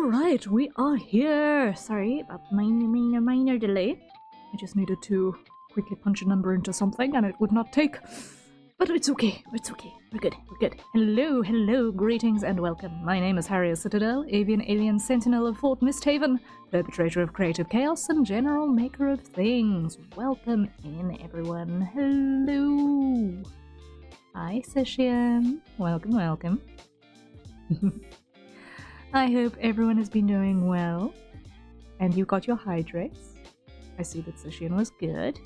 Alright, we are here! Sorry about the minor delay. I just needed to quickly punch a number into something and it would not take. But it's okay, it's okay. We're good, we're good. Hello, hello, greetings and welcome. My name is Harrier Citadel, avian alien sentinel of Fort Misthaven, perpetrator of creative chaos and general maker of things. Welcome in, everyone. Hello! Hi, Session. Welcome, welcome. I hope everyone has been doing well. And you got your hydrates. I see that Session was good.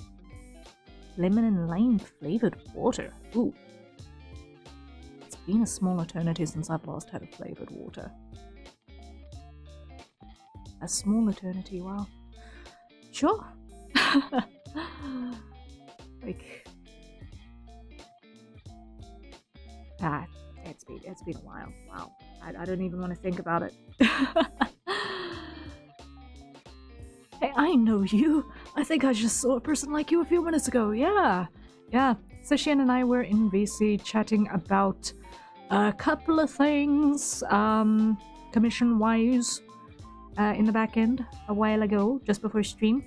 Lemon and lime flavored water. Ooh. It's been a small eternity since I've last had a flavored water. A small eternity, wow. Sure. Like... it's been a while. Wow. I don't even want to think about it. Hey, I know you. I think I just saw a person like you a few minutes ago. Yeah. Session and I were in VC chatting about a couple of things, commission-wise, in the back end a while ago, just before stream.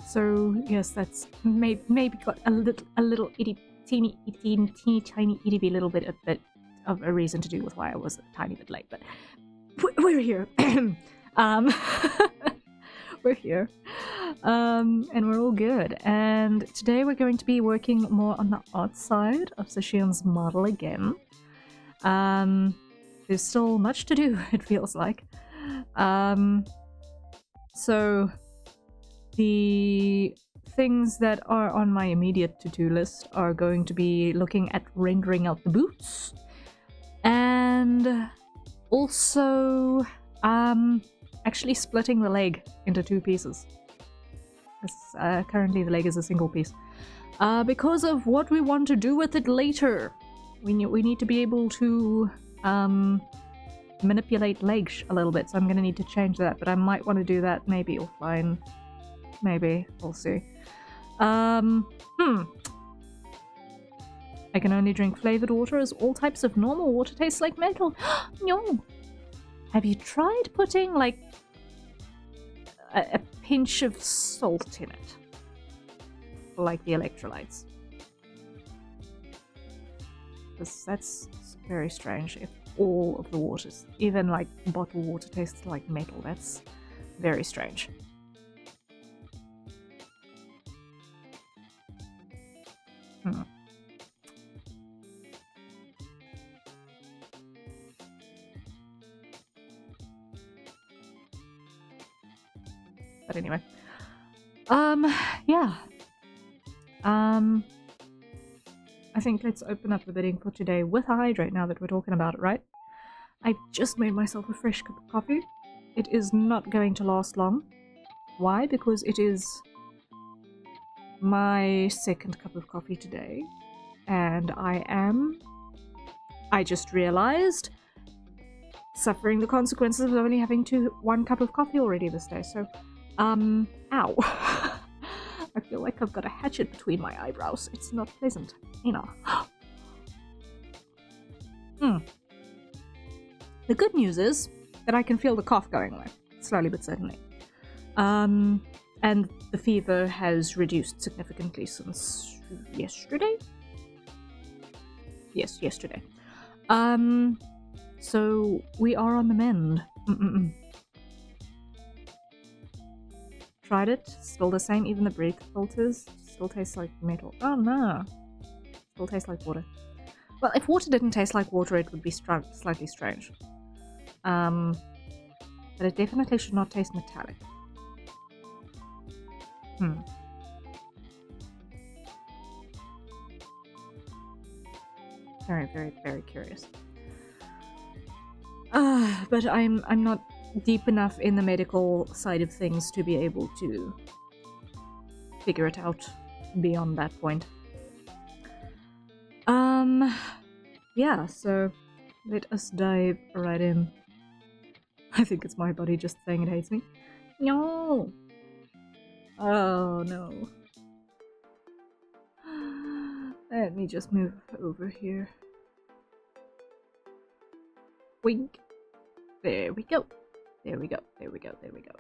So yes, that's maybe got a little teeny tiny itty little bit of a reason to do with why I was a tiny bit late, but we're here. We're here, and we're all good. And today we're going to be working more on the art side of Session's model again. There's still much to do, it feels like. So the things that are on my immediate to-do list are going to be looking at rendering out the boots, and also actually splitting the leg into two pieces. Currently the leg is a single piece. Because of what we want to do with it later. We need to be able to manipulate legs a little bit, so I'm going to need to change that, but I might want to do that maybe offline. Maybe. We'll see. I can only drink flavored water as all types of normal water taste like metal. No! Have you tried putting, like, a pinch of salt in it? Like the electrolytes. That's very strange. If all of the waters, even like bottled water, tastes like metal, that's very strange. But anyway, yeah. I think let's open up the bidding for today with a hydrate now that we're talking about it, right? I just made myself a fresh cup of coffee. It is not going to last long. Why? Because it is my second cup of coffee today, and I just realized, suffering the consequences of only having one cup of coffee already this day, so, ow. I feel like I've got a hatchet between my eyebrows. It's not pleasant, you know. The good news is that I can feel the cough going away, slowly but certainly. And the fever has reduced significantly since yesterday? Yes, yesterday. So we are on the mend. Tried it, still the same, even the breath filters still taste like metal. Oh no, still tastes like water. Well, if water didn't taste like water, it would be slightly strange. But it definitely should not taste metallic. Very, very curious. But I'm not deep enough in the medical side of things to be able to figure it out beyond that point. Yeah, so let us dive right in. I think it's my body just saying it hates me. No! Oh no. Let me just move over here. Wink. There we go. There we go. There we go. There we go.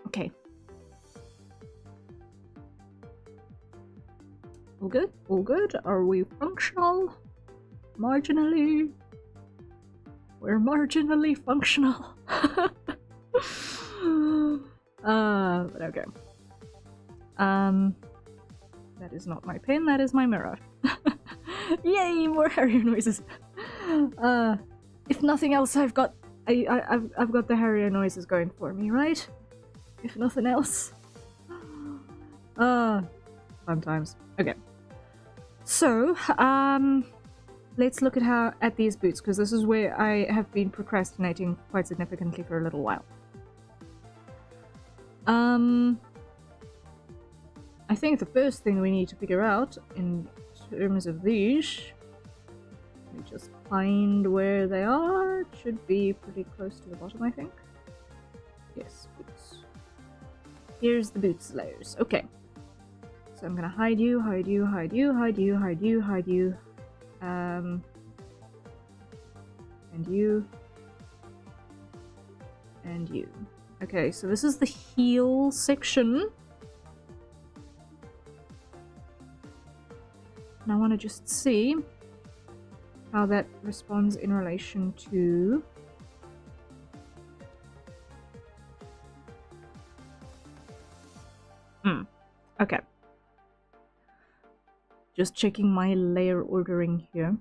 Okay. All good? All good? Are we functional? Marginally? We're marginally functional. But okay. That is not my pen, that is my mirror. Yay, more Harrier noises. If nothing else, I've got the Harrier noises going for me, right? If nothing else. Fun times. Okay. So, let's look at these boots, because this is where I have been procrastinating quite significantly for a little while. I think the first thing we need to figure out in terms of these, let me just find where they are. It should be pretty close to the bottom, I think. Yes, boots. Here's the boots layers. Okay. So I'm gonna hide you, hide you, hide you, hide you, hide you, hide you. And you. And you. Okay, so this is the heel section. And I want to just see how that responds in relation to okay. Just checking my layer ordering here.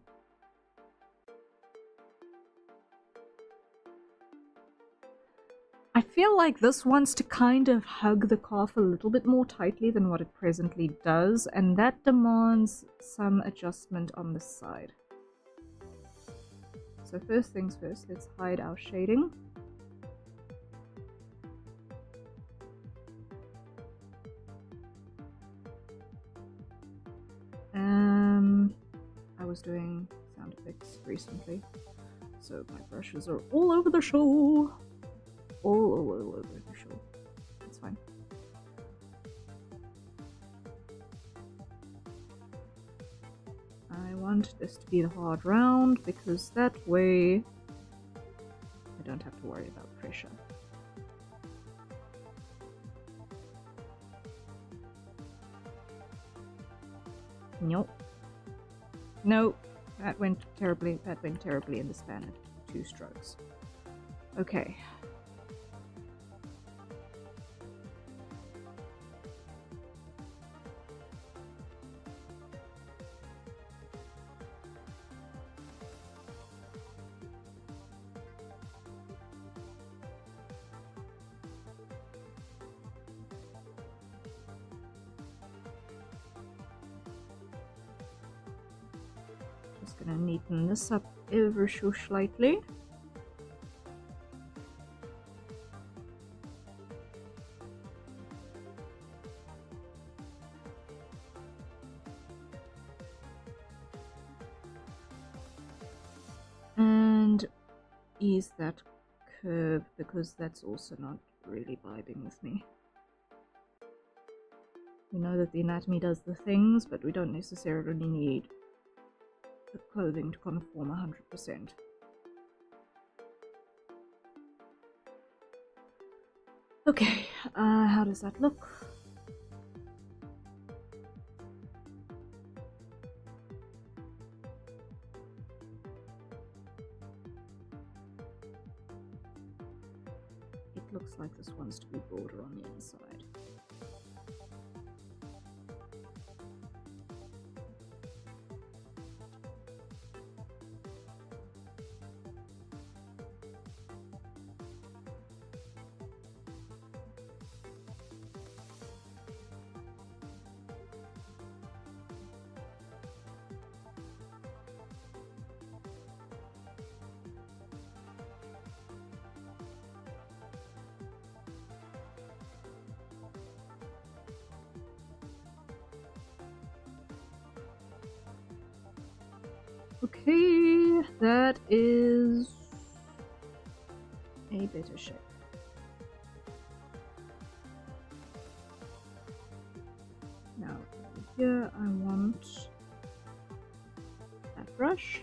I feel like this wants to kind of hug the calf a little bit more tightly than what it presently does, and that demands some adjustment on the side. So first things first, let's hide our shading. I was doing sound effects recently, so my brushes are all over the show. All over the show. That's fine. I want this to be the hard round because that way I don't have to worry about pressure. Nope. No, that went terribly. That went terribly in the span of 2 strokes. Okay. Just gonna neaten this up ever so slightly. And ease that curve because that's also not really vibing with me. We know that the anatomy does the things, but we don't necessarily need the clothing to conform 100%. Okay, how does that look? It looks like this wants to be broader on the inside. Okay, that is a better shape. Now over here I want that brush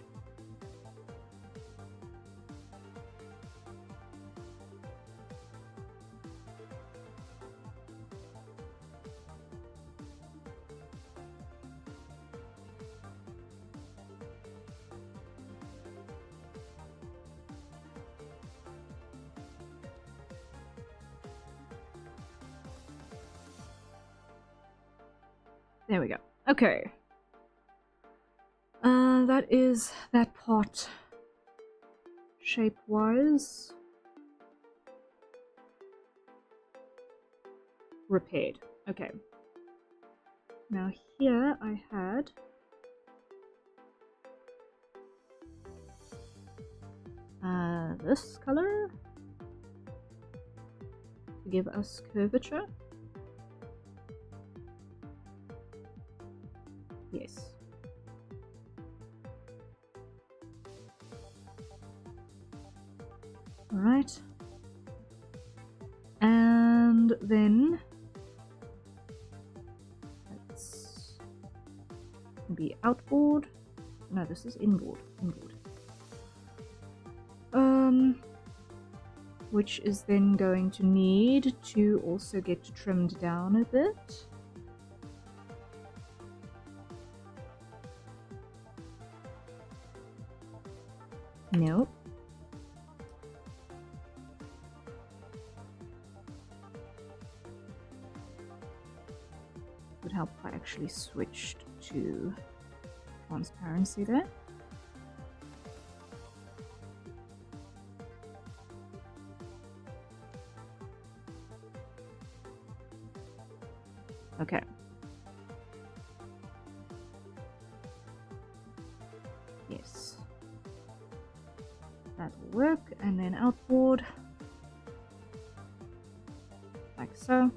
There we go. Okay. That is that part shape-wise repaired. Okay. Now here I had this color to give us curvature. Yes. All right. And then let's be outboard. No, this is inboard. Inboard. Which is then going to need to also get trimmed down a bit. Nope. Would help if I actually switched to transparency there. Okay. Yes. That'll work, and then outboard. Like so.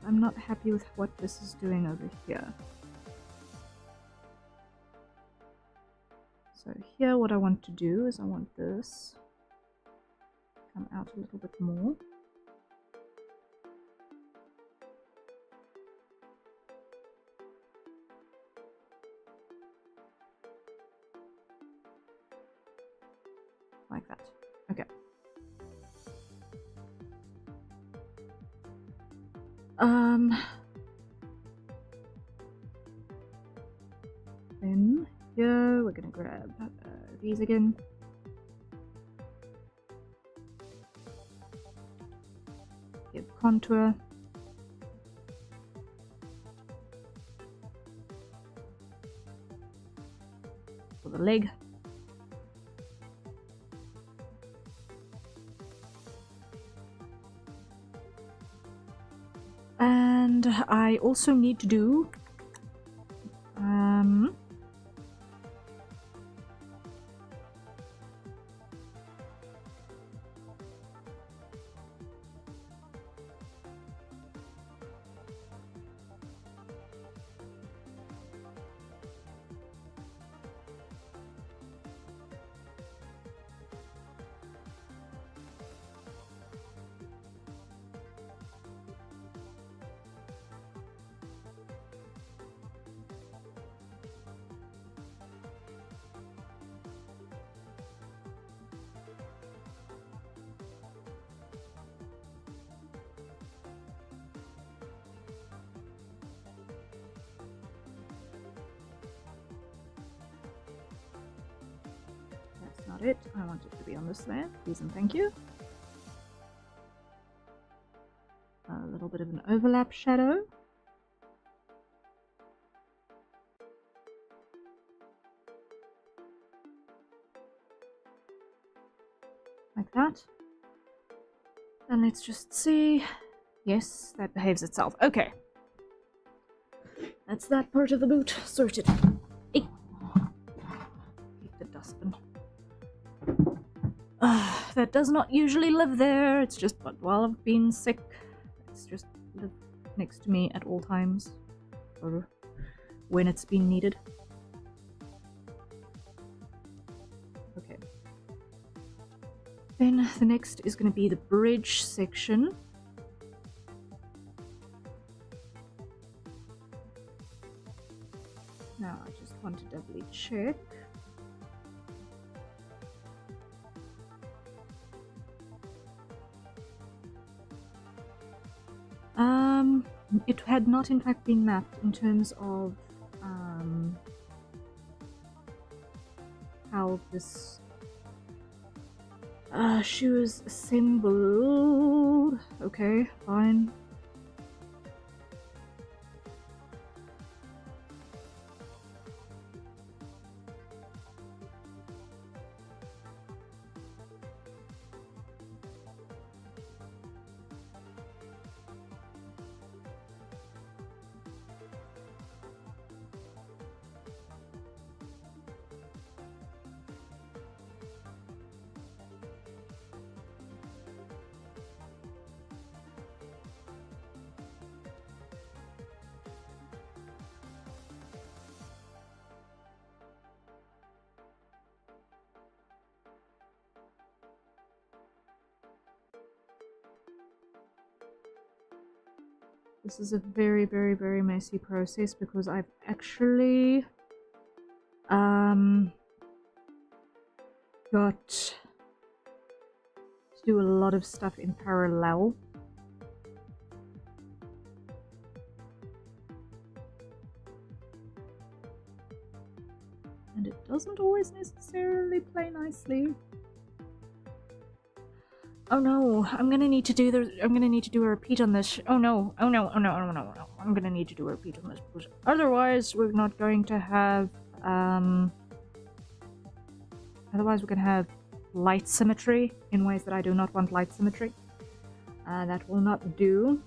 I'm not happy with what this is doing over here. So here what I want to do is I want this to come out a little bit more. Like that. Okay. Then here we're gonna grab these again. Give contour. For the leg. And I also need to do not it. I want it to be on this there, please and thank you. A little bit of an overlap shadow. Like that. And let's just see. Yes, that behaves itself. Okay. That's that part of the boot sorted. Hey. Keep the dustbin. That does not usually live there. It's just, but while I've been sick, it's just lived next to me at all times, or when it's been needed. Okay. Then the next is going to be the bridge section. Now I just want to doubly check. It had not in fact been mapped in terms of how this Shoes assembled. Okay, fine. This is a very, very, very messy process because I've actually got to do a lot of stuff in parallel. And it doesn't always necessarily play nicely. Oh no, I'm gonna need to do a repeat on this. Oh no, oh no, oh no, oh no, oh no. I'm gonna need to do a repeat on this because otherwise we're not going to have otherwise we're gonna have light symmetry in ways that I do not want light symmetry. That will not do.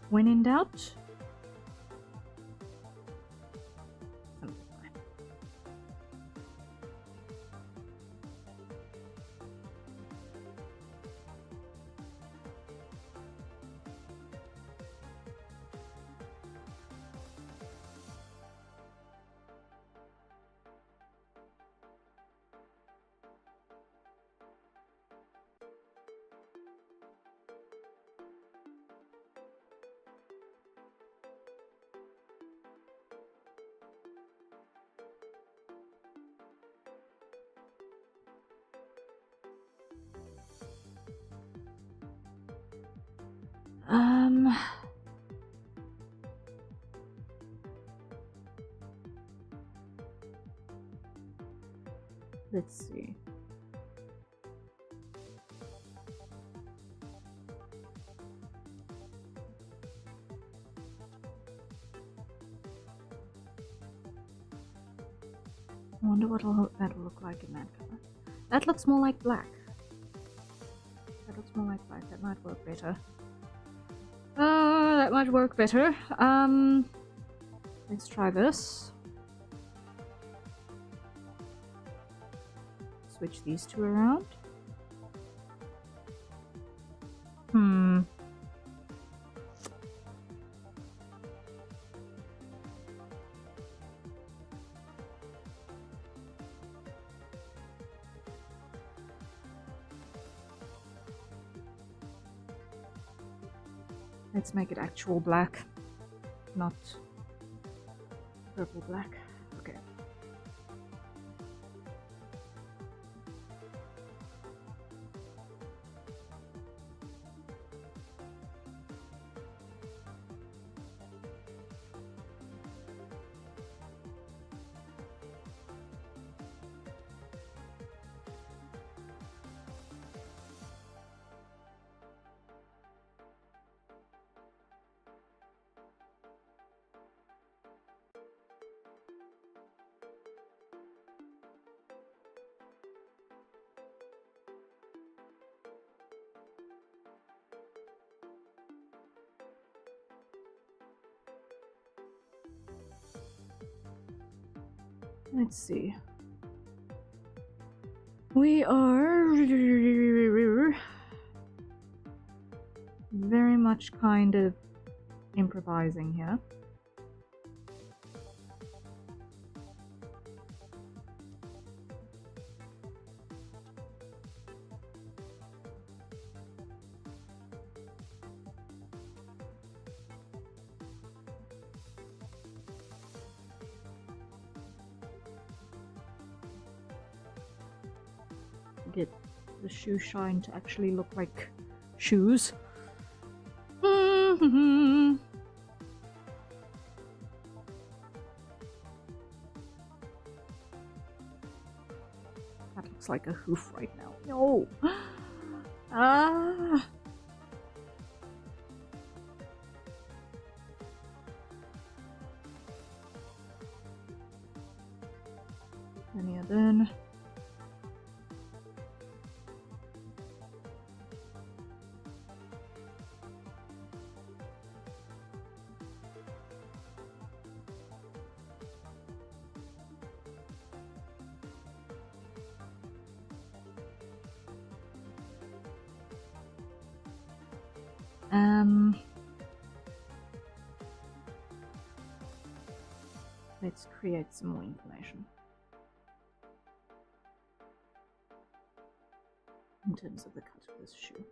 When in doubt, let's see. I wonder what that will look like in that color. That looks more like black. That looks more like black. That might work better. That might work better. Let's try this. Switch these two around. Let's make it actual black, not purple black. Okay. Let's see. We are very much kind of improvising here. Get the shoe shine to actually look like shoes. That looks like a hoof right now. No! Ah! Linear then. Let's create some more information in terms of the cut of this shoe.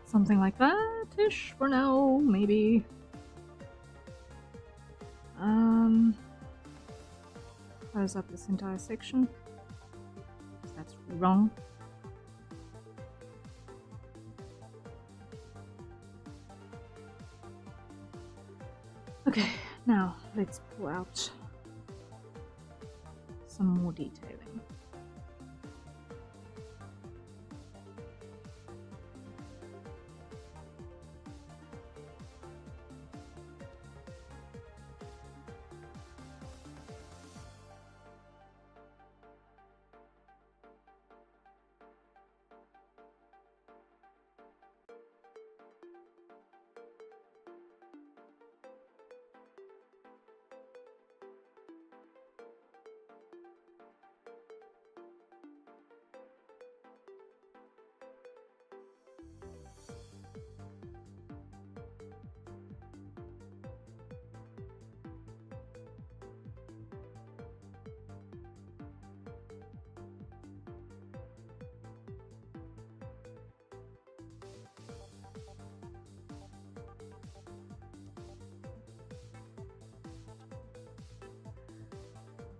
Something like that-ish for now, maybe. Close up this entire section, because that's wrong. Okay, now let's pull out some more detailing.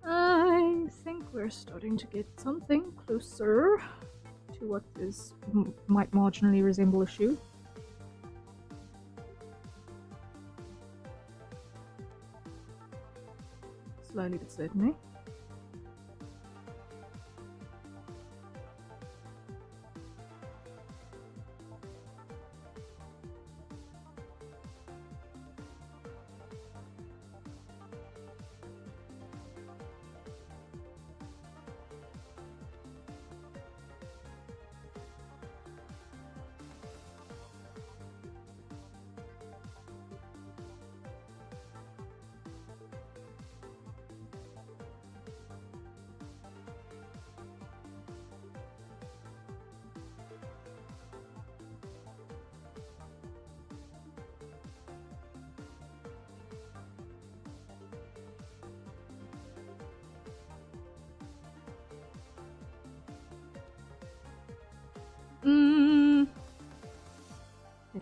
I think we're starting to get something closer to what is might marginally resemble a shoe. Slowly but certainly.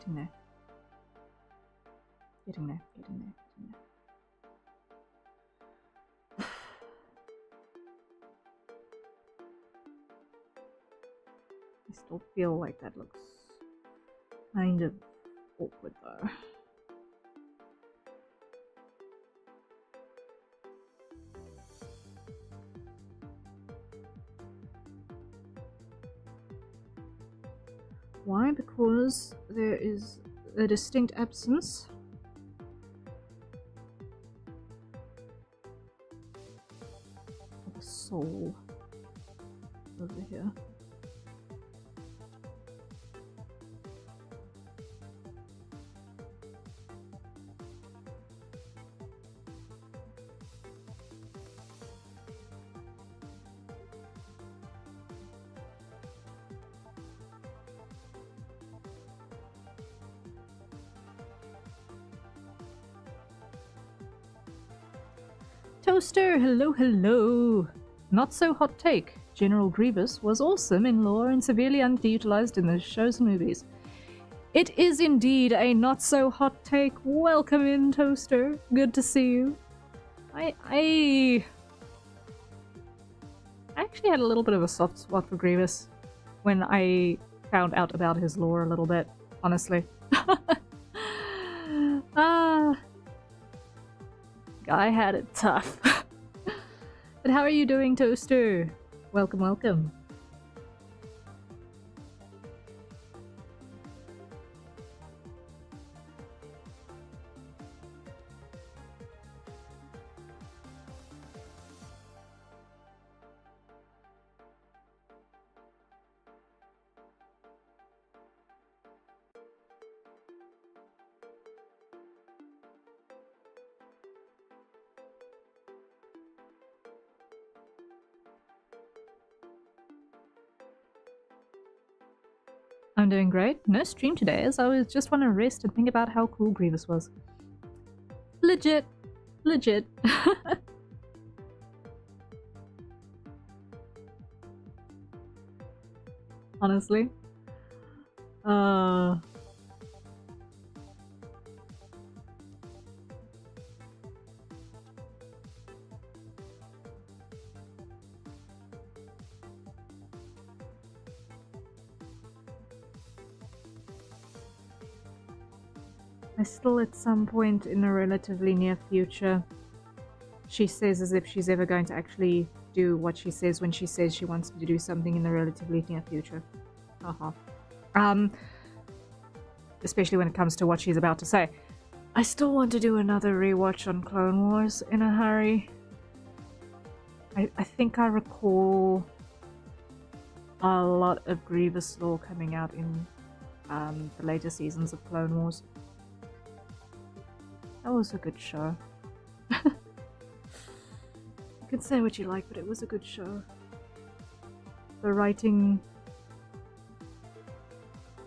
Getting there. Getting there, getting there, getting there. I still feel like that looks kind of awkward though. Why? Because there is a distinct absence of a soul over here. Toaster, hello, hello. Not so hot take. General Grievous was awesome in lore and severely underutilized in the shows and movies. It is indeed a not so hot take. Welcome in, Toaster. Good to see you. I actually had a little bit of a soft spot for Grievous when I found out about his lore a little bit, honestly. Guy had it tough. But how are you doing, Toaster? Welcome, welcome. I'm doing great. No stream today as I was just want to rest and think about how cool Grievous was. Legit. Legit. Honestly. I still at some point in the relatively near future, she says as if she's ever going to actually do what she says when she says she wants to do something in the relatively near future. Haha. Especially when it comes to what she's about to say. I still want to do another rewatch on Clone Wars in a hurry. I think I recall a lot of Grievous lore coming out in the later seasons of Clone Wars. That was a good show. You can say what you like, but it was a good show. The writing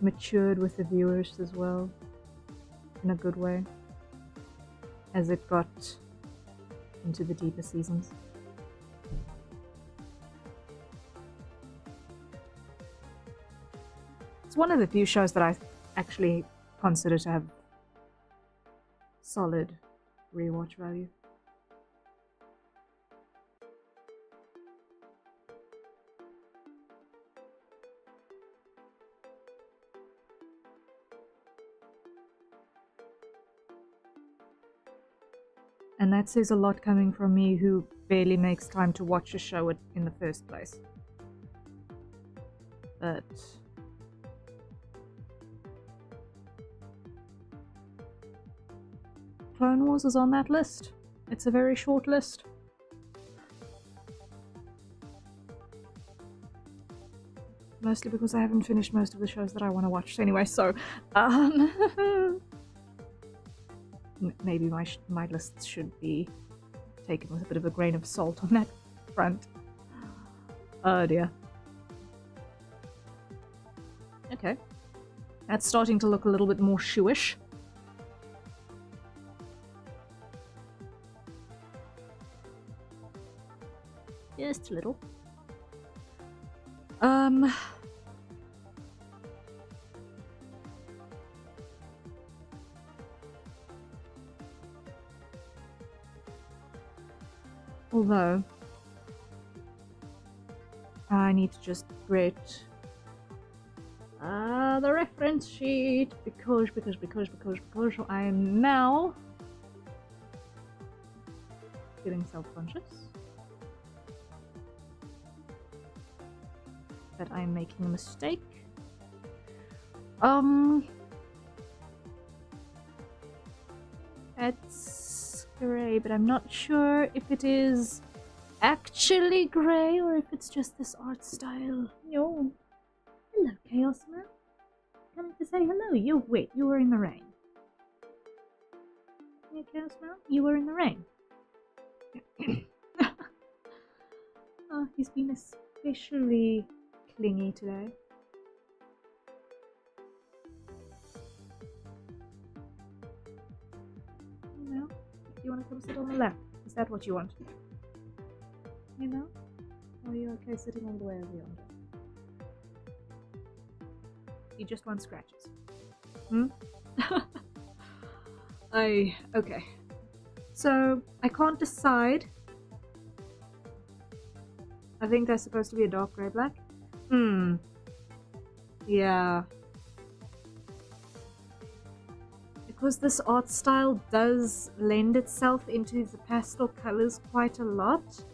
matured with the viewers as well, in a good way, as it got into the deeper seasons. It's one of the few shows that I actually consider to have solid rewatch value. And that says a lot coming from me who barely makes time to watch a show in the first place. But Clone Wars is on that list. It's a very short list. Mostly because I haven't finished most of the shows that I want to watch anyway, so maybe my list should be taken with a bit of a grain of salt on that front. Oh dear. Okay. That's starting to look a little bit more shoeish. Just a little. Although, I need to just create the reference sheet because I am now feeling self-conscious that I'm making a mistake. It's grey, but I'm not sure if it is actually grey or if it's just this art style. Yo, hello, Chaos Man. Coming to say hello. You wait, you were in the rain. Yeah, Chaos Man, you were in the rain. Oh, he's been especially clingy today. You know, if you want to come sit on the left, is that what you want? You know? Or are you okay sitting all the way over yonder? You just want scratches. Hmm? Okay. So, I can't decide. I think they're supposed to be a dark grey black. Yeah. Because this art style does lend itself into the pastel colors quite a lot,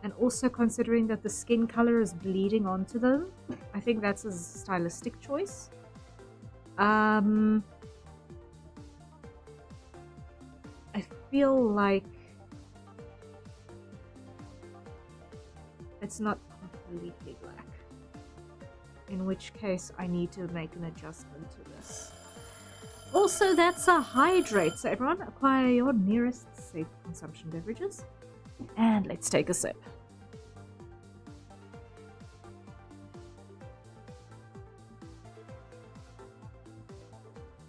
and also considering that the skin color is bleeding onto them, I think that's a stylistic choice. I feel like it's not completely black, in which case I need to make an adjustment to this. Also, that's a hydrate, so everyone acquire your nearest safe consumption beverages. And let's take a sip.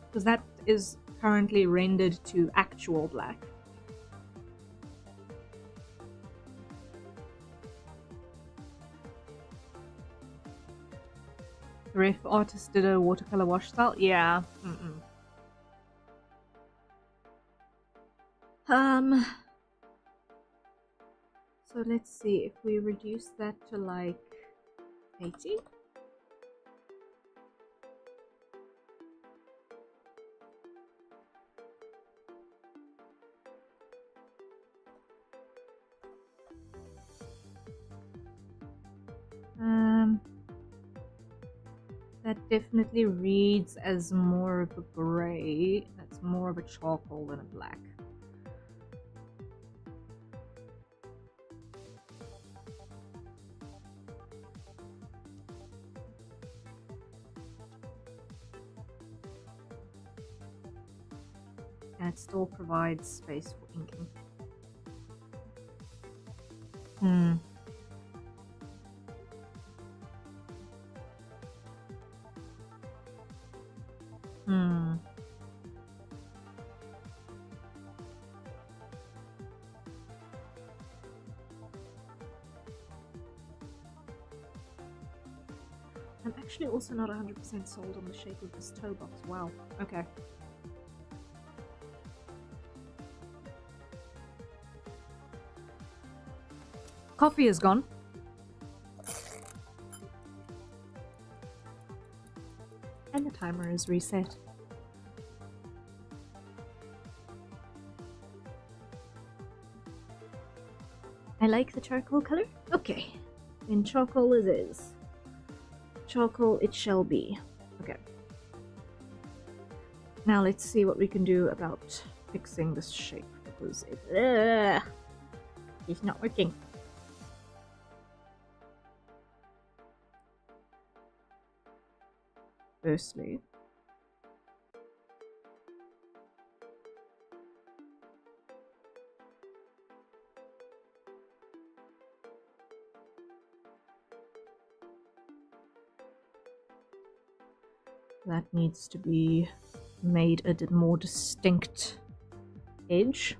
Because that is currently rendered to actual black. Ref artist did a watercolor wash style? Yeah. So let's see if we reduce that to like 80. That definitely reads as more of a gray. That's more of a charcoal than a black. And it still provides space for inking. I'm actually also not 100% sold on the shape of this toe box. Wow. Okay. Coffee is gone. And the timer is reset. I like the charcoal color. Okay. Then charcoal it is. Charcoal it shall be. Okay. Now let's see what we can do about fixing this shape, because it's not working. Firstly, that needs to be made a more distinct edge.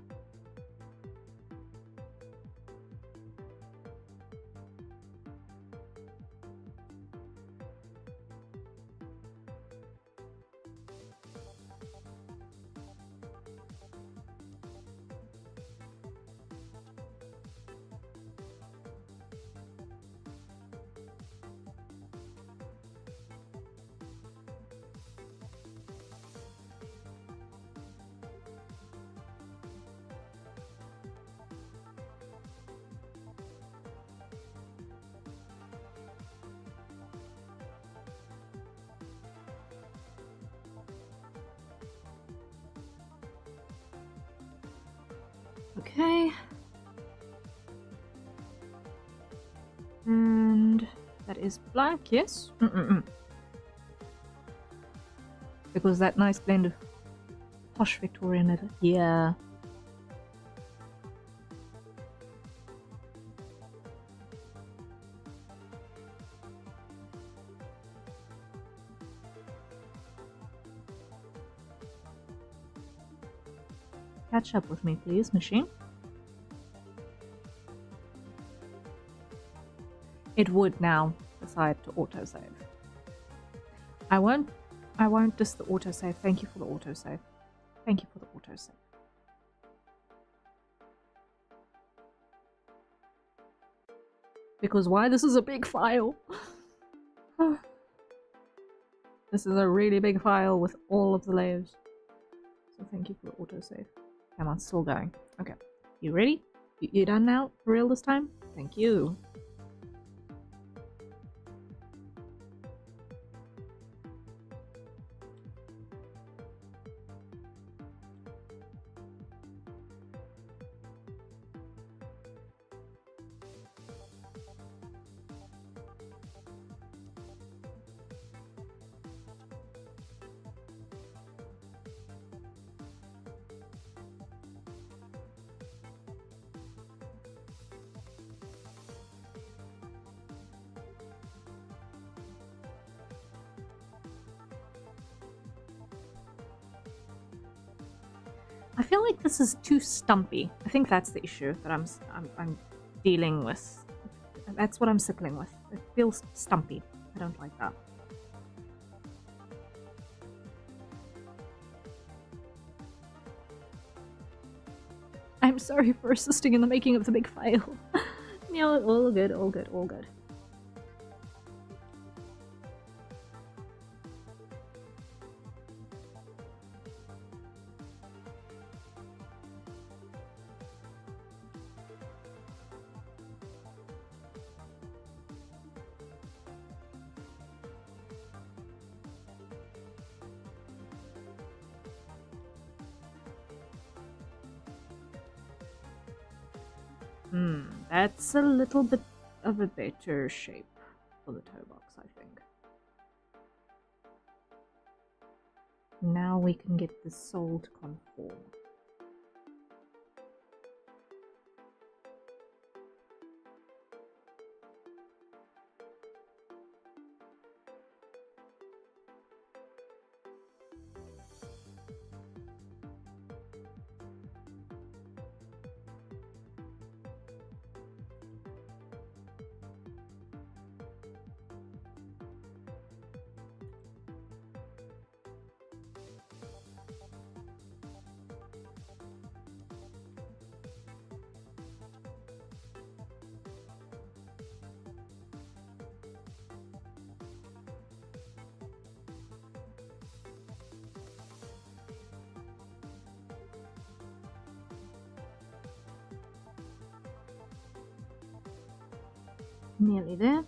Okay. And that is black, yes? Because that nice blend of posh Victorian leather. Yeah. Catch up with me, please, machine. It would now decide to autosave. I won't diss the autosave. Thank you for the autosave. Thank you for the autosave. Because why? This is a big file. This is a really big file with all of the layers. So thank you for the autosave. Come on, still going. Okay. You ready? You done now? For real this time? Thank you. I feel like this is too stumpy. I think that's the issue that I'm dealing with. That's what I'm sickling with. It feels stumpy. I don't like that. I'm sorry for assisting in the making of the big file. No, all good, all good, all good. That's a little bit of a better shape for the toe box, I think. Now we can get the sole to conform. Nearly there.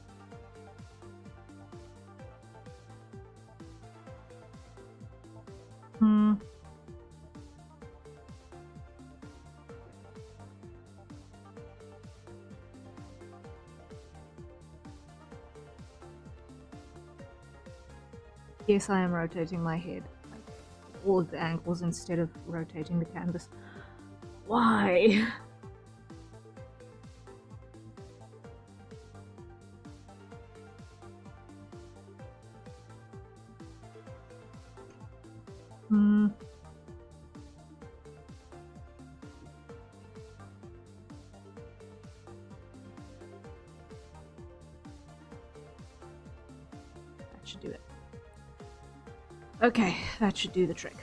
Yes, I am rotating my head, like all of the angles instead of rotating the canvas. Why? That should do it. Okay, that should do the trick.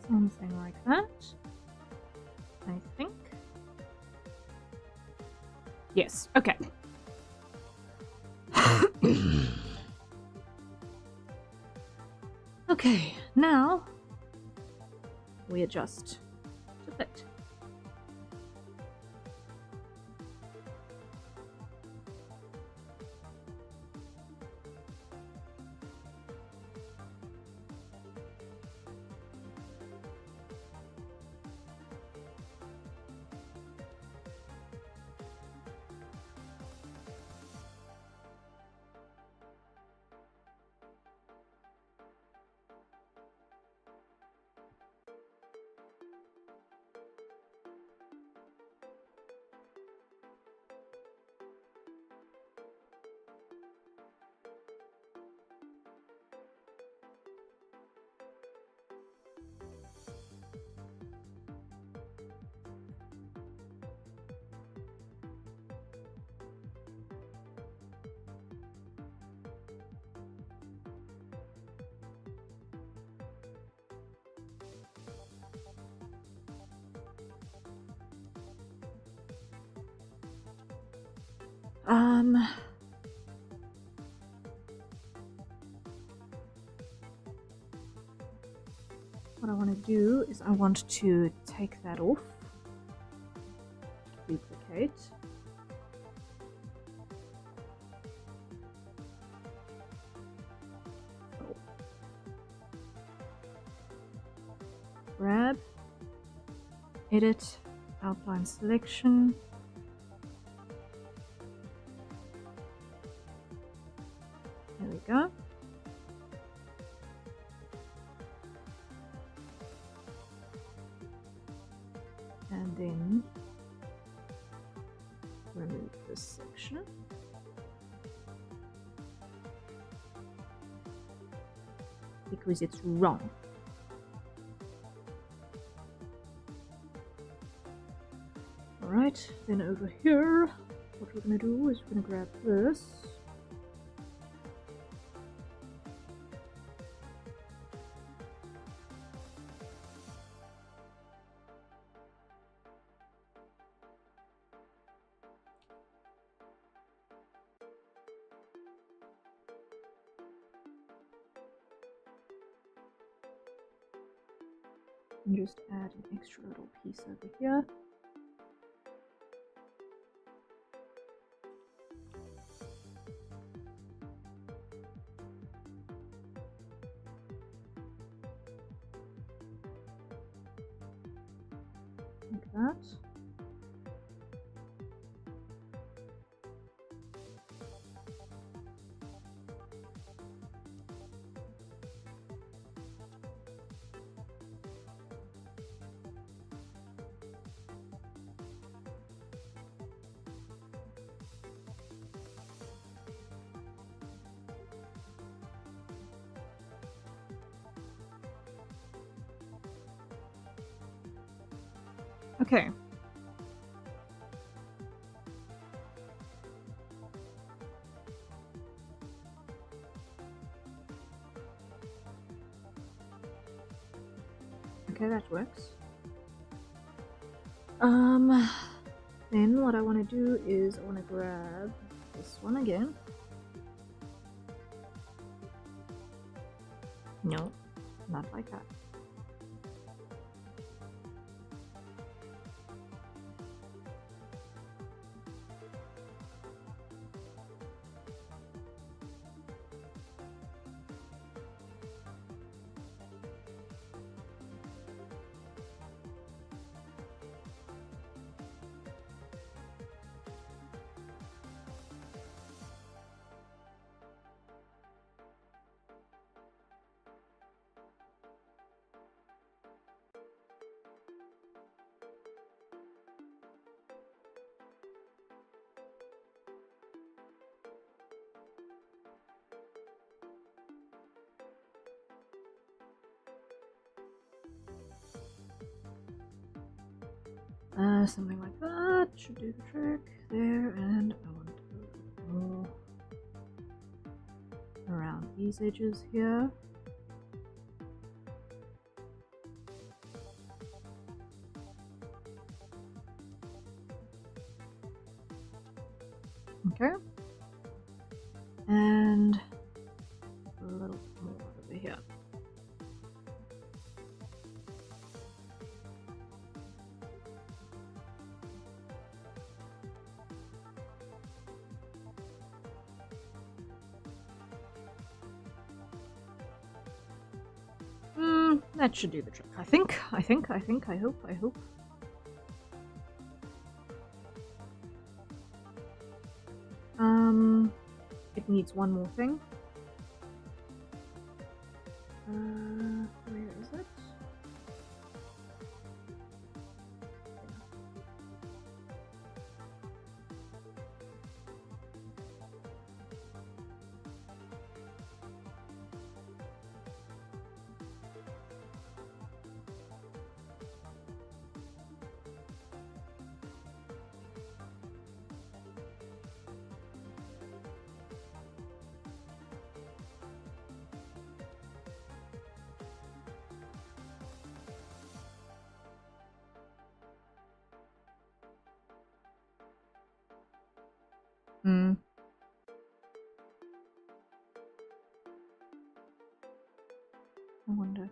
Something like that, I think. Yes, okay. Okay, now we adjust to fit. What I want to do is I want to take that off, duplicate, grab, edit, outline selection, there we go. And then remove this section. Because it's wrong. Alright, then over here, what we're going to do is we're going to grab this. And just add an extra little piece over here. Like that. Okay. Okay, that works. Then what I want to do is I want to grab this one again. No, not like that. Something like that should do the trick there, and I want to go more around these edges here. Okay. And a little more over here. That should do the trick. I think, I hope. It needs one more thing. Where is it? I wonder.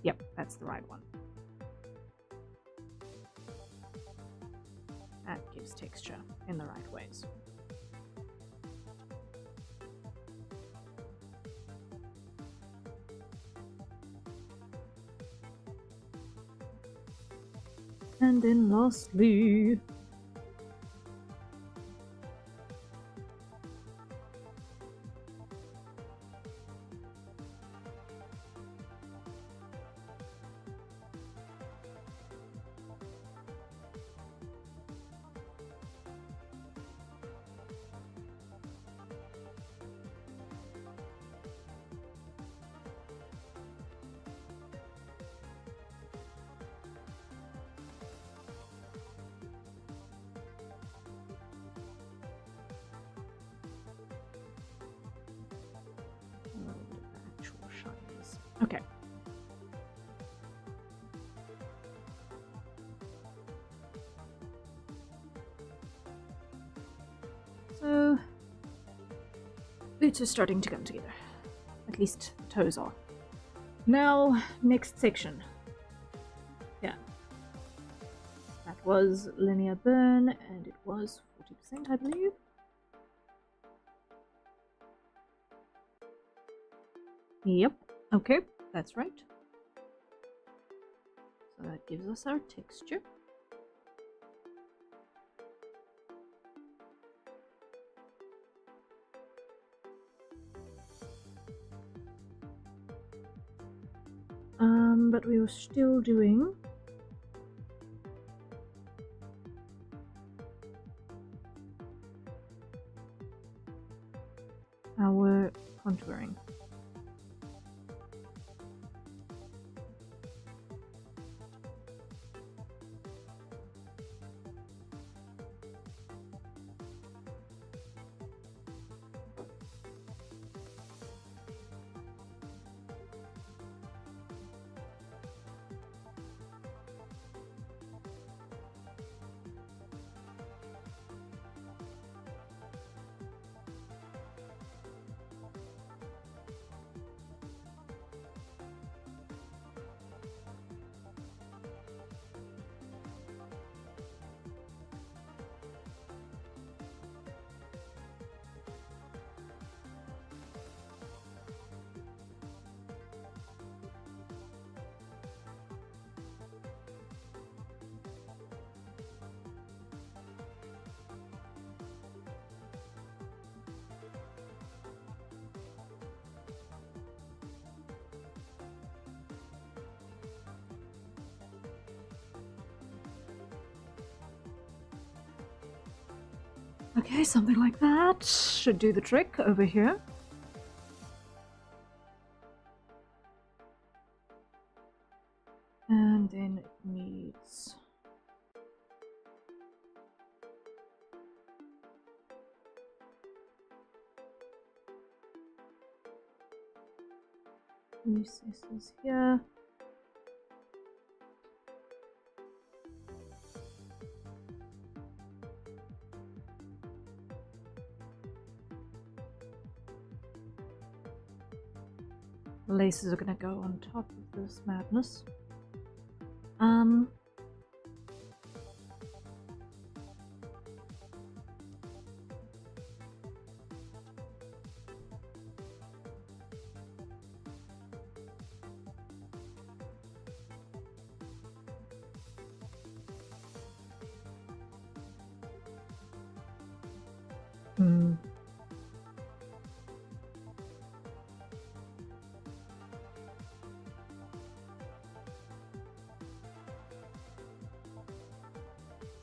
Yep, that's the right one. That gives texture in the right ways. And then lastly, actual shines. Okay. So, boots are starting to come together. At least the toes are. Now, next section. Yeah. That was linear burn, and it was 40%, I believe. Yep, okay, that's right. So that gives us our texture. But we were still doing our contouring. Okay, something like that should do the trick over here. And then it needs recesses here. Laces are gonna go on top of this madness.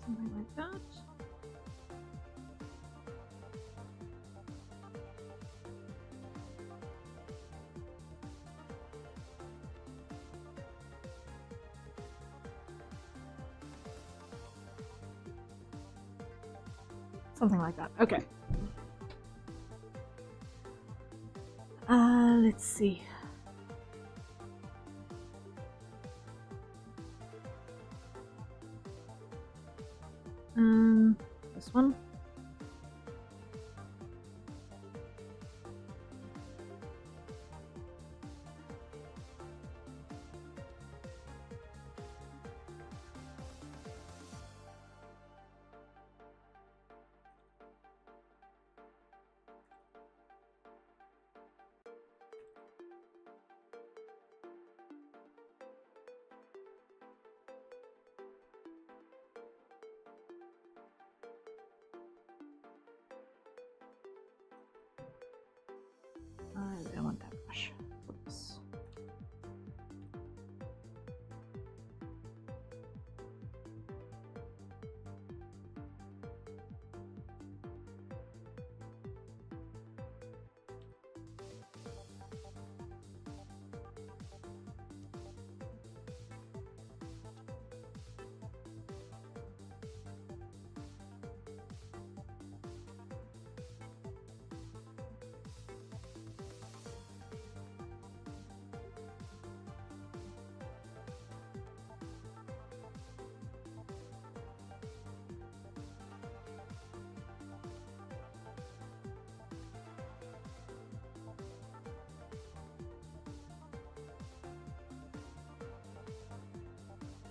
Something like that. Something like that. Okay. Let's see. This one. I don't want that brush. Oops.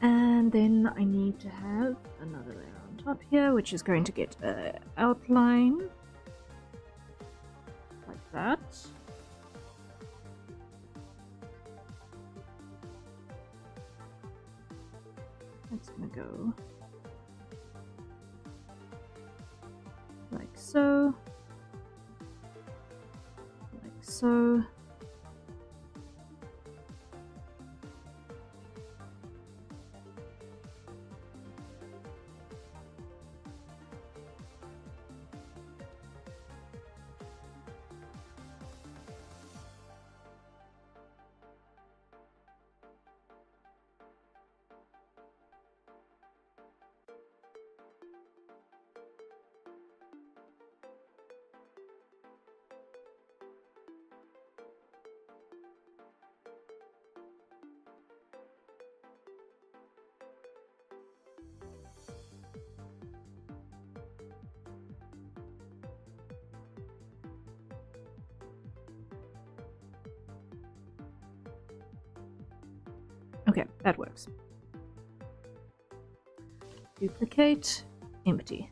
And then I need to have another layer on top here, which is going to get an outline like that. That's gonna go like so, like so. Okay, that works. Duplicate, empty.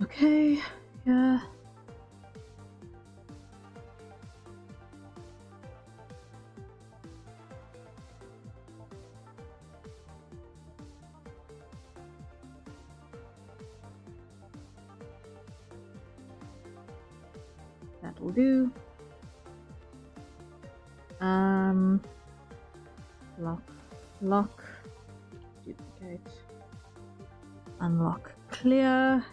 Okay, yeah. That will do. Lock, lock, duplicate, unlock, clear.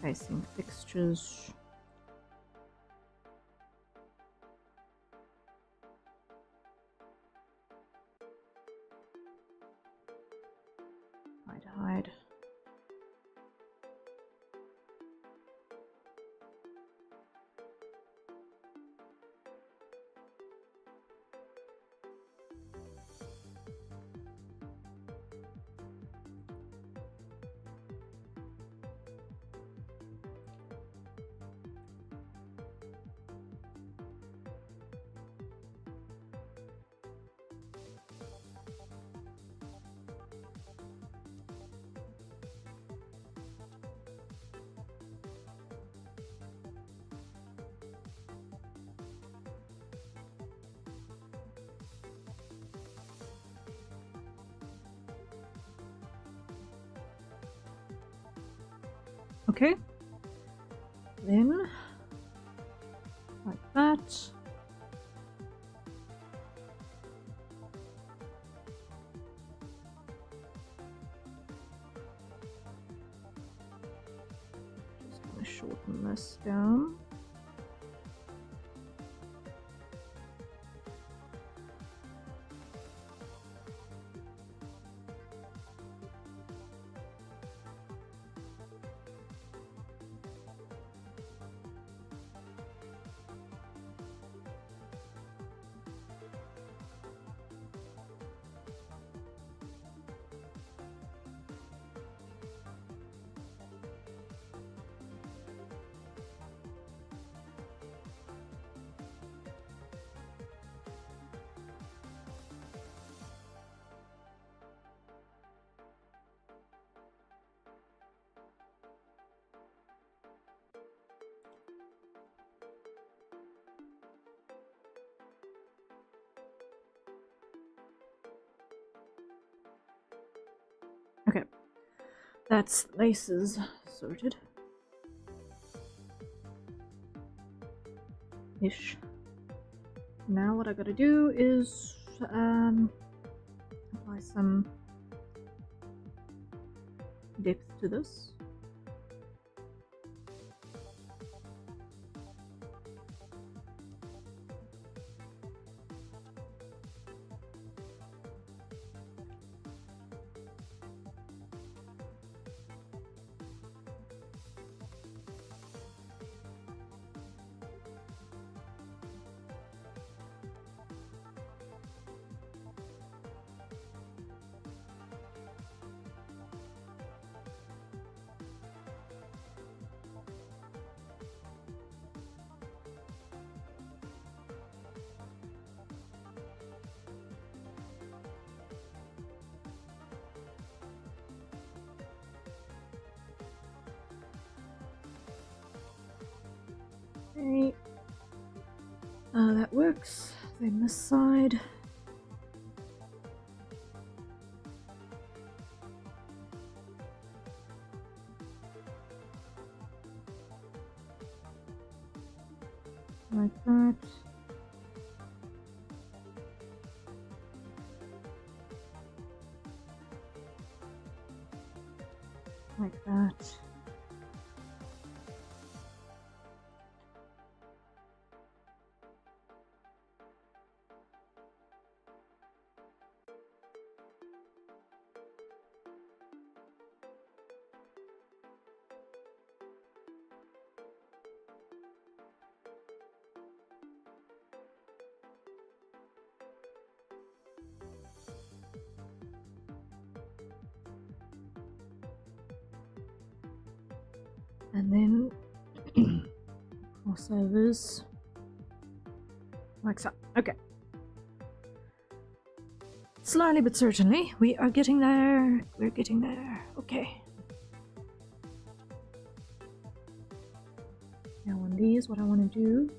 Facing fixtures. Hide. Okay, then like that. Just gonna shorten this down. Okay, that's laces sorted. Ish. Now what I gotta do is apply some depth to this. Okay, that works. Then this side. Like that. Like that. And then crossovers like so. Okay. Slowly but certainly, we are getting there. We're getting there. Okay. Now on these, what I want to do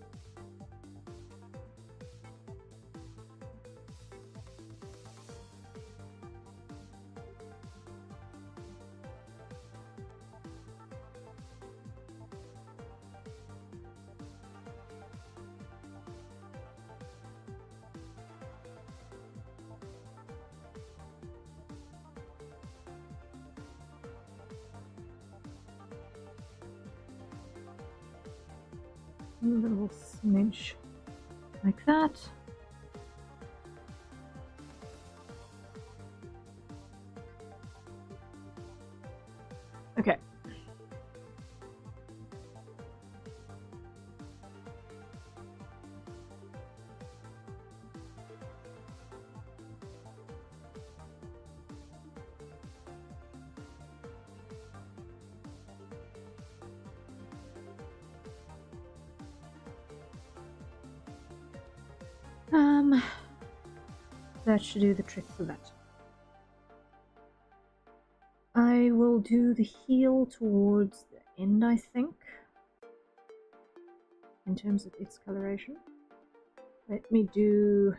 a little smidge like that. Okay. That should do the trick for that. I will do the heel towards the end, I think, in terms of its coloration. Let me do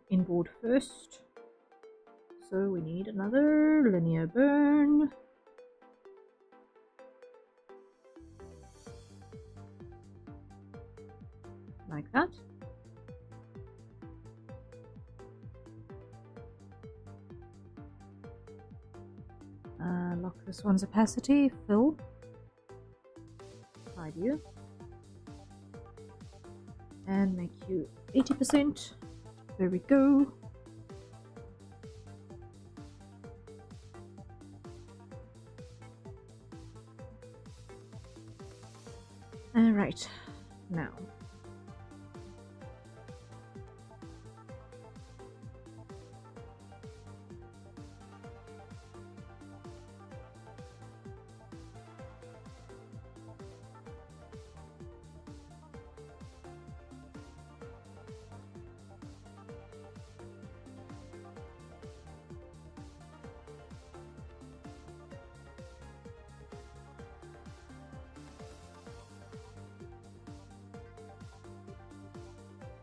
inboard first. So we need another linear burn. Like that. Lock this one's opacity, fill. Hide you. And make you 80%. There we go. Alright, now.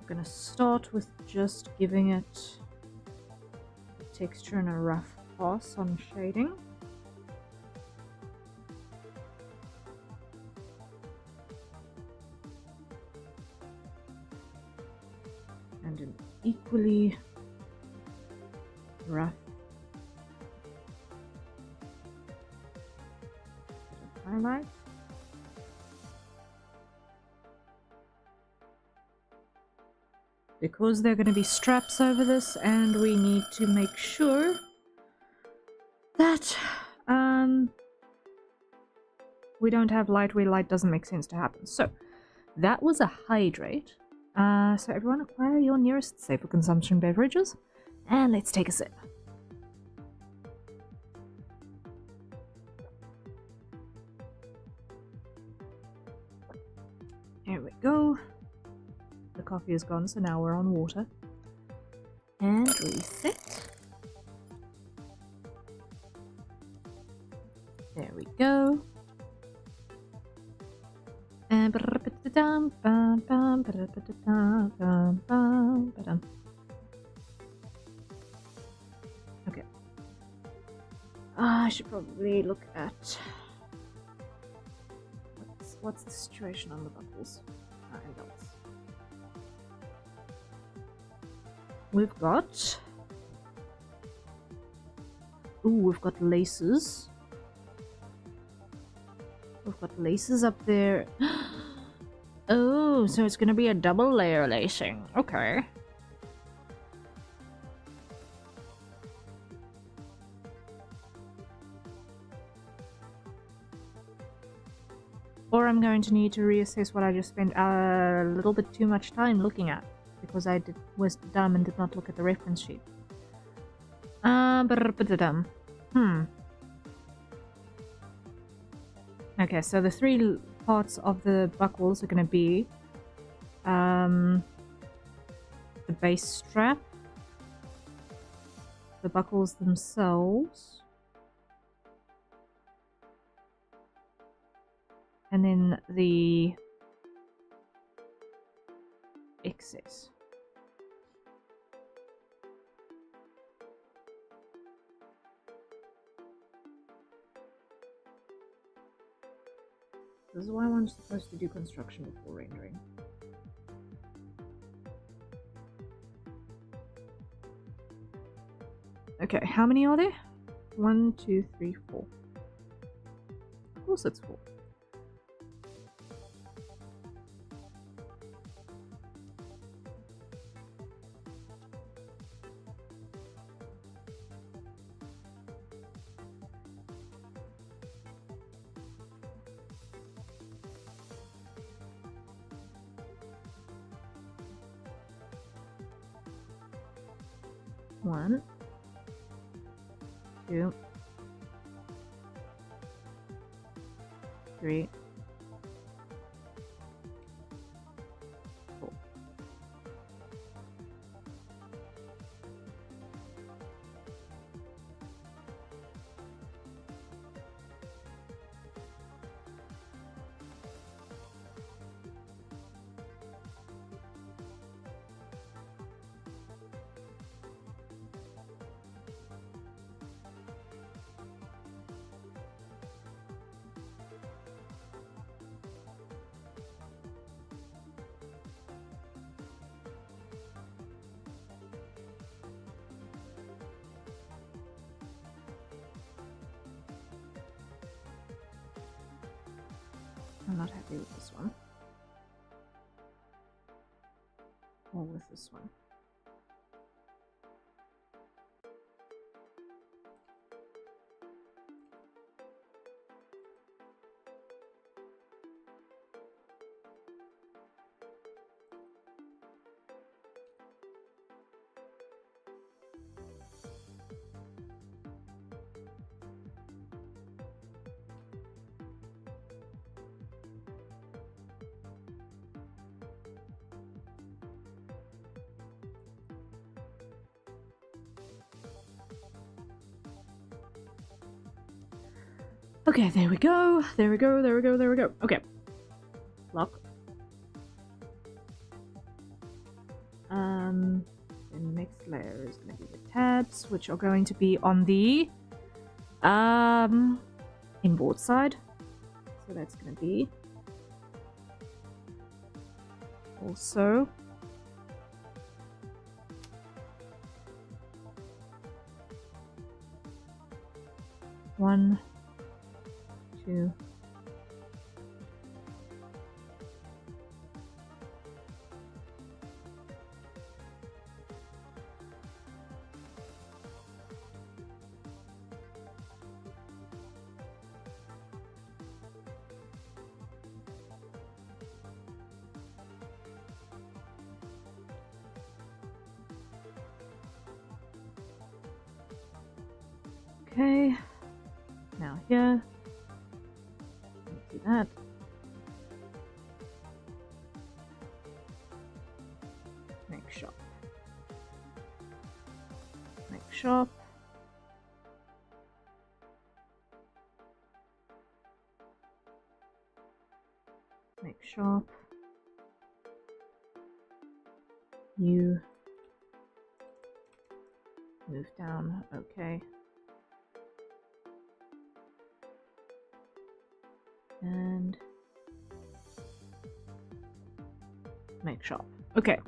I'm gonna start with just giving it a texture and a rough pass on shading. And an equally rough highlight. Because there are going to be straps over this, and we need to make sure that we don't have light where light doesn't make sense to happen. So that was a hydrate. So everyone acquire your nearest safe for consumption beverages, and let's take a sip. There we go. The coffee is gone, so now we're on water. And reset. There we go. And okay. I should probably look at what's the situation on the buckles and belts. We've got laces. We've got laces up there. Oh, so it's gonna be a double layer lacing. Okay. Or I'm going to need to reassess what I just spent a little bit too much time looking at, because I was dumb and did not look at the reference sheet. Okay, so the three parts of the buckles are going to be the base strap, the buckles themselves, and then the access. This is why I'm supposed to do construction before rendering. Okay, how many are there? 1, 2, 3, 4. Of course it's 4. One, 2, 3, 4. I'm not happy with this one. Or with this one. Okay, there we go. There we go. There we go. There we go. Okay. Lock. The next layer is going to be the tabs, which are going to be on the inboard side. So that's going to be also one, 2. Okay, now here, do that. Make shop. Make shop. Make shop. You move down, okay. And make shop. Okay.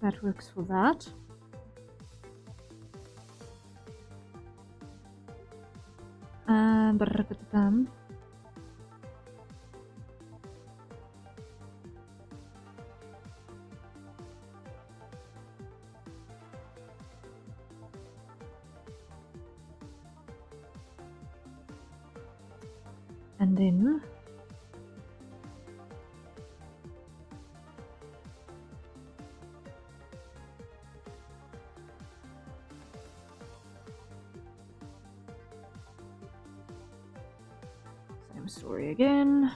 That works for that. And then Same story again.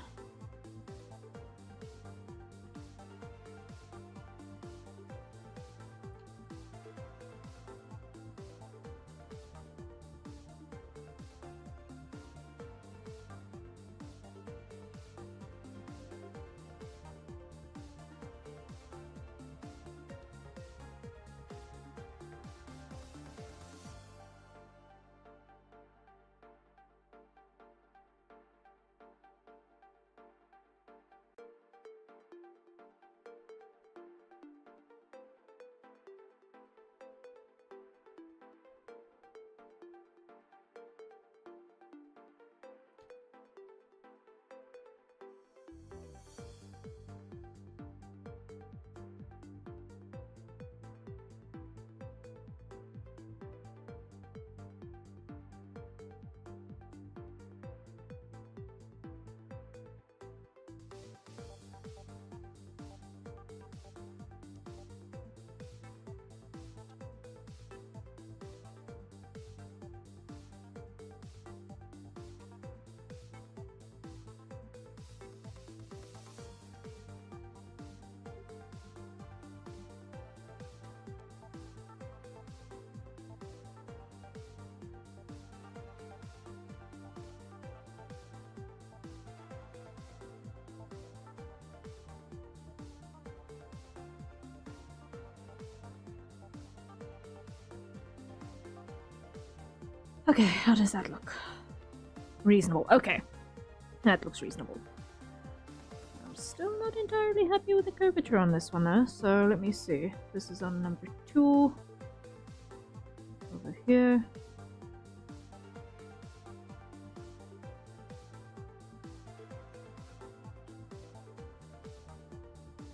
Okay, how does that look? Reasonable. Okay. That looks reasonable. I'm still not entirely happy with the curvature on this one though, so let me see. This is on number 2. Over here.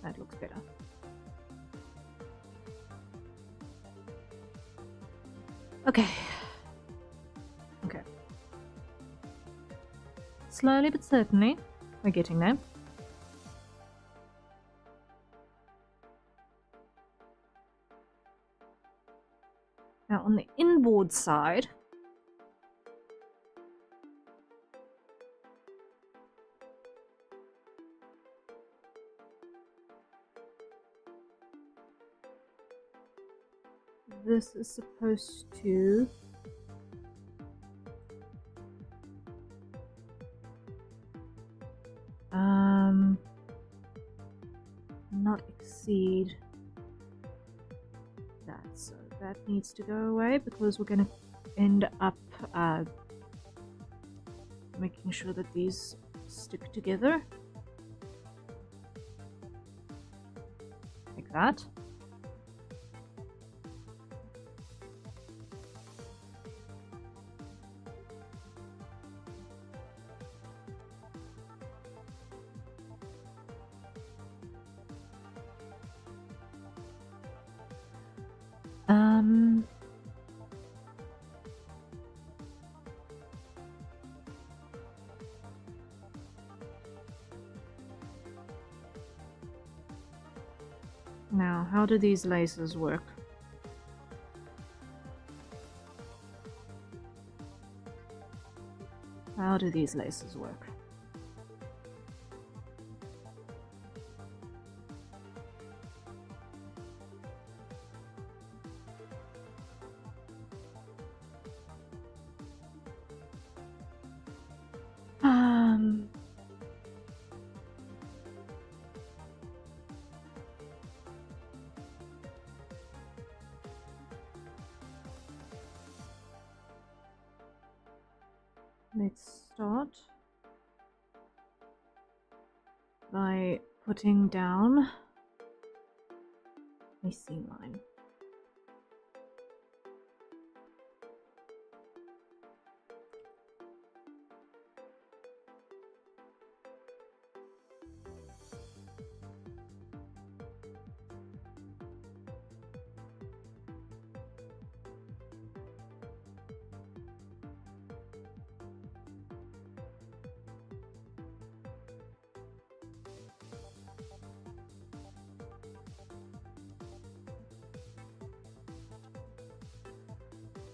That looks better. Okay. Okay. Slowly but certainly, we're getting there. Now on the inboard side, this is supposed to not exceed that, so that needs to go away because we're going to end up making sure that these stick together like that. Now, how do these laces work? How do these laces work? Let's start by putting down a seam line.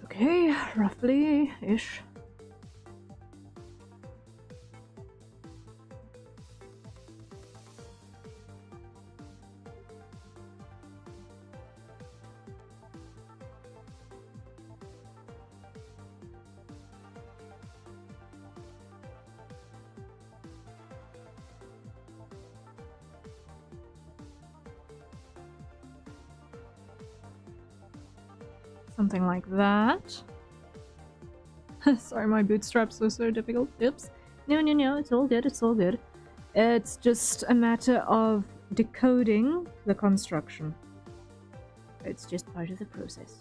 Okay, roughly-ish. Something like that. Sorry, my bootstraps were so difficult. Oops. No, it's all good, it's all good. It's just a matter of decoding the construction. It's just part of the process.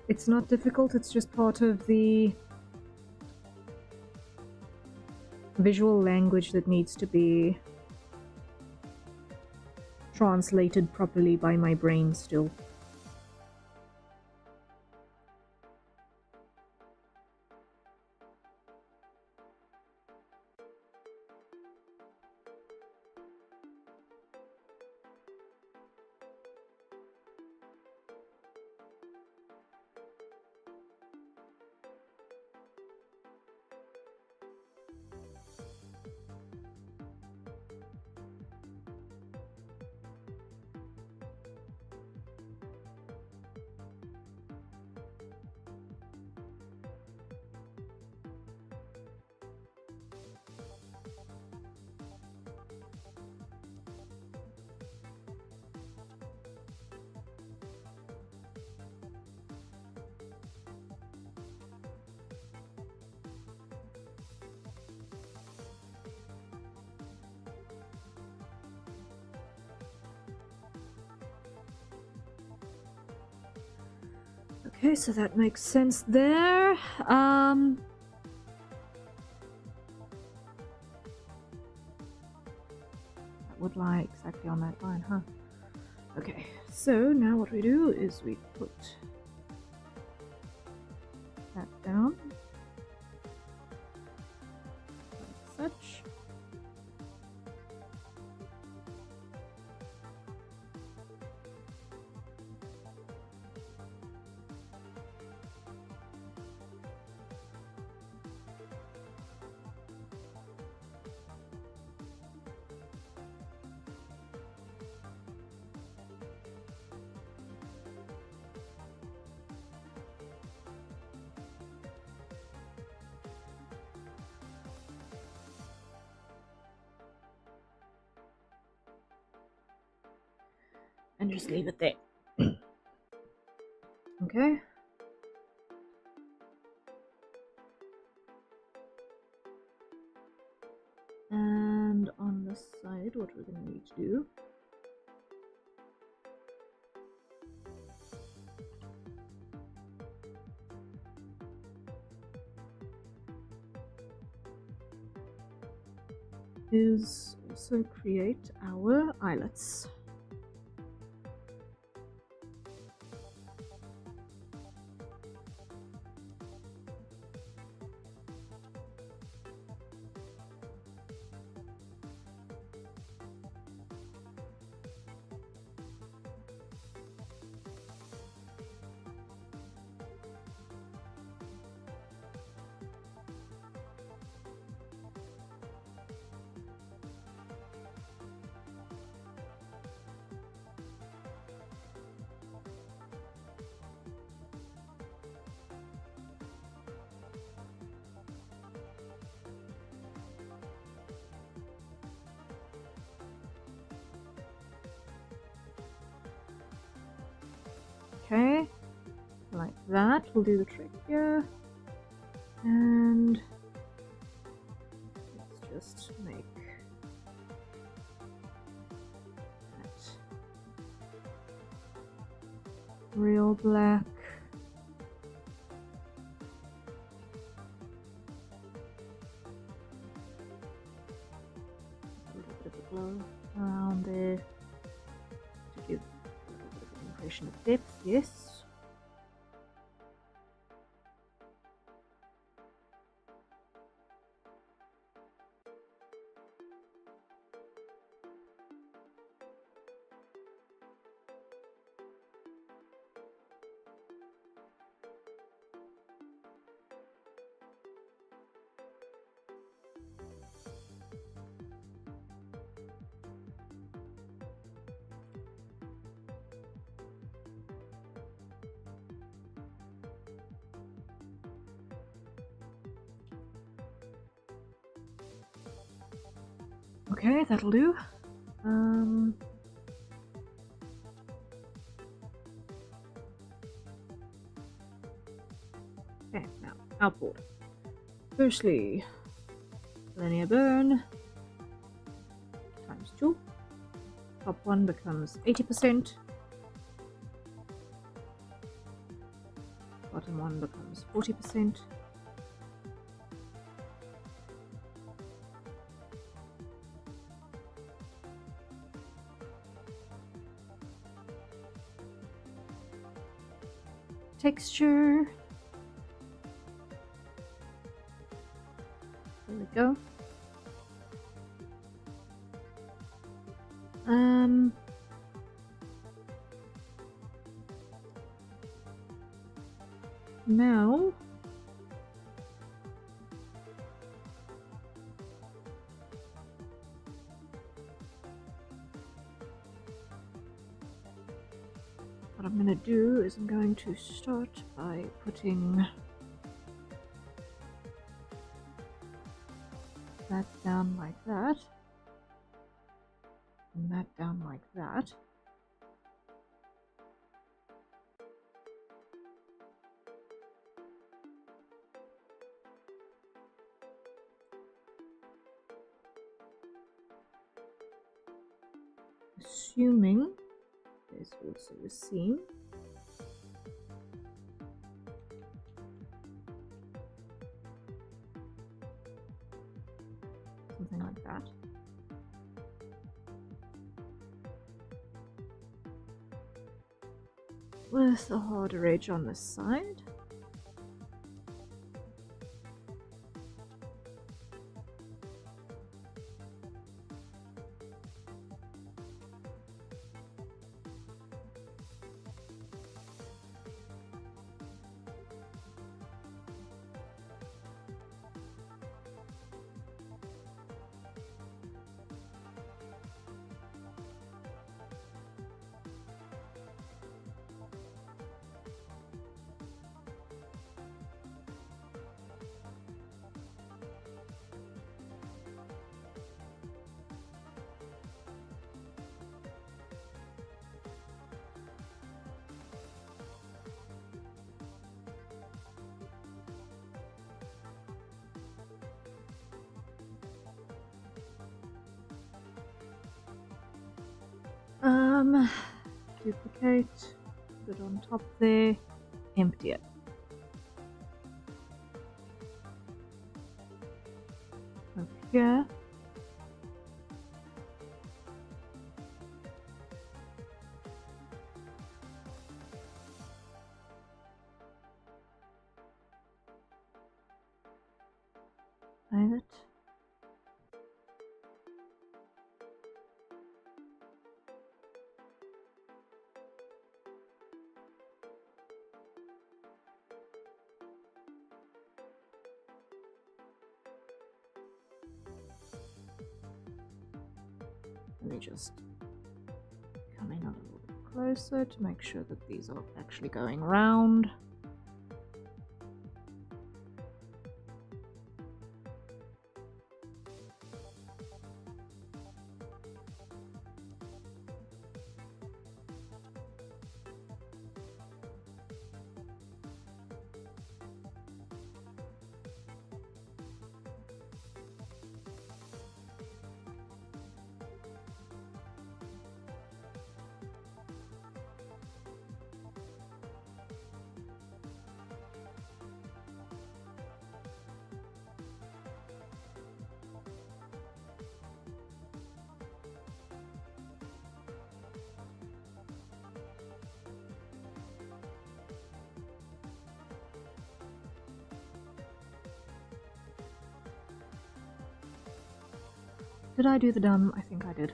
It's not difficult, it's just part of the visual language that needs to be translated properly by my brain still. Okay, so that makes sense there. That would lie exactly on that line, huh? Okay, so now what we do is we put that down like such. And just leave it there. Okay. And on the side, what we're going to need to do is also create our eyelets. Okay, like that will do the trick here. And let's just make that real black. A little bit of a glow around there to give a little bit of an impression of depth, yes. Okay, that'll do. Okay, now outboard. Firstly, linear burn times 2. Top one becomes 80%. Bottom one becomes 40%. Texture. There we go. Now what I'm going to do is I'm going to start by putting that down like that, and that down like that. Assuming there's also a seam. Something like that. With a harder edge on this side. Duplicate, put it on top there, empty it. Over here. Save it. Let me just come in a little bit closer to make sure that these are actually going round. Did I do the done? I think I did.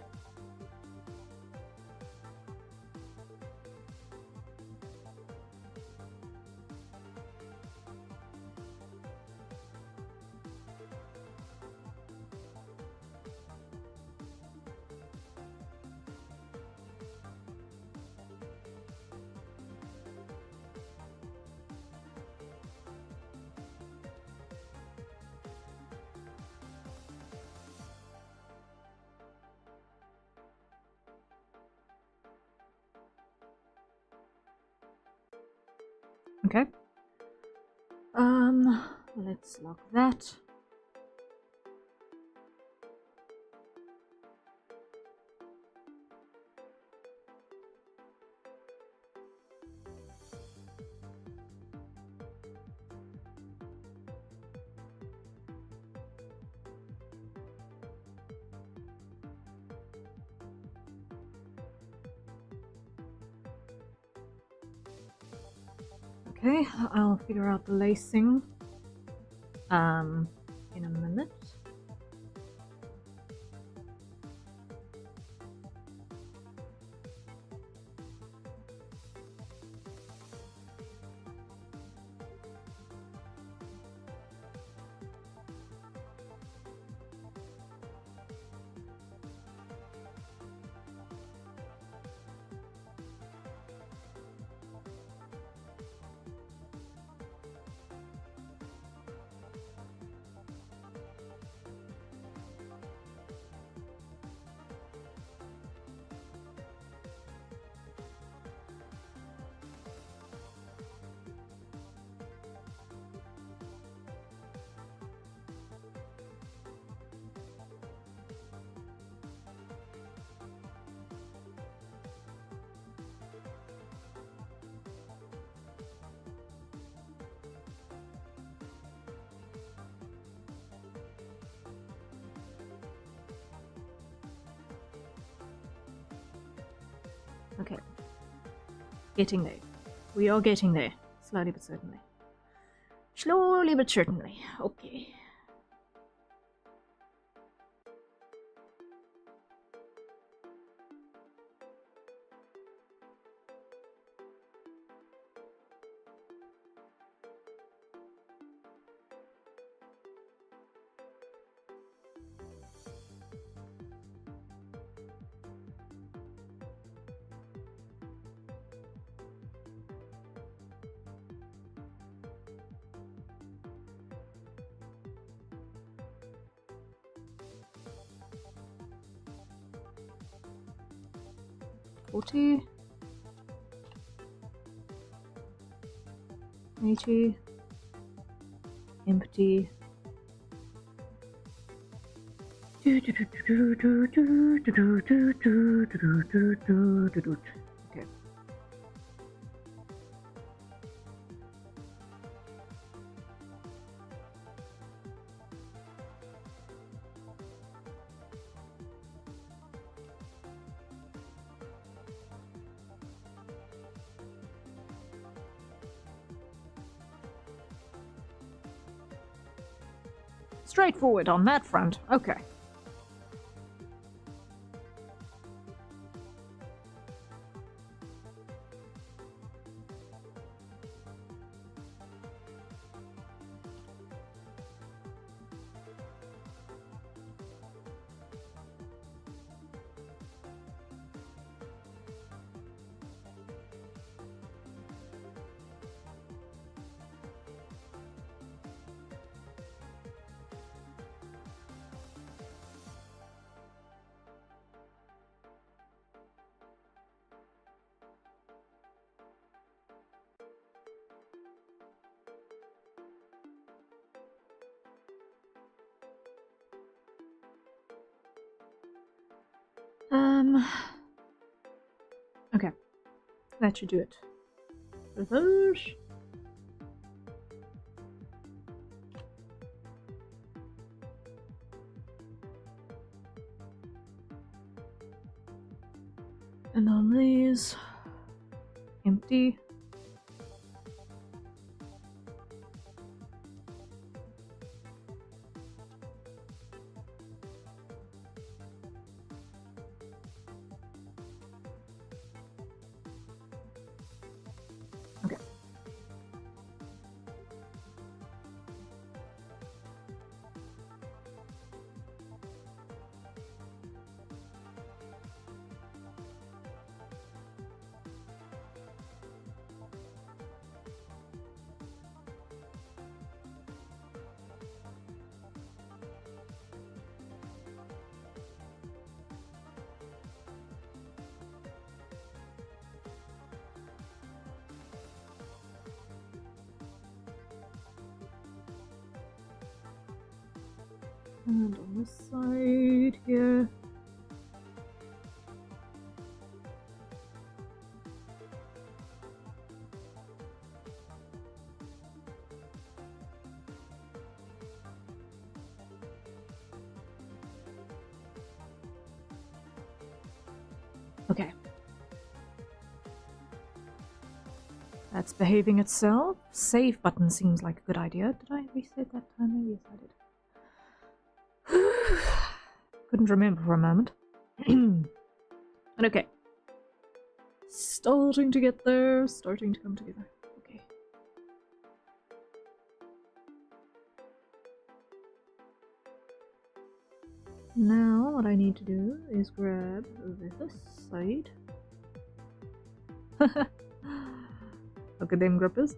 Okay. Let's lock that. Okay, I'll figure out the lacing in a minute. Okay. Getting there. We are getting there. Slowly but certainly. Slowly but certainly. Okay. $40, $80, empty. Okay. Straightforward on that front. Okay. Okay. That should do it. Reverse. And on these, empty. Okay. And on this side here. Okay. That's behaving itself. Save button seems like a good idea. Did I reset that timer? Yes, I did. Couldn't remember for a moment. Okay. Starting to get there. Starting to come together. Okay. Now what I need to do is grab this side. Look at them grippers.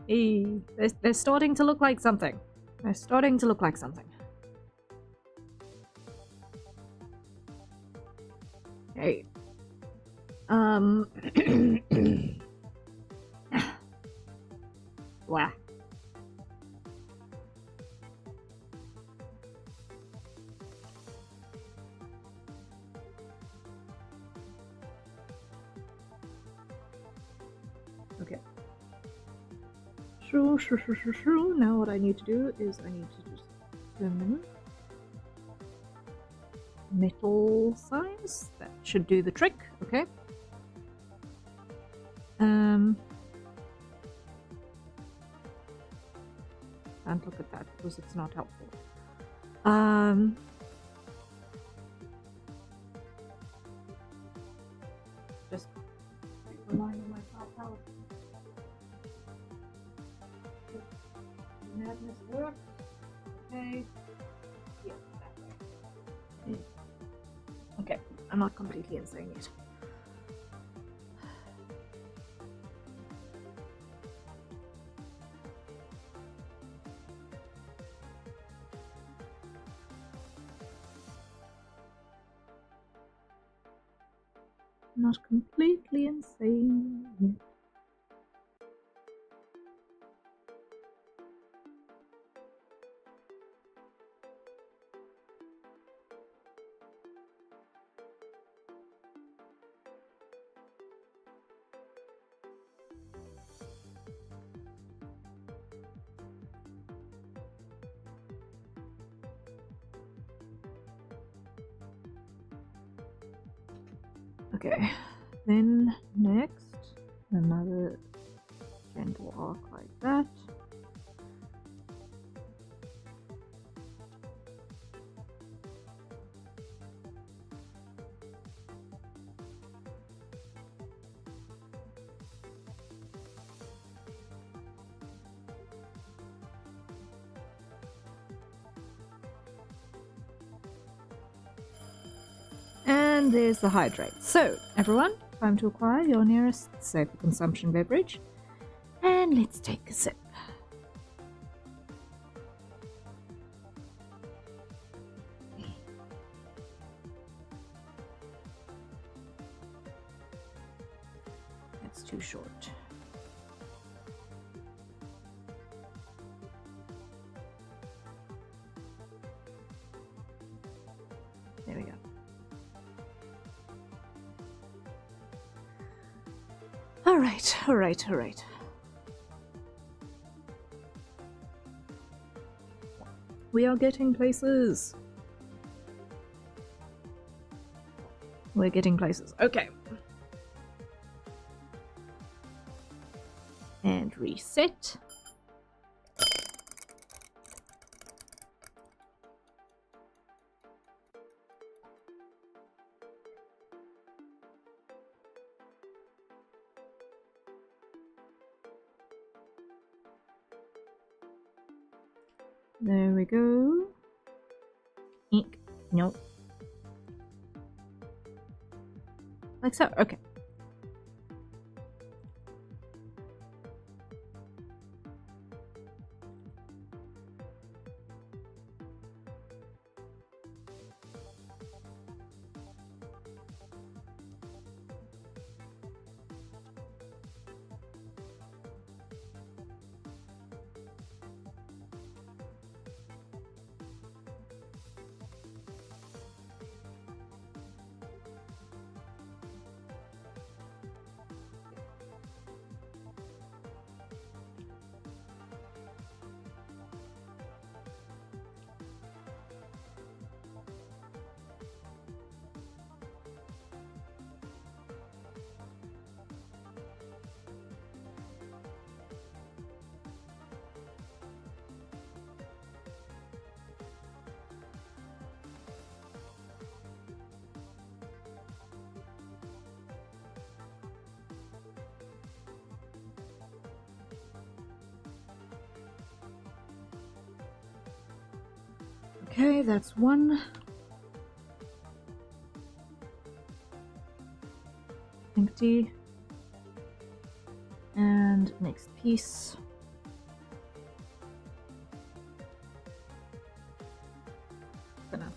Hey, they're starting to look like something. They're starting to look like something. Okay. Wow. Okay. Shoo. Now what I need to do is I need to just turn them metal size. That should do the trick. Okay. Can't look at that because it's not helpful. Just reminding myself how madness works. Okay. Yeah, that way. Okay, I'm not completely insane yet. Not completely insane yet. Okay, then next, another gentle arc like that. And there's the hydrate. So, everyone, time to acquire your nearest safe for consumption beverage. And let's take a sip. That's too short. There we go. All right. We are getting places. We're getting places. Okay. And reset. There we go. Ink. Nope. Like so. Okay. Okay, that's one. Empty. And next piece. Gonna.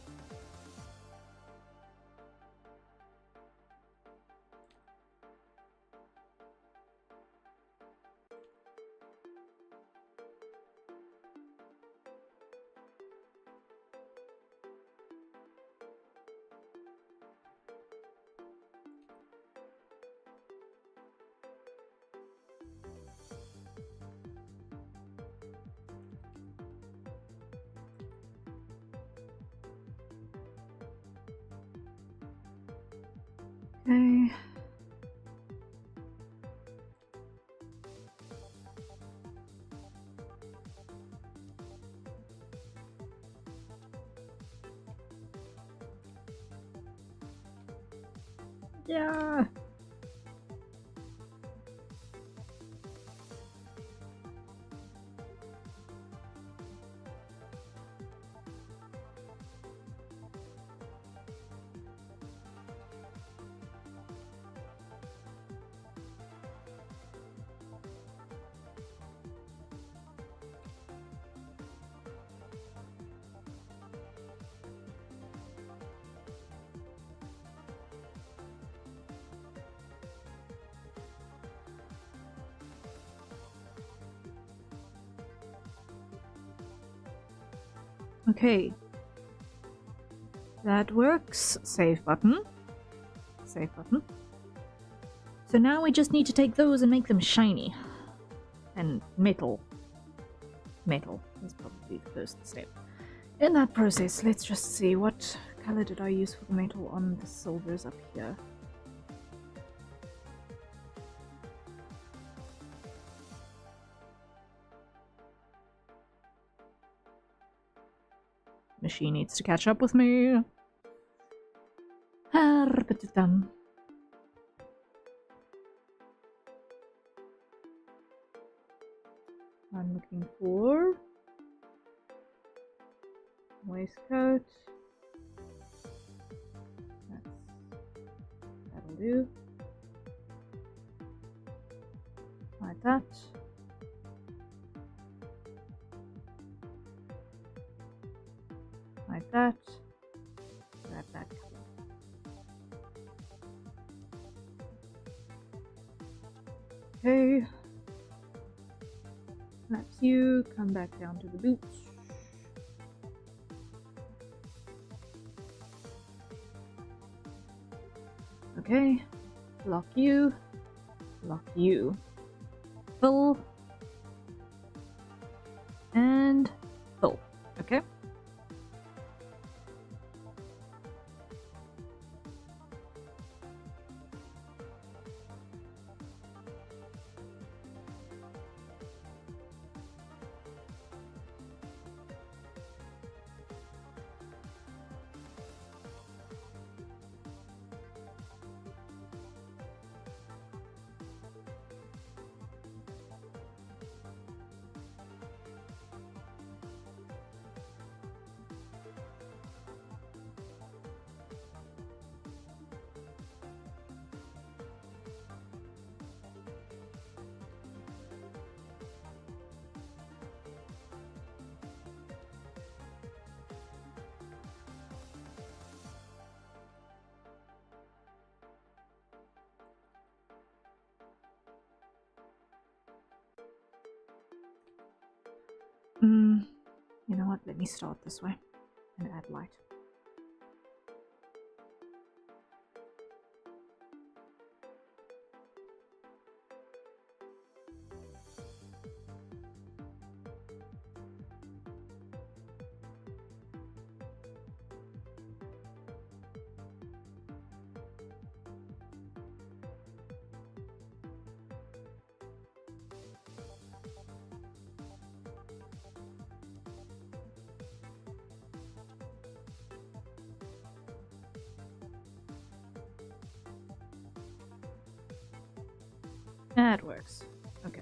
Okay. Yeah. Okay. That works. Save button. Save button. So now we just need to take those and make them shiny. And metal. Metal is probably the first step. In that process, let's just see what color did I use for the metal on the silvers up here. Machine needs to catch up with me. I'm looking for waistcoat. That'll do. Like that. Like that. Grab that color. Okay. That's you. Come back down to the boots. Okay. Lock you. Lock you. Full. And full. Okay. You know what? Let me start this way and add light. That works. Okay.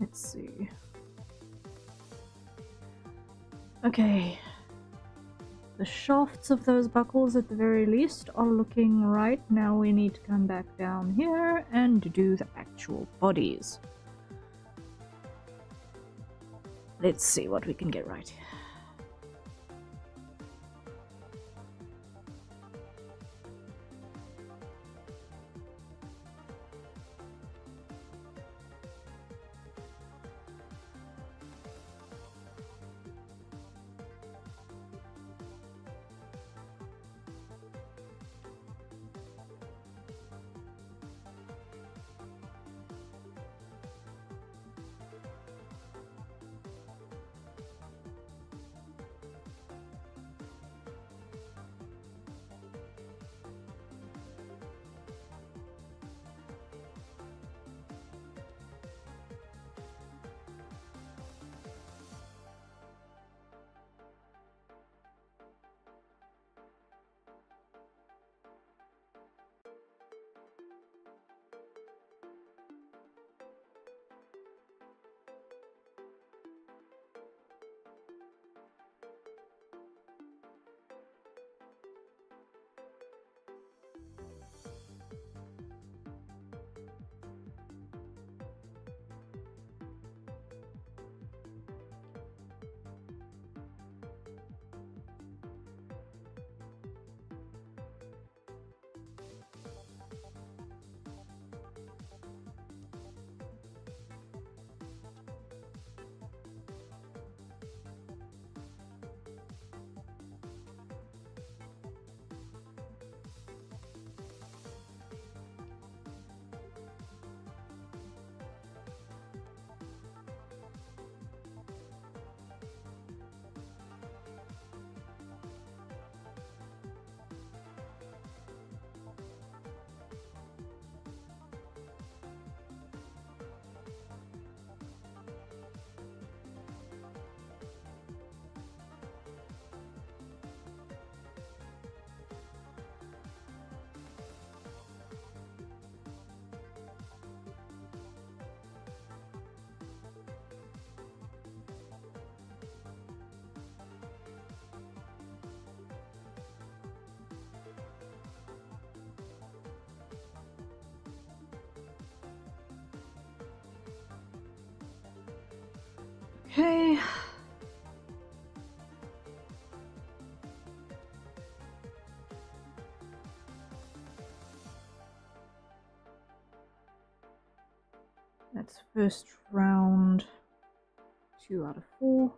Let's see. Okay. The shafts of those buckles at the very least are looking right. Now we need to come back down here and do the actual bodies. Let's see what we can get right. Okay. That's first round. 2 out of 4.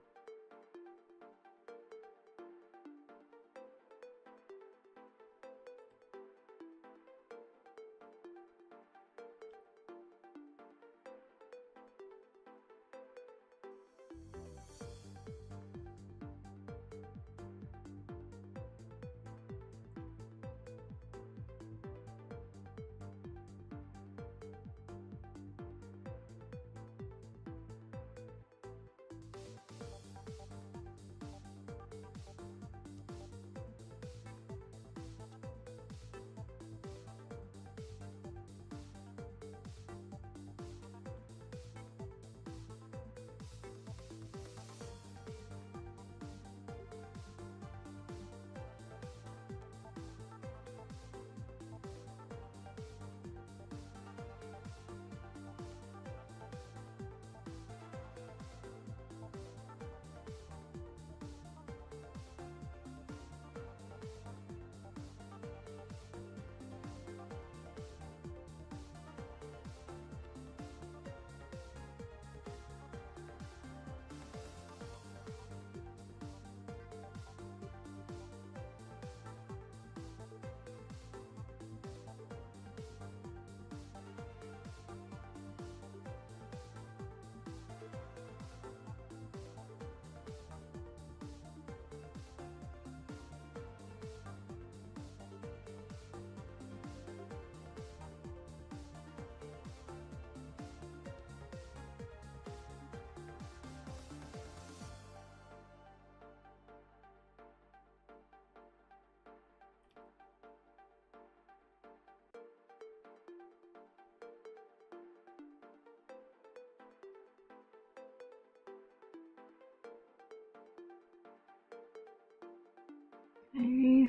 Okay.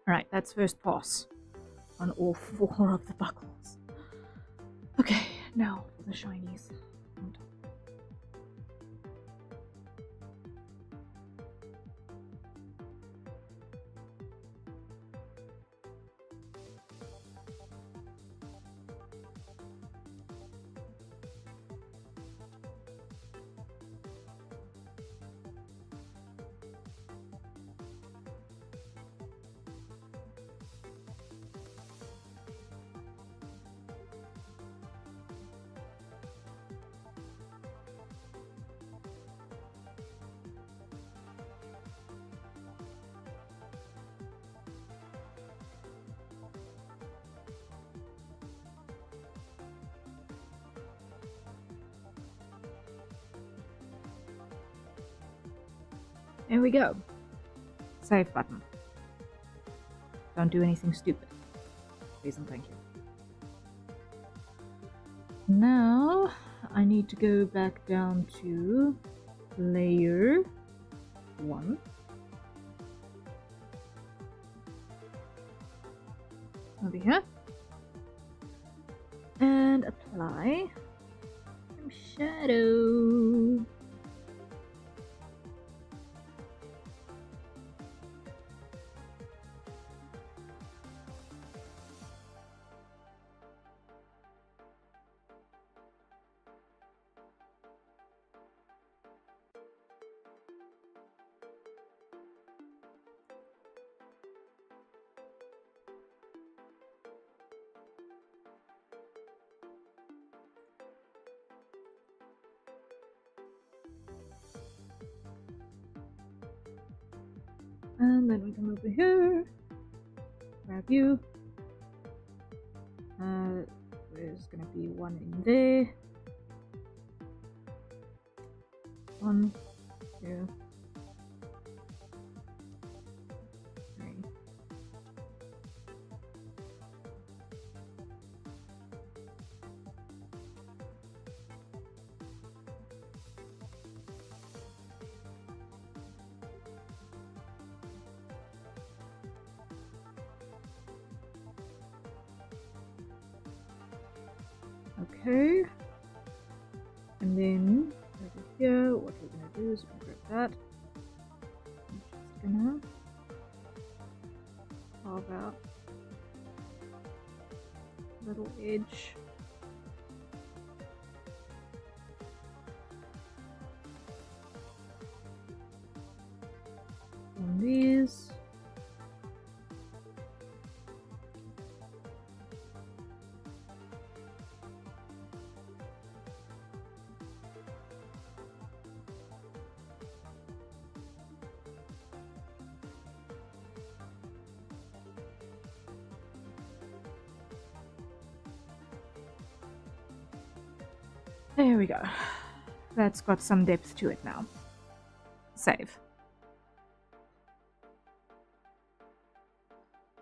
Alright, that's first pass on all 4 of the buckles. Okay, now for the shinies. There we go. Save button. Don't do anything stupid. Please and thank you. Now, I need to go back down to layer 1. Over here. And apply some shadow. And then we come over here, grab you. There's gonna be one in there. 1, 2, 3. Okay, and then over here, what we're gonna do is we're gonna grab that. I'm just gonna carve out a little edge. On these. There we go. That's got some depth to it now. Save.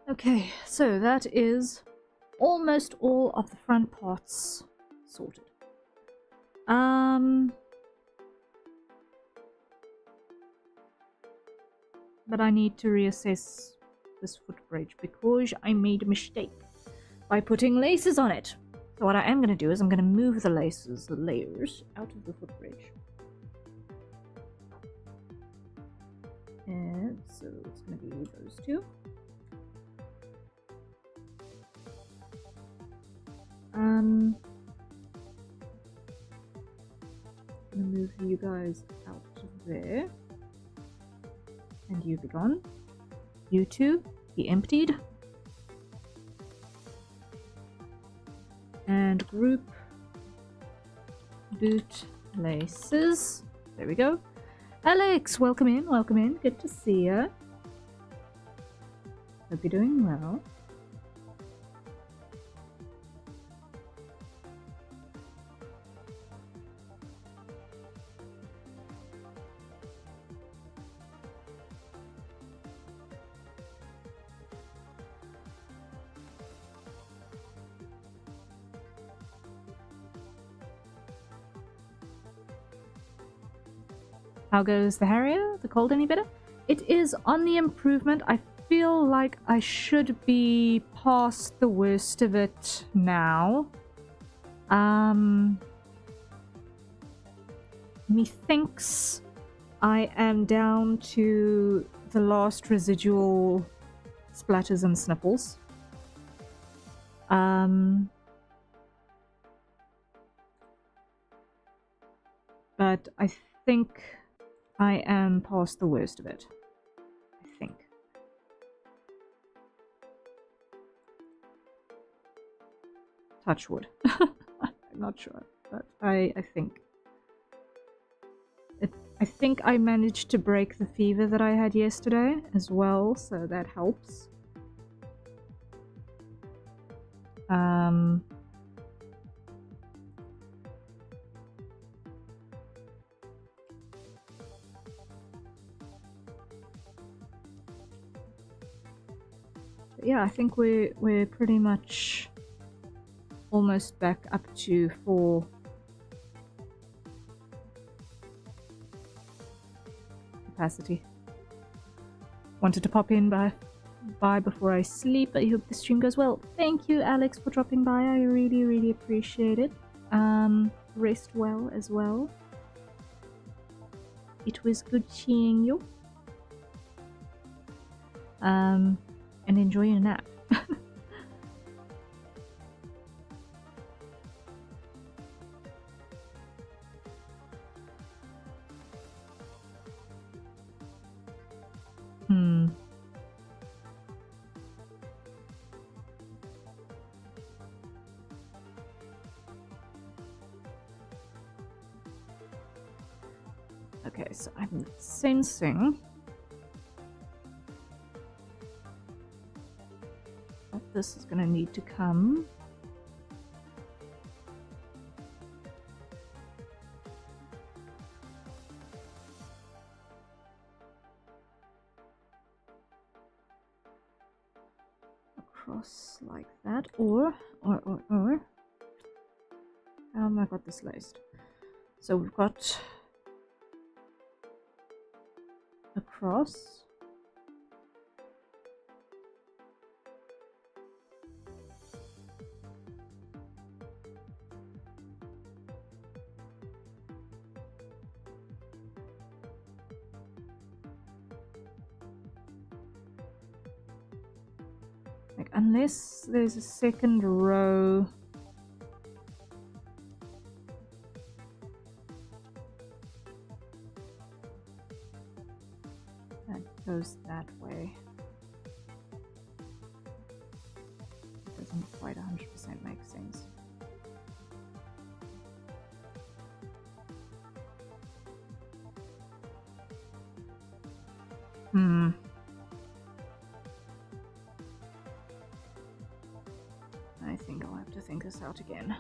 Okay, so that is almost all of the front parts sorted. But I need to reassess this footbridge because I made a mistake by putting laces on it. So what I am going to do is I'm going to move the laces, the layers, out of the footbridge. And so it's going to be those two. I'm going to move you guys out of there. And you be gone. You two be emptied. And group boot laces. There we go. Alex, welcome in, welcome in. Good to see you. Hope you're doing well. How goes the Harrier? The cold any better? It is on the improvement. I feel like I should be past the worst of it now. Methinks I am down to the last residual splatters and sniffles. But I think I am past the worst of it. I think. Touch wood. I'm not sure, but I think. I think I managed to break the fever that I had yesterday as well, so that helps. Yeah, I think we're pretty much almost back up to full capacity. Wanted to pop in by before I sleep. I hope the stream goes well. Thank you, Alex, for dropping by. I really appreciate it. Rest well as well. It was good seeing you. And enjoy your nap. Okay, so I'm sensing that this is going to need to come. Across like that, or how have I got this laced? So we've got across, like, unless there's a second row that goes that way. It doesn't quite 100% make sense. I think I'll have to think this out again.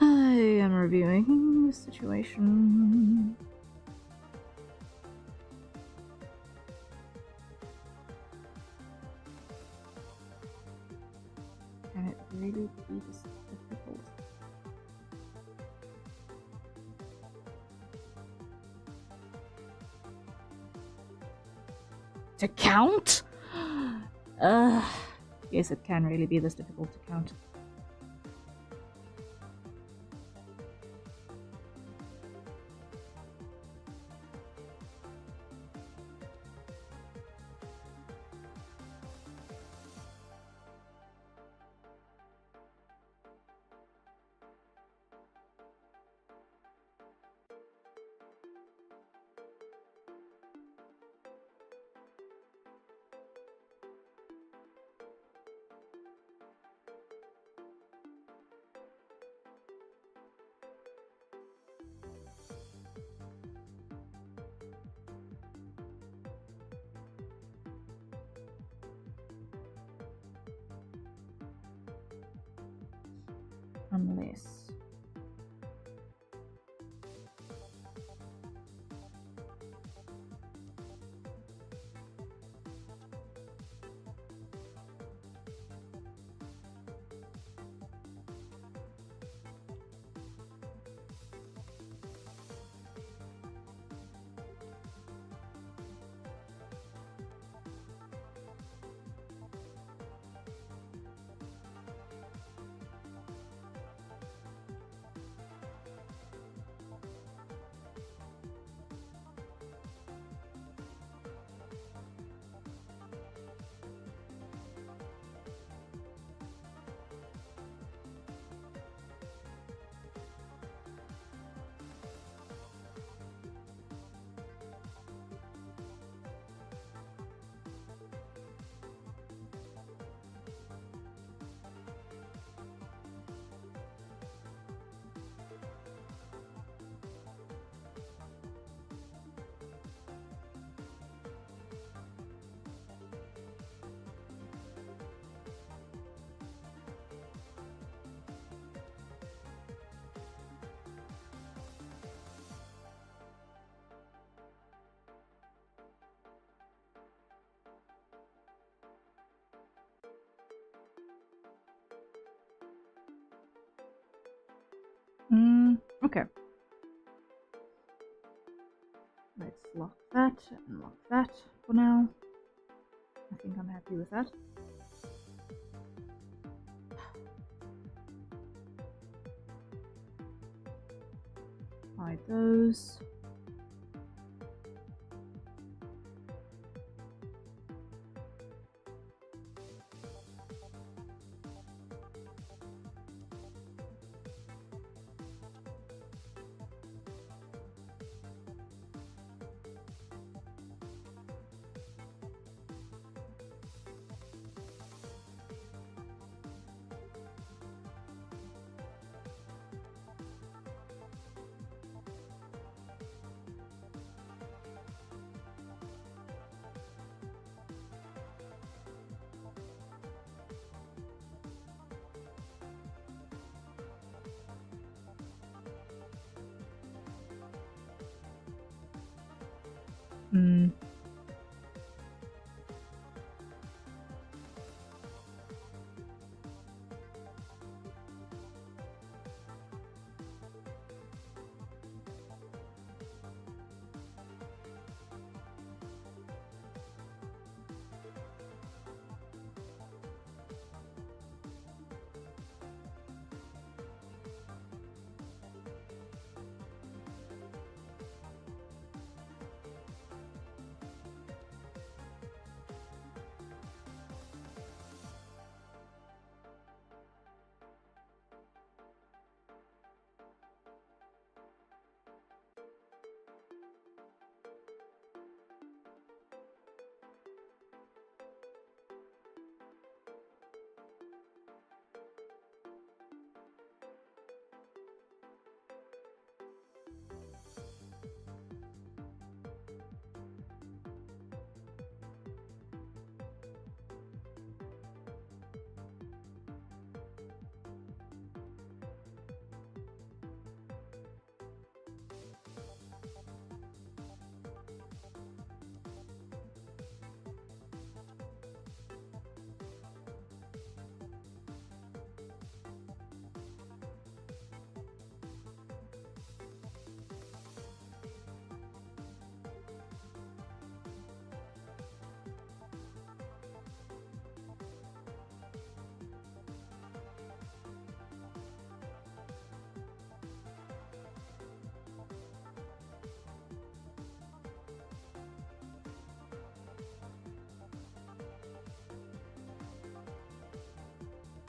I am reviewing the situation. Can it really be this difficult? To count? Yes, it can really be this difficult to count. Unless Okay. Let's lock that and lock that for now. I think I'm happy with that. Hide those.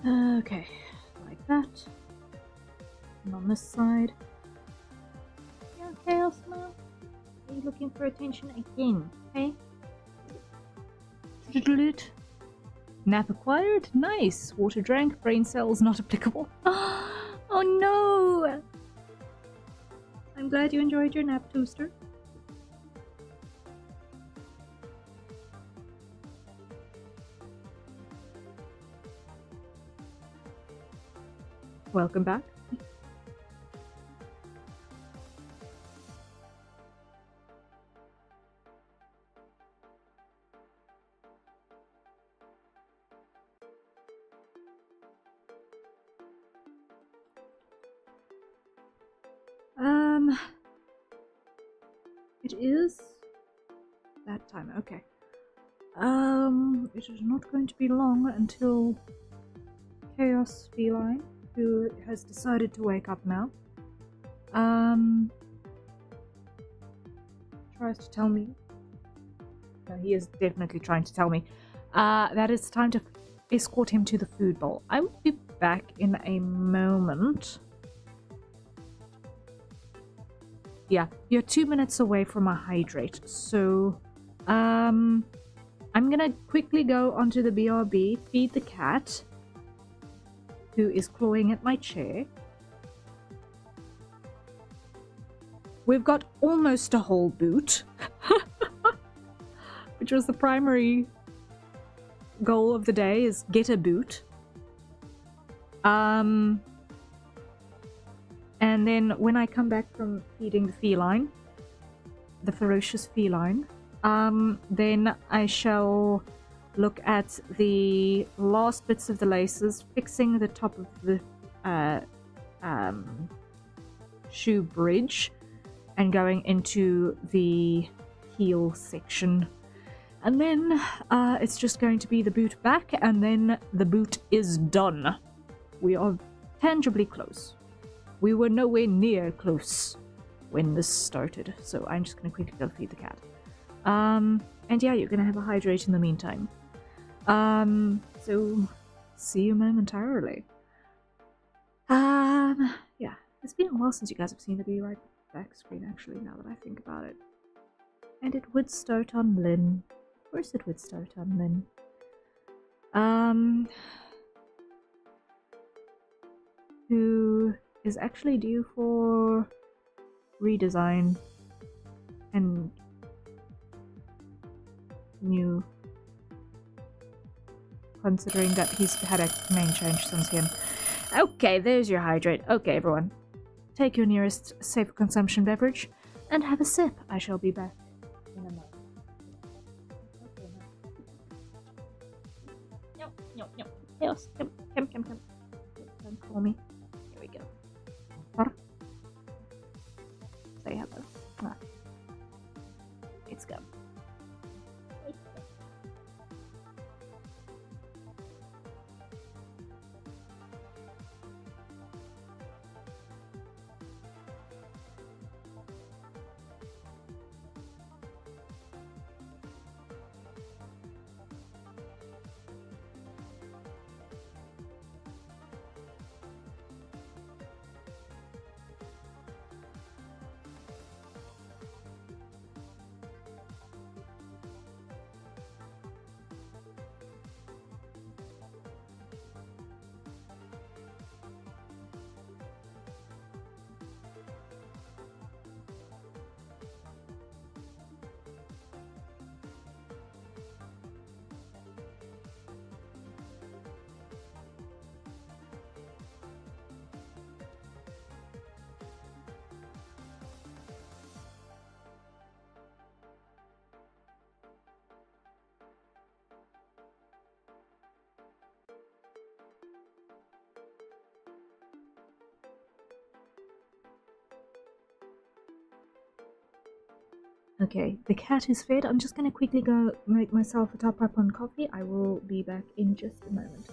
Okay, like that. And on this side. Yeah, Chaos now. Are you looking for attention again? Hey? Nap acquired? Nice. Water drank. Brain cells not applicable. Oh no! I'm glad you enjoyed your nap, Toaster. Welcome back. It is that time, okay. It is not going to be long until Chaos Feline, who has decided to wake up now, tries to tell me. No, he is definitely trying to tell me that it's time to escort him to the food bowl. I will be back in a moment. Yeah, you're 2 minutes away from a hydrate, so I'm gonna quickly go onto the BRB, feed the cat, who is clawing at my chair. We've got almost a whole boot, which was the primary goal of the day, is get a boot. And then when I come back from feeding the feline, the ferocious feline, then I shall look at the last bits of the laces, fixing the top of the shoe bridge and going into the heel section. And then it's just going to be the boot back, and then the boot is done. We are tangibly close. We were nowhere near close when this started, so I'm just gonna quickly go feed the cat. And yeah, you're gonna have a hydrate in the meantime. So see you momentarily. Yeah, it's been a while since you guys have seen the Be Right Back screen, actually, now that I think about it. And it would start on Lynn. Of course it would start on Lynn. Who is actually due for redesign and new, considering that he's had a name change since him. Okay, there's your hydrate. Okay, everyone. Take your nearest safe consumption beverage and have a sip. I shall be back in a moment. Okay, no. Yes, come. Don't call me. Here we go. Say hello. Let's go. Okay, the cat is fed. I'm just gonna quickly go make myself a top up on coffee. I will be back in just a moment.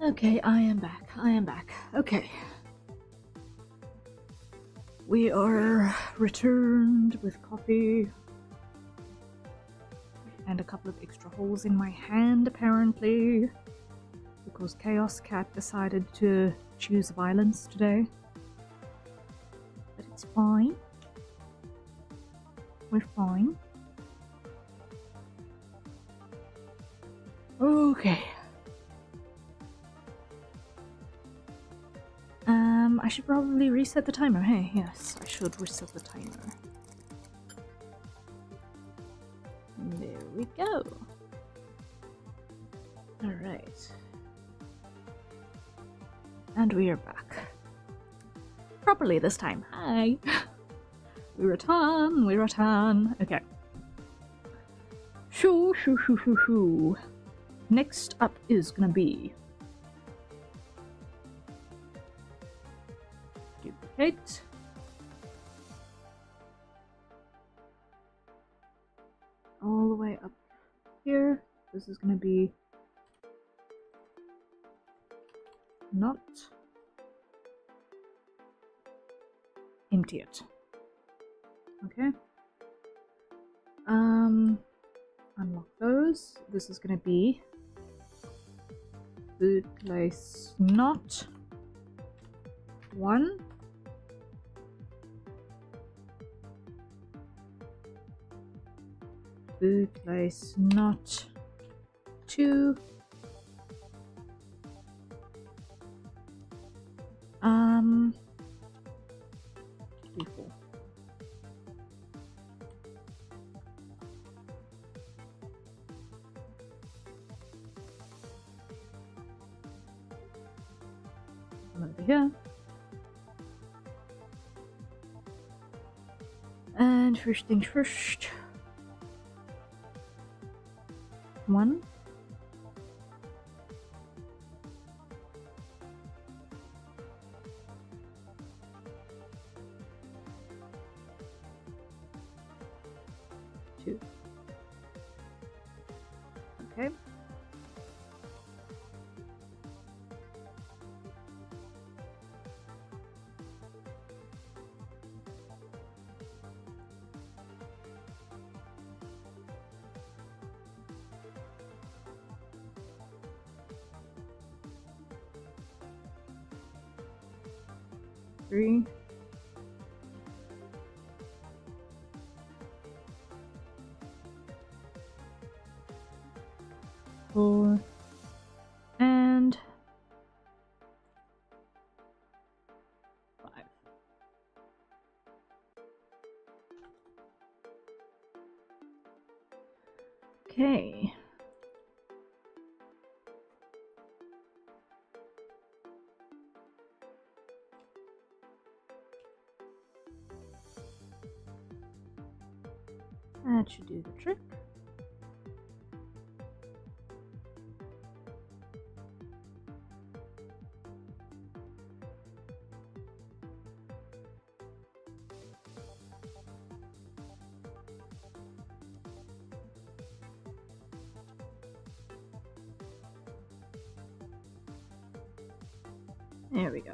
Okay, I am back. Okay. We are returned with coffee. And a couple of extra holes in my hand, apparently. Because Chaos Cat decided to choose violence today. But it's fine. We're fine. Okay. I should probably reset the timer. Hey, yes, I should reset the timer. There we go. Alright. And we are back. Properly this time. Hi! We return. Okay. Shoo. Next up is gonna be duplicate. All the way up here. This is gonna be not empty it. Okay. Unlock those. This is gonna be food place not 1. Food place not 2. People. Over here. And first things first. 1. 2. Okay. Three. 4. And 5. Okay. That should do the trick. There we go.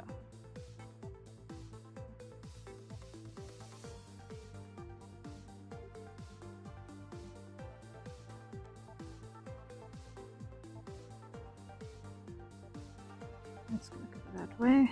Let's go that way.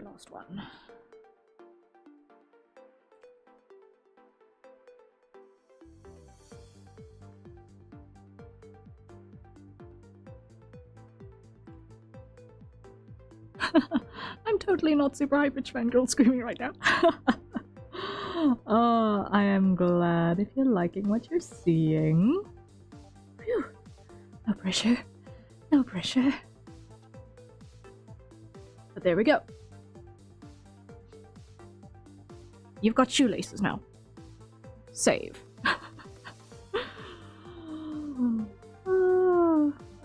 last one. I'm totally not super hyper fangirl screaming right now. Oh, I am glad if you're liking what you're seeing. Phew. No pressure. No pressure. But there we go. You've got shoelaces now. Save.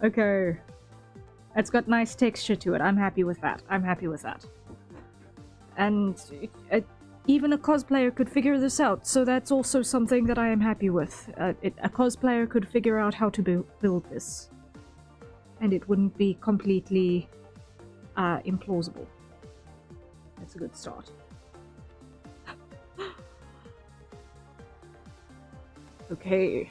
Okay. It's got nice texture to it. I'm happy with that. I'm happy with that. And even a cosplayer could figure this out, so that's also something that I am happy with. A cosplayer could figure out how to build this. And it wouldn't be completely implausible. That's a good start. Okay.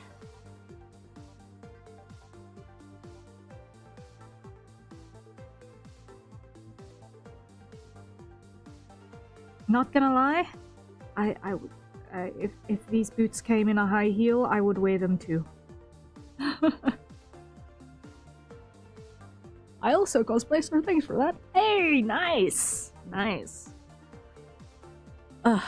Not gonna lie, I would, if these boots came in a high heel, I would wear them too. I also cosplay, so thanks for that. Hey, nice! Nice. I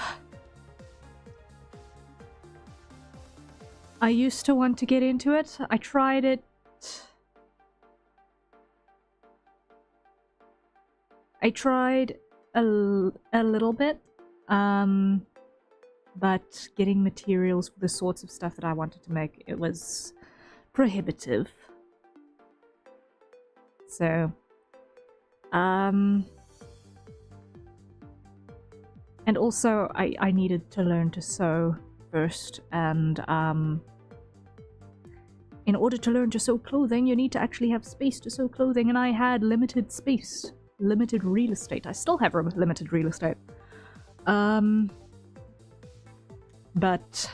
used to want to get into it. I tried it. I tried a little bit, but getting materials for the sorts of stuff that I wanted to make, it was prohibitive. So, and also I needed to learn to sew first, and in order to learn to sew clothing, you need to actually have space to sew clothing, and I had limited space. Limited real estate. I still have limited real estate. But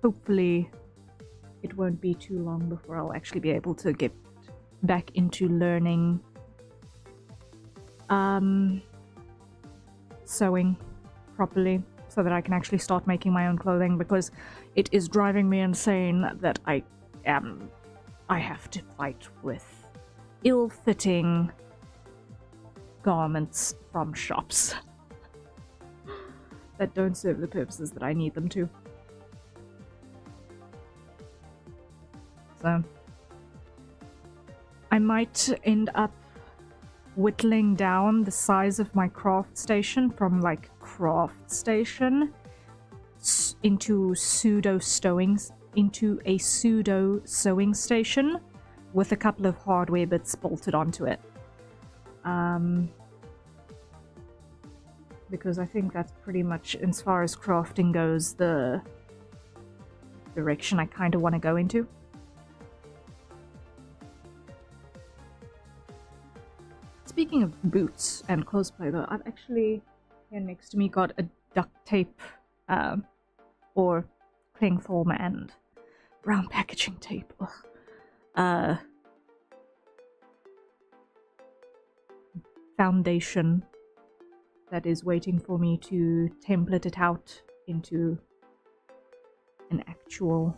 hopefully it won't be too long before I'll actually be able to get back into learning sewing properly so that I can actually start making my own clothing, because it is driving me insane that I have to fight with ill-fitting garments from shops that don't serve the purposes that I need them to. So I might end up whittling down the size of my craft station from like craft station into a pseudo sewing station with a couple of hardware bits bolted onto it. Because I think that's pretty much, as far as crafting goes, the direction I kind of want to go into. Speaking of boots and cosplay, though, I've actually, here next to me, got a duct tape, or cling film and brown packaging tape. Ugh. Foundation that is waiting for me to template it out into an actual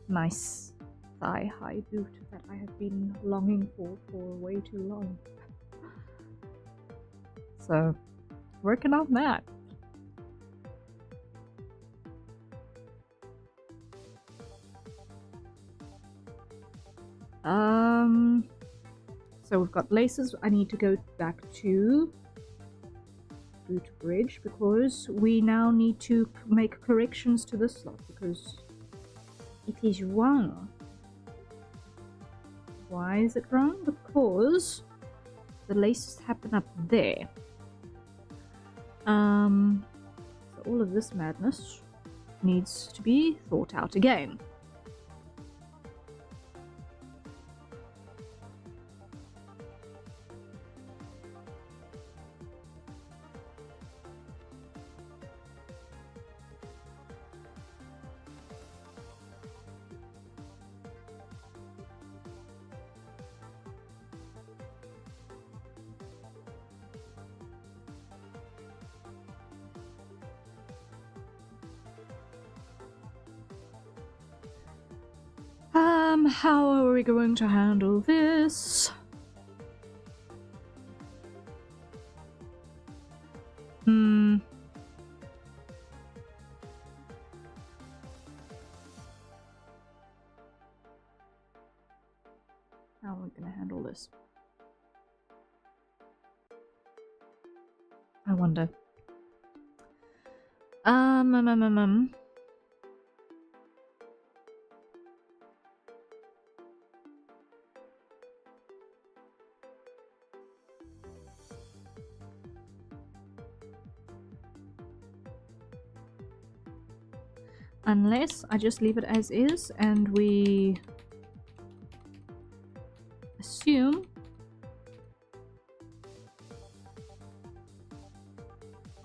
nice thigh-high boot that I have been longing for way too long. So, working on that. So we've got laces. I need to go back to boot bridge because we now need to make corrections to this slot because it is wrong. Why is it wrong? Because the laces happen up there. So all of this madness needs to be thought out again. How are we going to handle this? How are we gonna handle this? I wonder. Unless I just leave it as is and we assume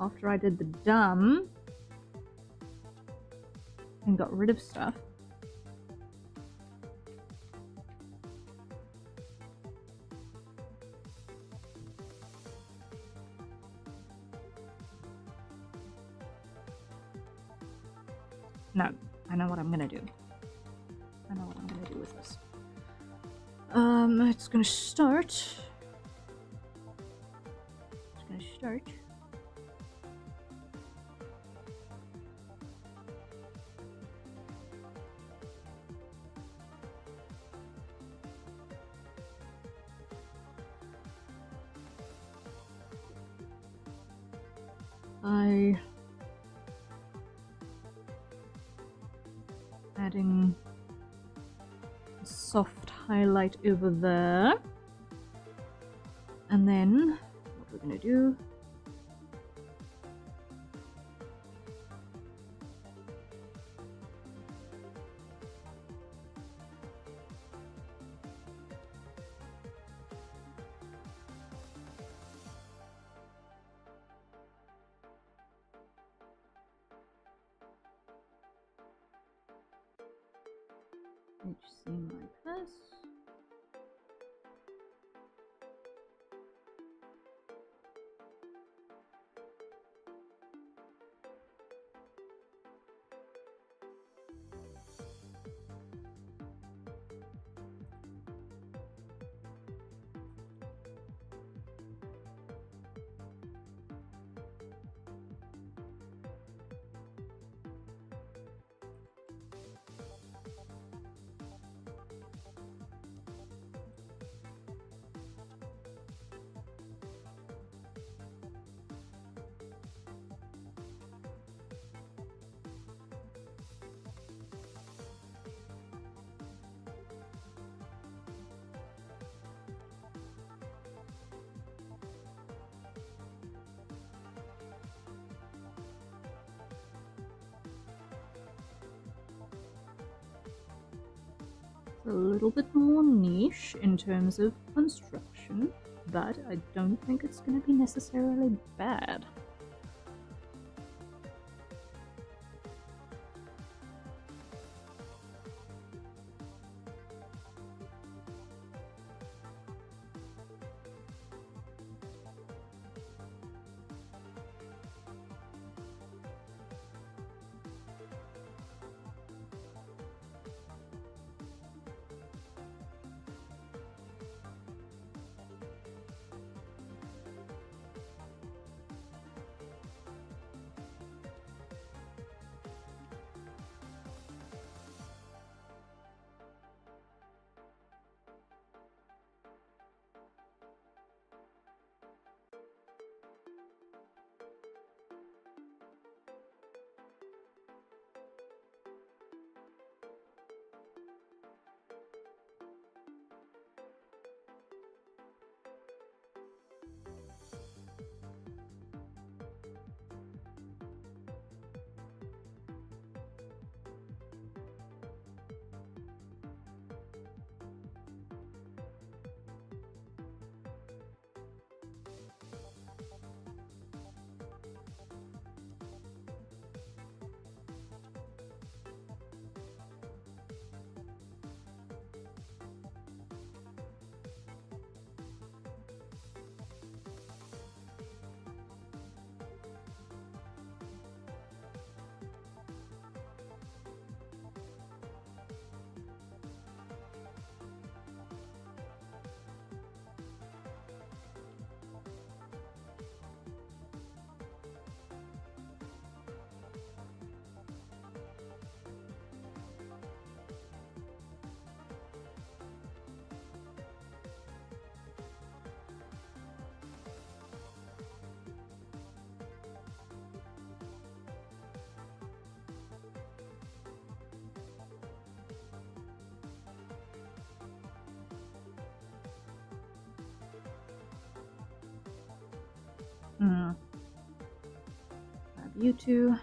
after I did the dumb and got rid of stuff, no, I know what I'm gonna do. I know what I'm gonna do with this. It's gonna start. It's gonna start. By adding a soft highlight over there, and then what we're gonna do seam like this. A little bit more niche in terms of construction, but I don't think it's going to be necessarily bad. Grab you two.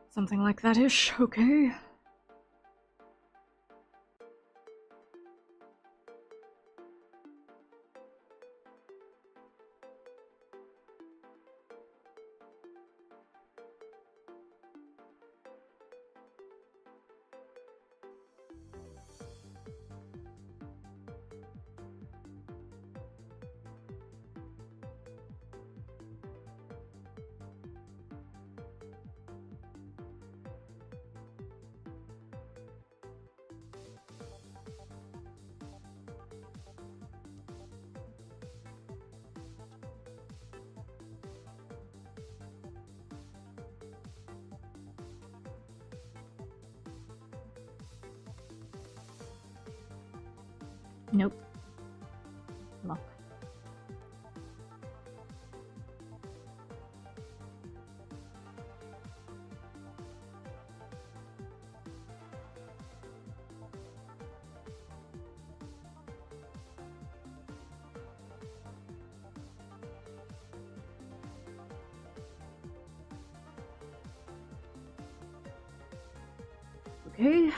Something like that-ish, okay. Nope. Lock. Okay,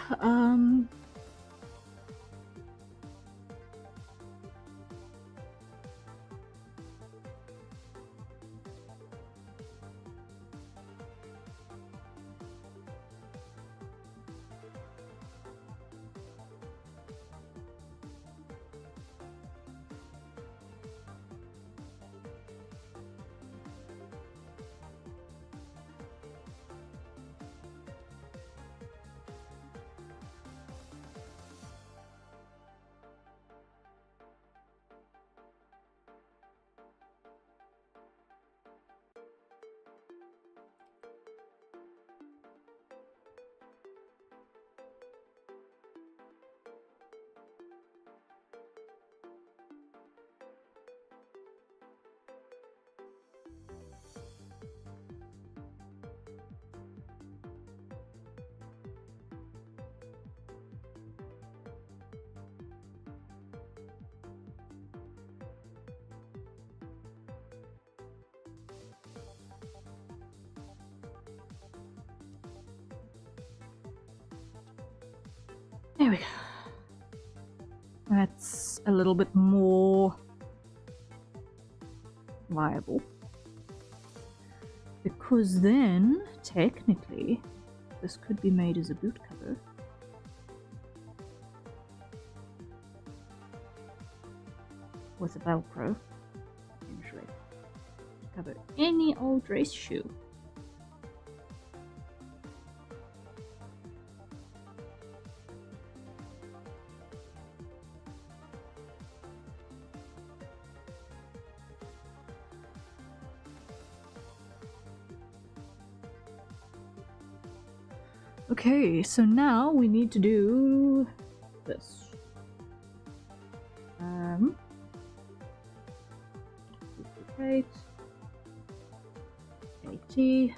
there we go. That's a little bit more viable. Because then, technically, this could be made as a boot cover. With a Velcro, usually. To cover any old race shoe. Okay, so now we need to do this. Duplicate. 80.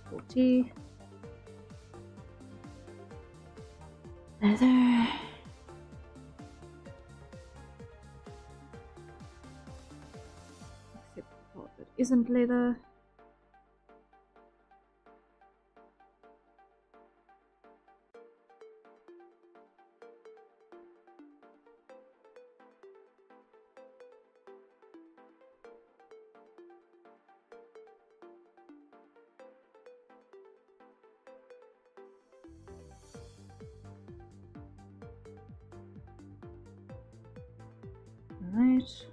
40. Leather. Except the part that isn't leather. Right.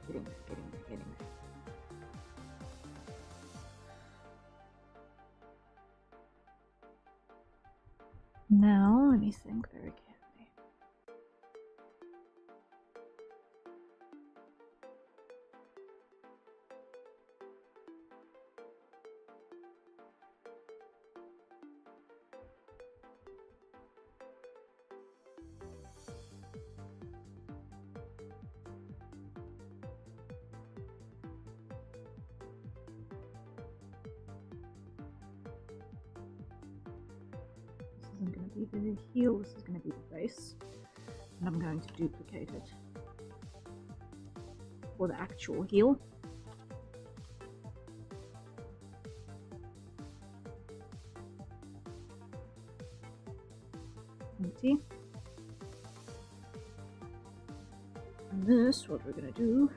Getting there, getting there, getting there. Now, let me think very carefully. This isn't going to be the heel, this is going to be the base. And I'm going to duplicate it for the actual heel. Empty. And this, what we're going to do,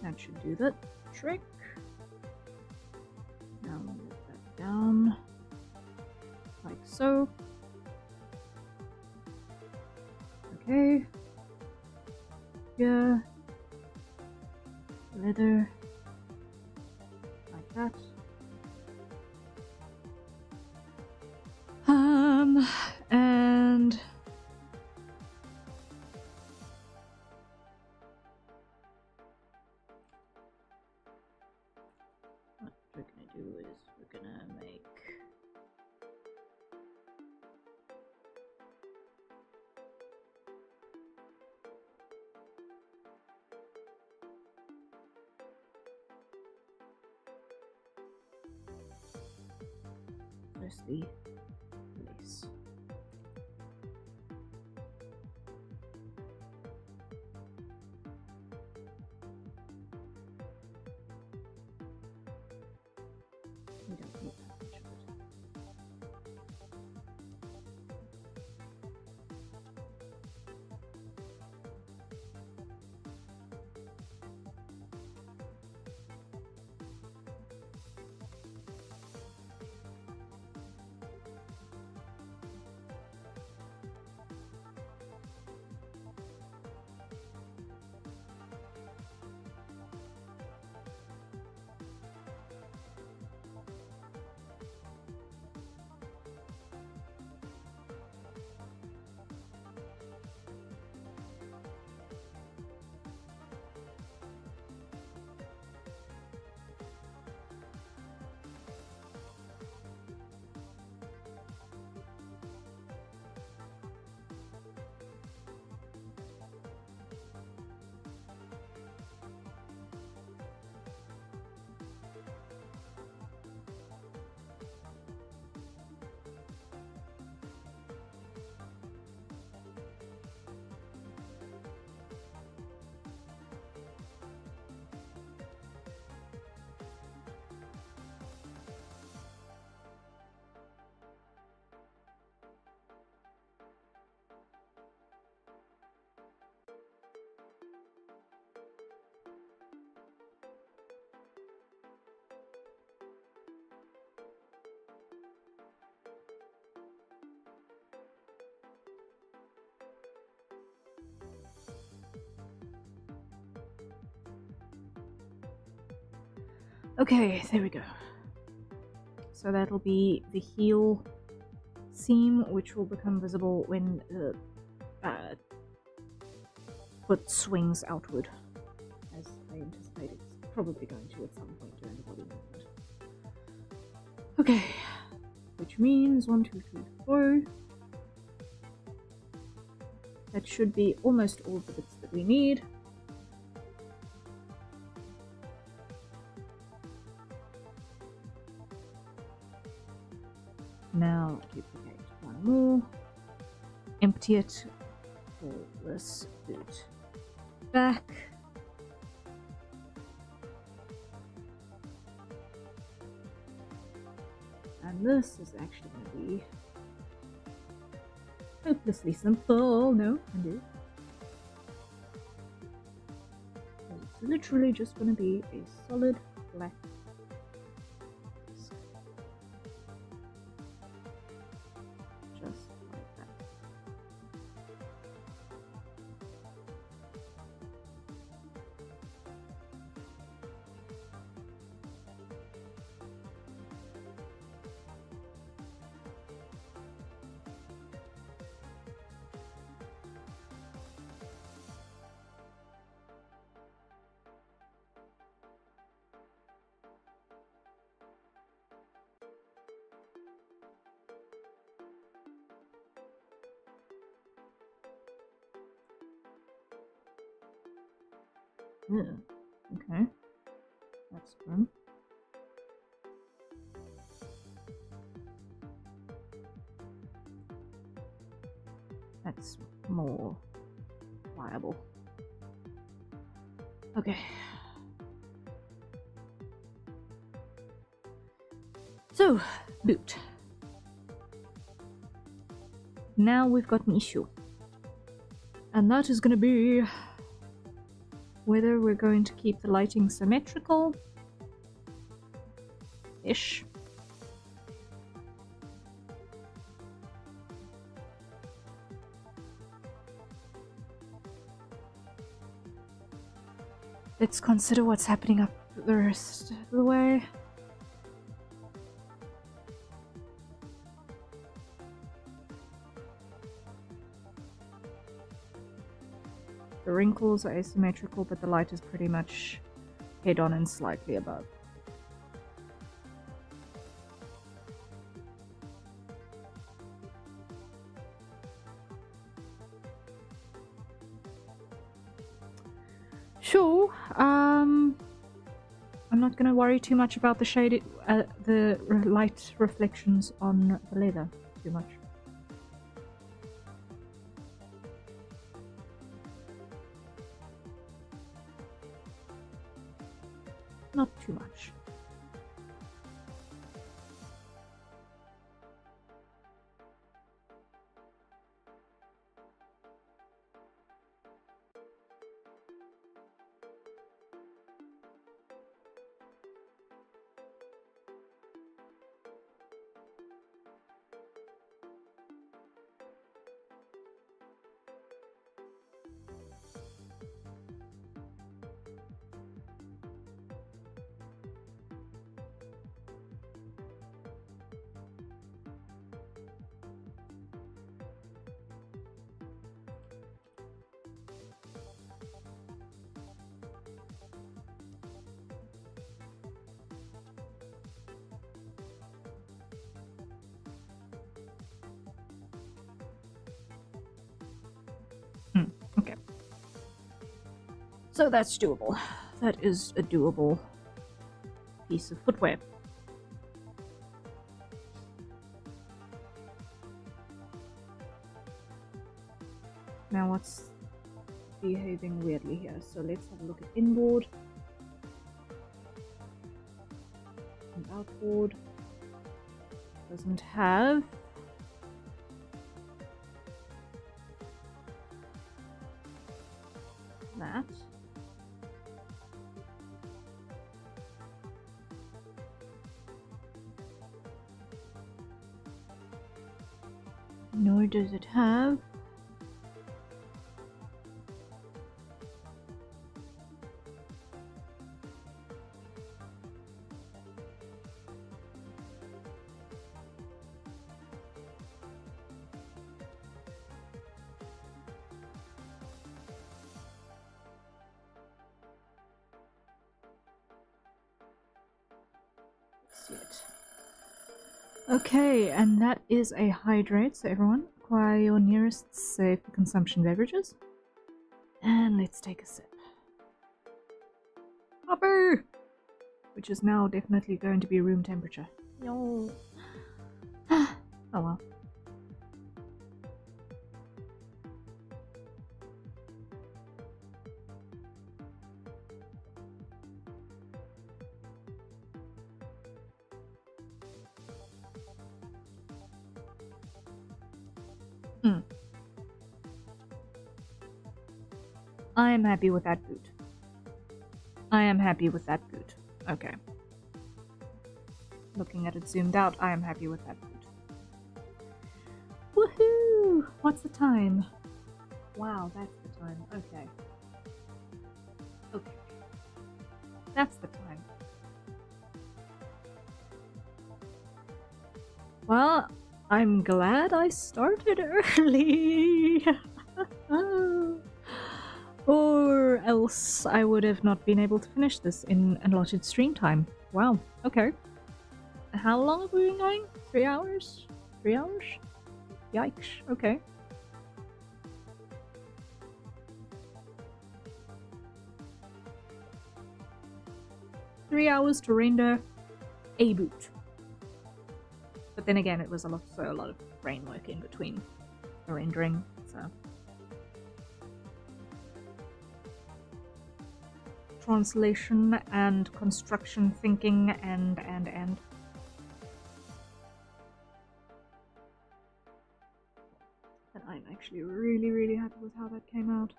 that should do that trick. Now move that down like so. Okay. Here. Leather. Like that. And what we're gonna do is we're gonna make firstly lace. We don't need that much of it. Okay, there we go. So that'll be the heel seam, which will become visible when the foot swings outward, as I anticipate it's probably going to at some point during the body movement. Okay, which means 1, 2, 3, 4. That should be almost all of the bits that we need. Now duplicate one more, empty it for this boot back, And this is actually going to be hopelessly simple. No, can do. It's literally just going to be a solid black disc. Just like that. Yeah, okay. That's fun. That's more viable. Okay. So, boot. Now we've got an issue. And that is going to be whether we're going to keep the lighting symmetrical-ish. Let's consider what's happening up the rest of the way. The wrinkles are asymmetrical, but the light is pretty much head on and slightly above. Sure. I'm not going to worry too much about the shaded, the light reflections on the leather too much. Not too much. Okay. So that's doable. That is a doable piece of footwear. Now what's behaving weirdly here? So let's have a look at inboard and outboard. Doesn't have that. Nor does it have yet. Okay, and that is a hydrate, so everyone, acquire your nearest safe consumption beverages. And let's take a sip. Hopper! Which is now definitely going to be room temperature. Yo. Oh well. Hmm. I am happy with that boot. I am happy with that boot. Okay. Looking at it zoomed out, I am happy with that boot. Woohoo! What's the time? Wow, that's the time. Okay. Okay. That's the time. Well, I'm glad I started early. Or else I would have not been able to finish this in allotted stream time. Wow, okay. How long have we been going? 3 hours? 3 hours? Yikes, okay. Three hours to render a boot. But then again, it was a lot of brain work in between the rendering, so. Translation and construction thinking and. And I'm actually really happy with how that came out.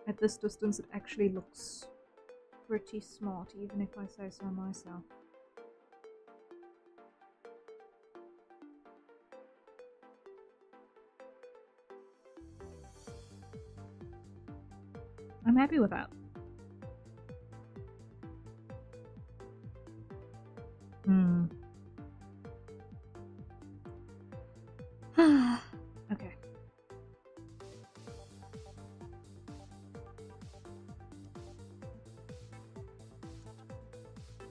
At this distance, it actually looks pretty smart, even if I say so myself. I'm happy with that. Okay.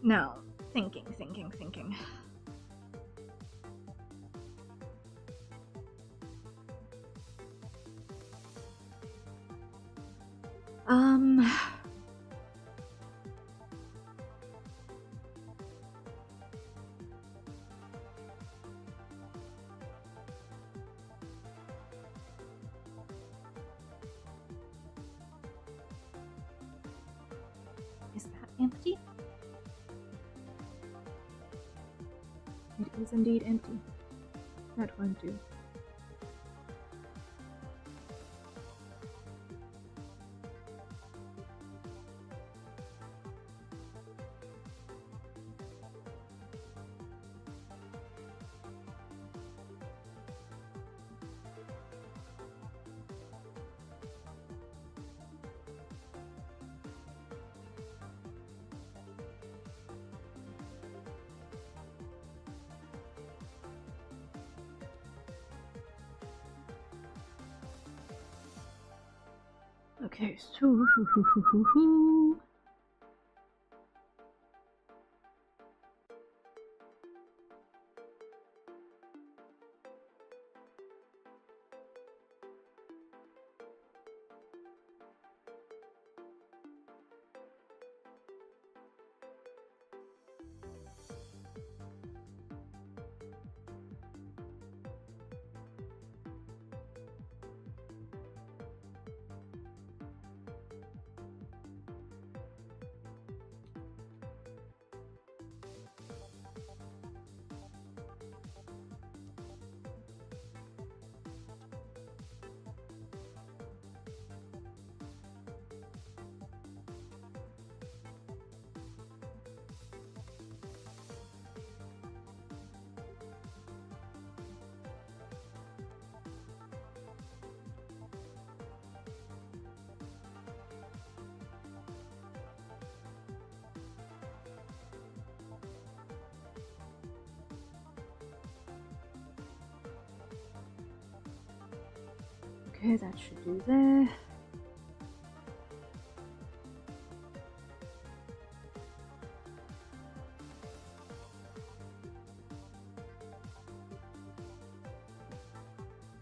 Now, thinking. Is that empty? It is indeed empty. That won't do. Okay, so okay, that should do there.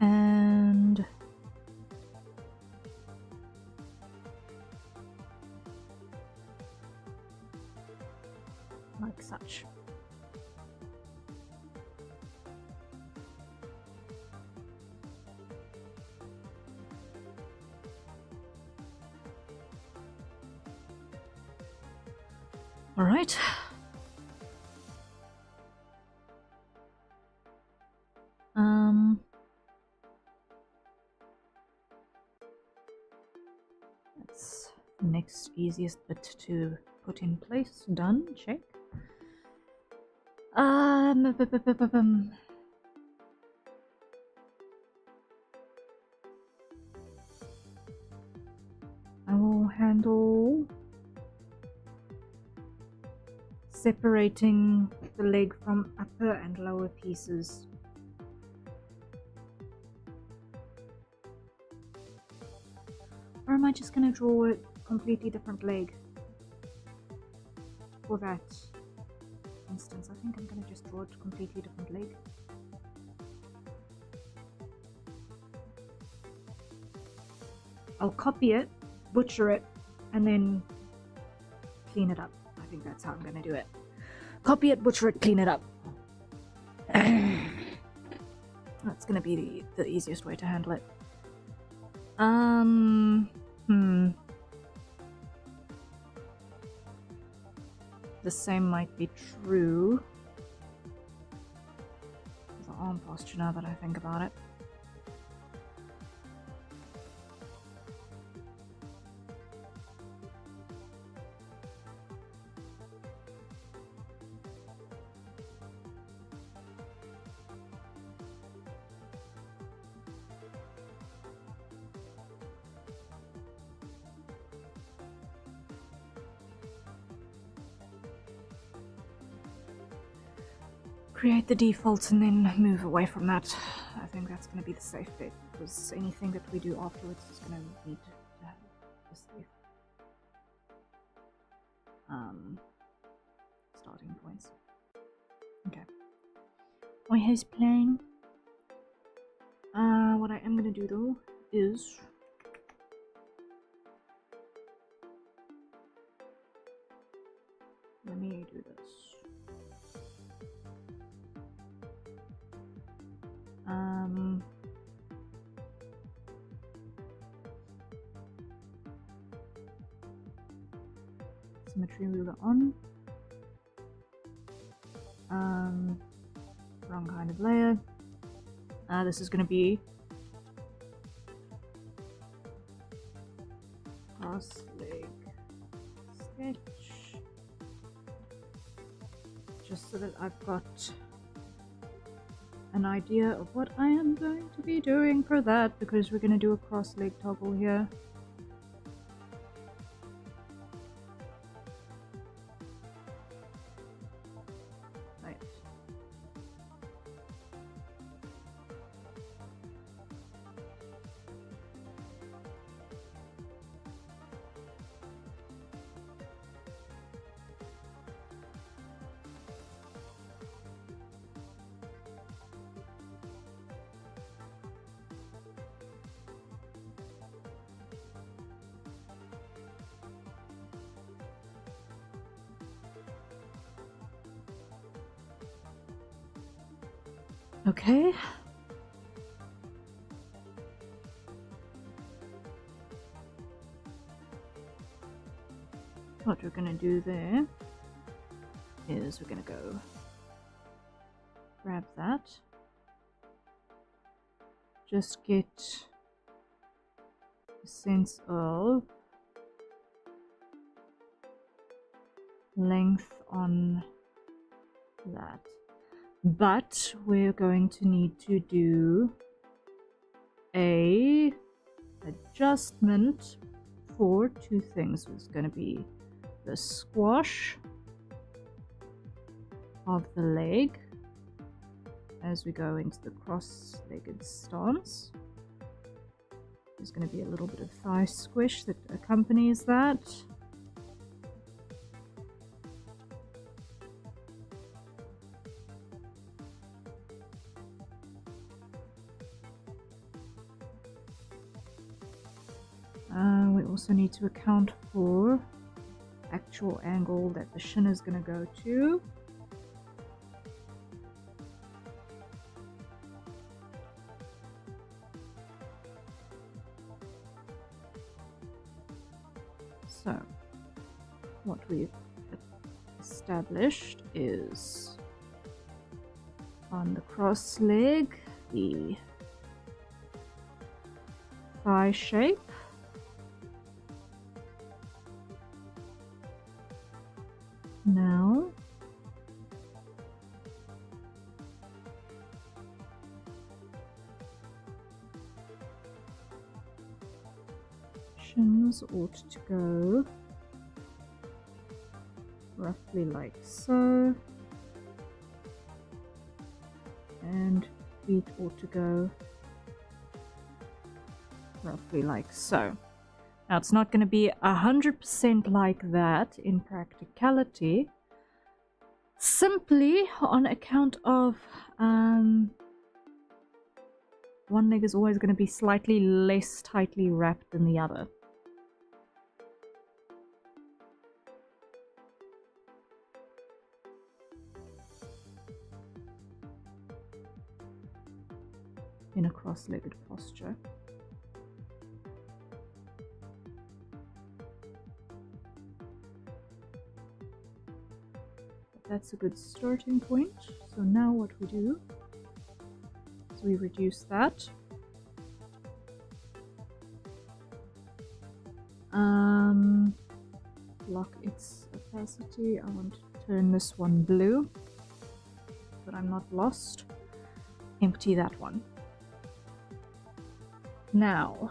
And like such. All right. easiest bit to put in place. Done. Check. I will handle separating the leg from upper and lower pieces. Or am I just gonna draw a completely different leg for that instance? I think I'm gonna just draw a completely different leg. I'll copy it, butcher it, and then clean it up. I think that's how I'm gonna do it. Copy it, butcher it, clean it up. That's gonna be the easiest way to handle it. The same might be true for the arm posture now that I think about it. Create the defaults and then move away from that. I think that's going to be the safe bet, because anything that we do afterwards is going to need to have the safe starting points. Okay. My hair's playing. What I am going to do though is let me do this. Symmetry ruler on. Wrong kind of layer. This is going to be cross leg sketch, just so that I've got an idea of what I am going to be doing for that, because we're going to do a cross leg toggle here. Right. Okay. What we're gonna do there is we're gonna go grab that, just get a sense of length on that. But we're going to need to do a adjustment for two things. It's going to be the squash of the leg as we go into the cross-legged stance. There's going to be a little bit of thigh squish that accompanies that. We also need to account for actual angle that the shin is going to go to. So what we've established is on the cross leg, the thigh shape Now, shins ought to go roughly like so, and feet ought to go roughly like so. Now it's not going to be 100% like that in practicality, simply on account of one leg is always going to be slightly less tightly wrapped than the other. In a cross-legged posture. That's a good starting point. So now what we do is we reduce that. Lock its opacity. I want to turn this one blue, but I'm not lost. Empty that one. Now,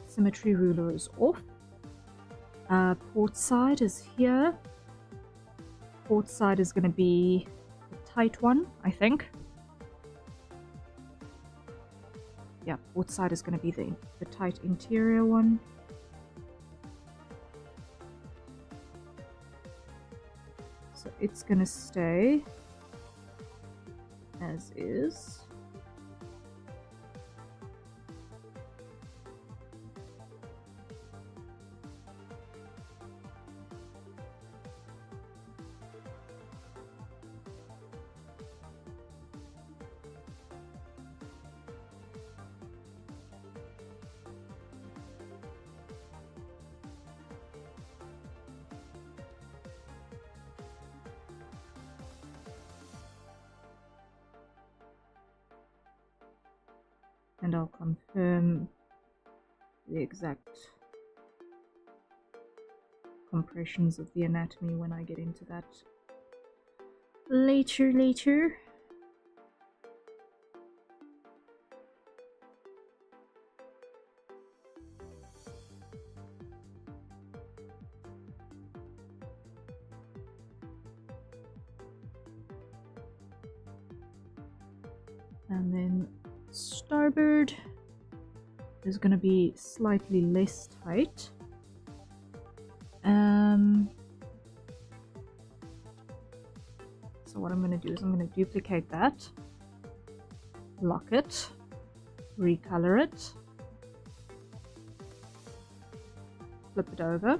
symmetry ruler is off. Port side is here. Port side is going to be the tight one, I think. Yeah, port side is going to be the tight interior one. So it's going to stay as is. And I'll confirm the exact compressions of the anatomy when I get into that later. And then starboard is going to be slightly less tight. So what I'm going to do is I'm going to duplicate that, lock it, recolor it, flip it over,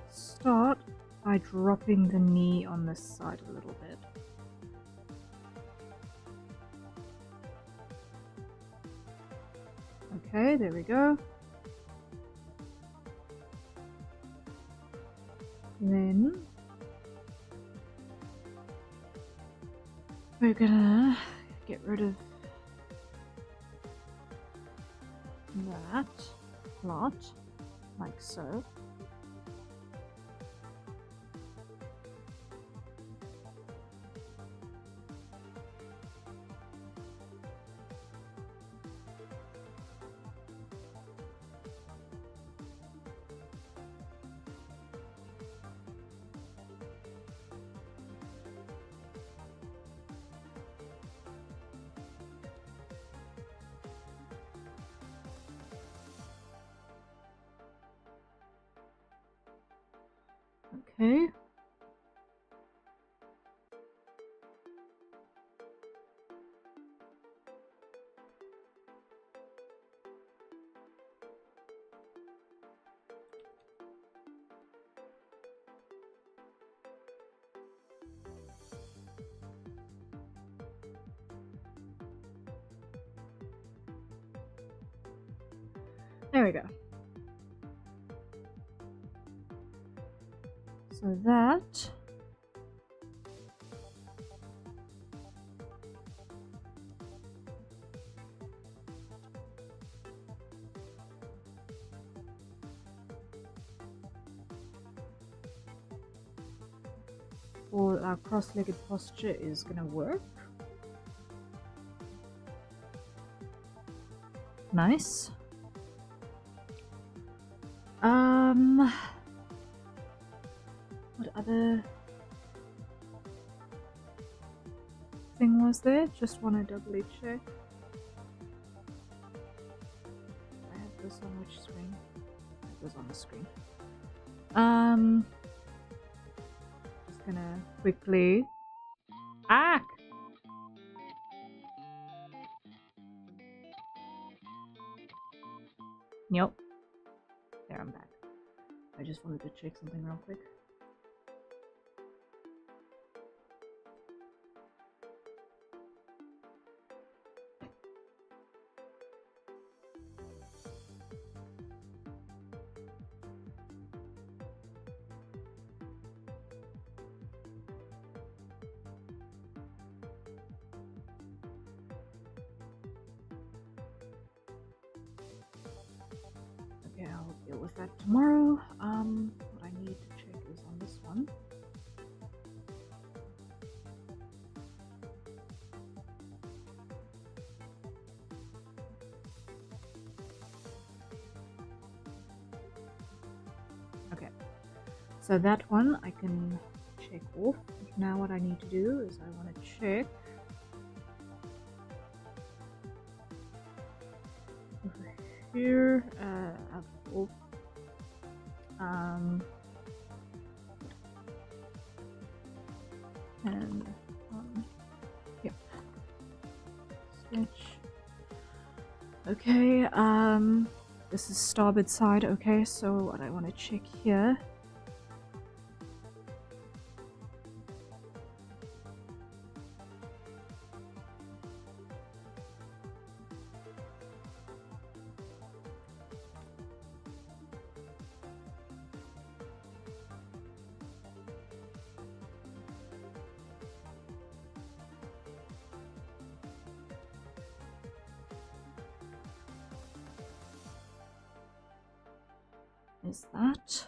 start by dropping the knee on this side a little bit. Okay, there we go. Then we're gonna get rid of that lot, like so. Okay. There we go. So that for our cross-legged posture is gonna work. Nice. What other thing was there? Just want to doubly check. I have this on which screen? It was on the screen. Just gonna quickly. Nope. There, I'm back. I just wanted to check something real quick. Okay, I'll deal with that tomorrow. What I need to check is on this one. Okay, so that one I can check off. Now what I need to do is I want to check over here, out of and yeah, stitch. Okay, this is starboard side. Okay, so what I want to check here is that.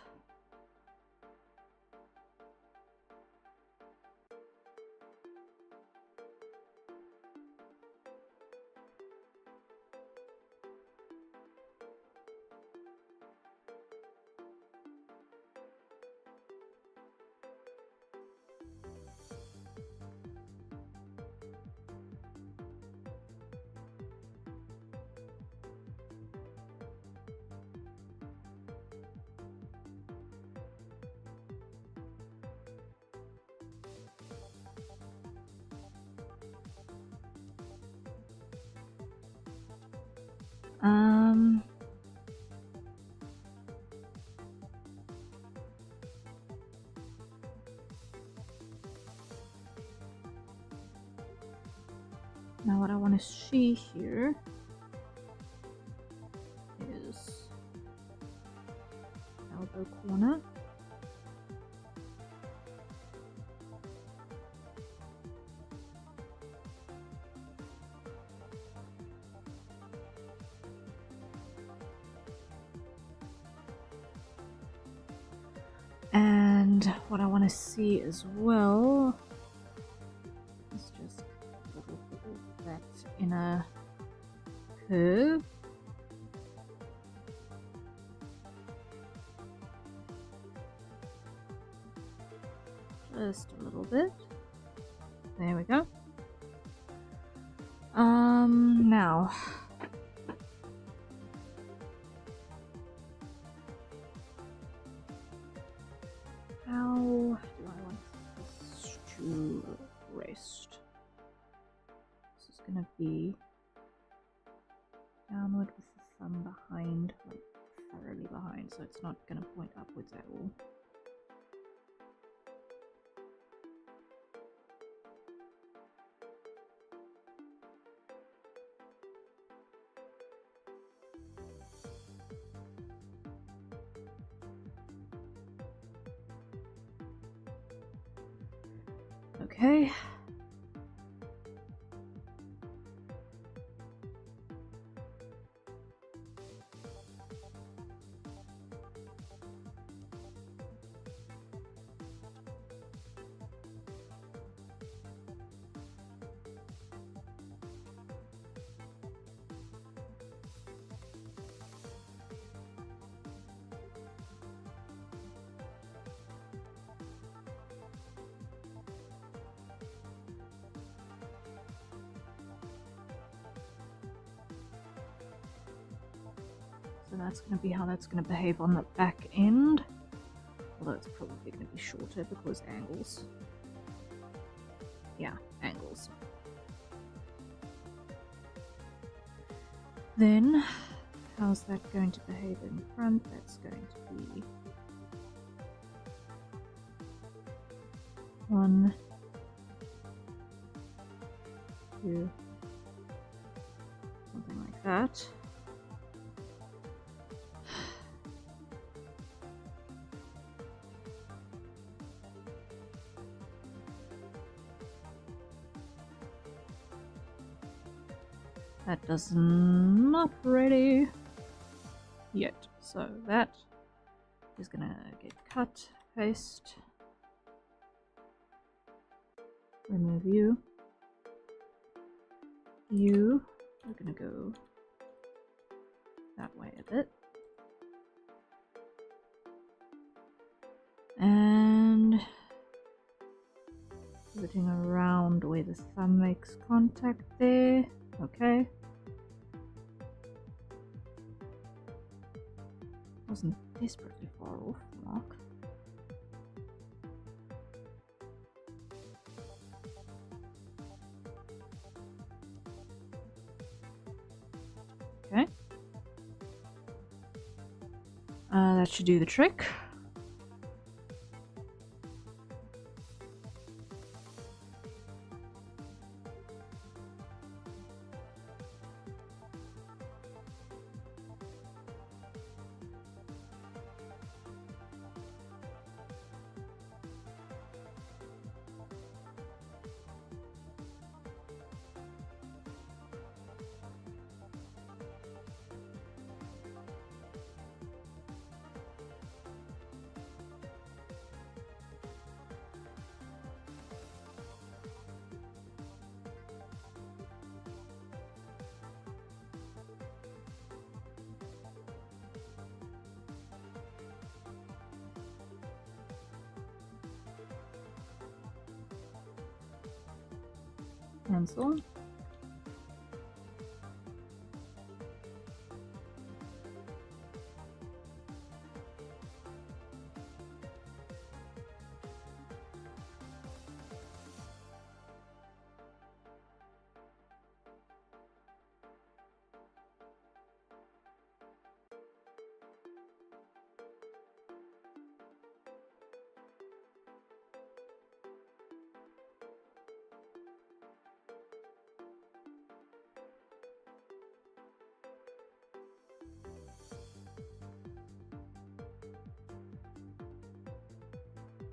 Now what I want to see here is elbow corner. And what I want to see as well is just that inner curve. Just a little bit. There we go. Now how do I want this to rest? This is gonna be downward with the thumb behind, like thoroughly behind, so it's not gonna point upwards at all. Okay. So that's going to be how that's going to behave on the back end. Although it's probably going to be shorter because angles. Yeah, angles. Then, how's that going to behave in front? That's going to be 1, 2, something like that. That does not ready yet, so that is gonna get cut, paste, remove you. We're gonna go that way a bit. And pivoting around where the thumb makes contact there. Okay. Wasn't desperately far off the mark. Okay. That should do the trick. Cancel.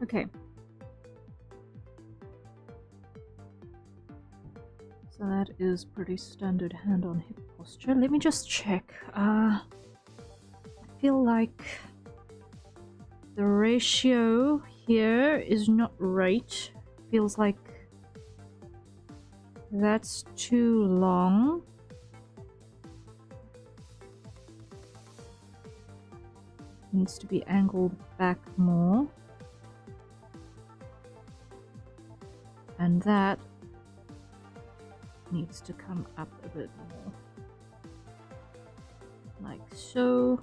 Okay. So that is pretty standard hand on hip posture. Let me just check. I feel like the ratio here is not right. Feels like that's too long. Needs to be angled back more. And that needs to come up a bit more. Like so.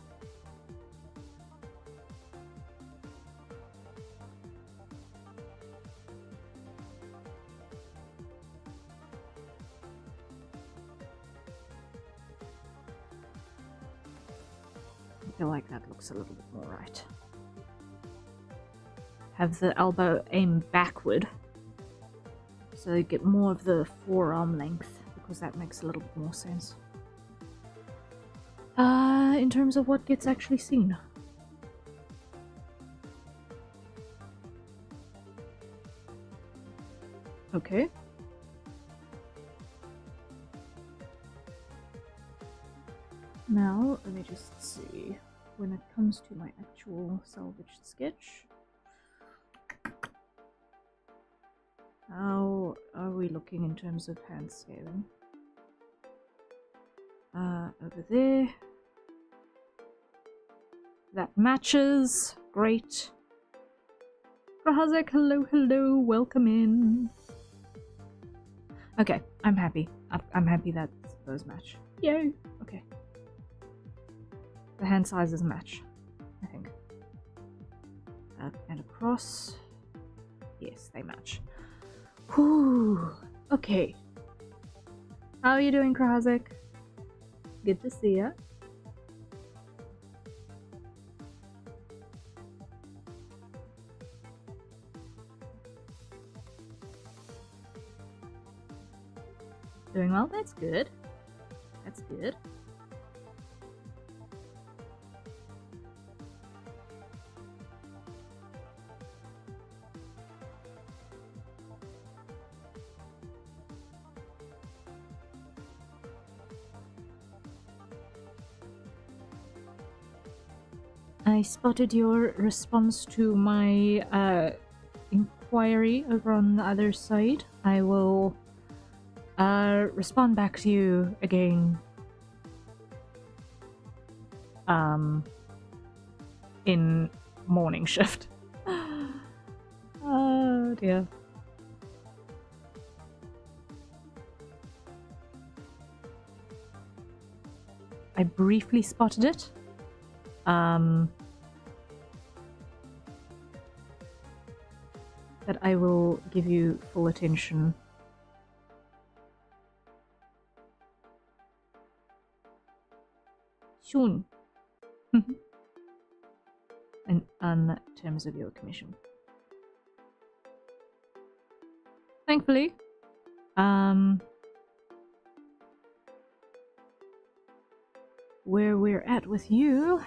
I feel like that looks a little bit more right. Have the elbow aim backward. So you get more of the forearm length, because that makes a little bit more sense. In terms of what gets actually seen. Okay. Now, let me just see. When it comes to my actual salvaged sketch, how are we looking in terms of hand scaling? Over there. That matches. Great. Rahazek, hello, hello, welcome in. Okay, I'm happy. I'm happy that those match. Yay! Okay. The hand sizes match, I think. Up and across. Yes, they match. Whew. Okay. How are you doing, Krazik? Good to see ya. Doing well? That's good. That's good. I spotted your response to my inquiry over on the other side. I will respond back to you again in morning shift. Oh dear. I briefly spotted it. But I will give you full attention. Soon. in terms of your commission. Thankfully, where we're at with you,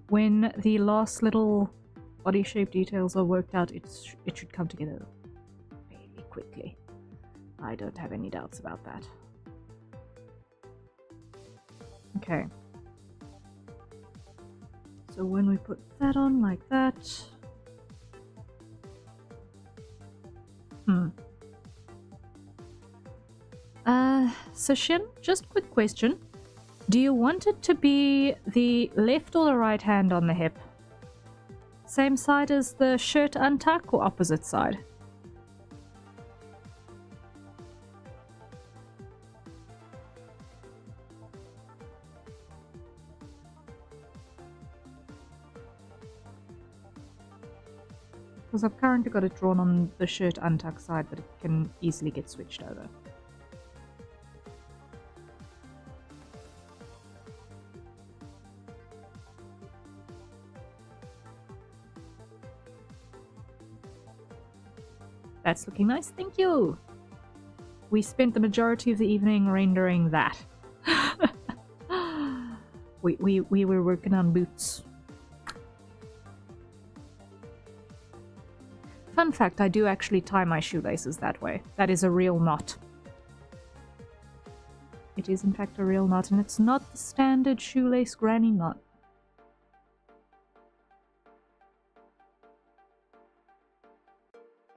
when the last little body shape details are worked out, it should come together fairly quickly. I don't have any doubts about that. Okay. So when we put that on like that... So Shin, just quick question. Do you want it to be the left or the right hand on the hip? Same side as the shirt untuck or opposite side? Because I've currently got it drawn on the shirt untuck side, but it can easily get switched over. That's looking nice, thank you! We spent the majority of the evening rendering that. we were working on boots. Fun fact, I do actually tie my shoelaces that way. That is a real knot. It is in fact a real knot, and it's not the standard shoelace granny knot.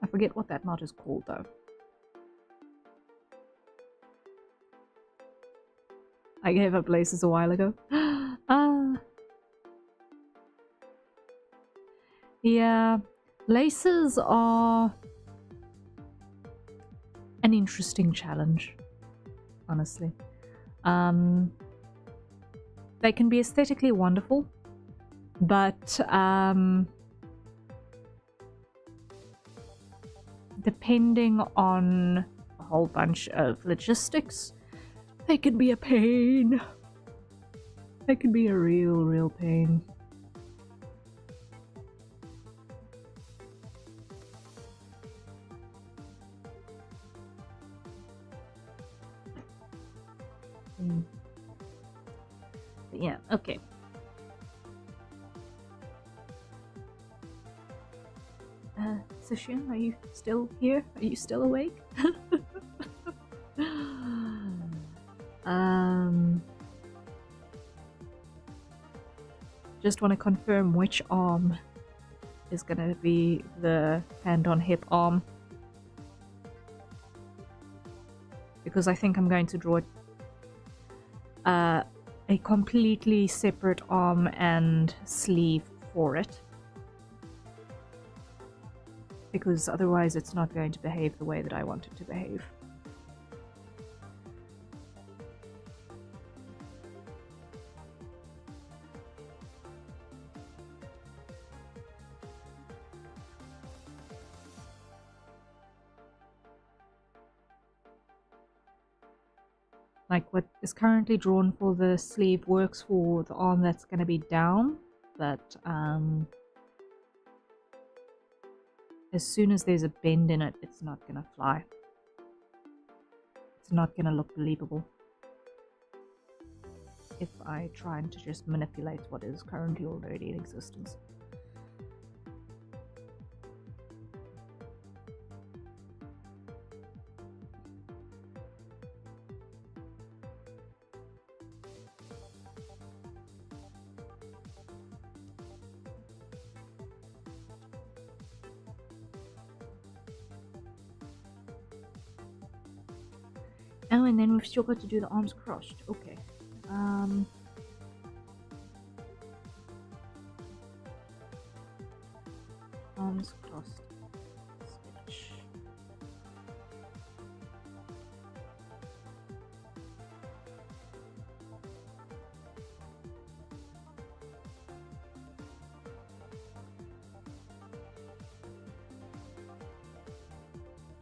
I forget what that knot is called though. I gave up laces a while ago. Yeah, laces are an interesting challenge, honestly. They can be aesthetically wonderful, but depending on a whole bunch of logistics, they can be a pain. They can be a real pain. But yeah, okay. Sashin, are you still here? Are you still awake? Just want to confirm which arm is gonna be the hand on hip arm, because I think I'm going to draw a completely separate arm and sleeve for it, because otherwise it's not going to behave the way that I want it to behave. Like what is currently drawn for the sleeve works for the arm that's going to be down, but as soon as there's a bend in it, it's not going to fly. It's not going to look believable if I try to just manipulate what is currently already in existence. Oh, and then we've still got to do the arms crossed. Okay. Arms crossed stitch.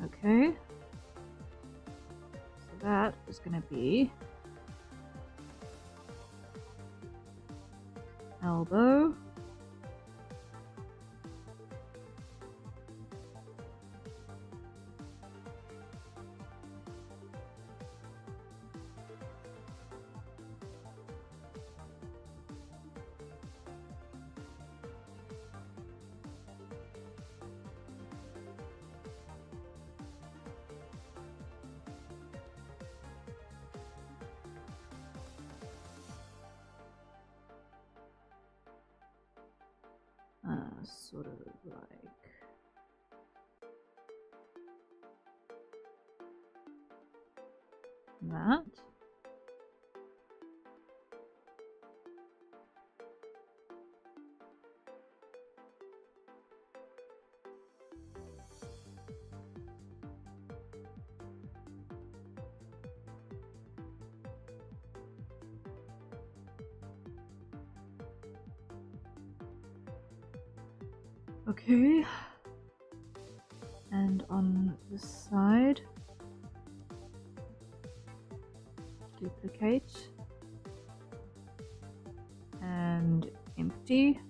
Okay. So that is going to be elbow. Sort of like that. Okay, and on this side, duplicate and empty.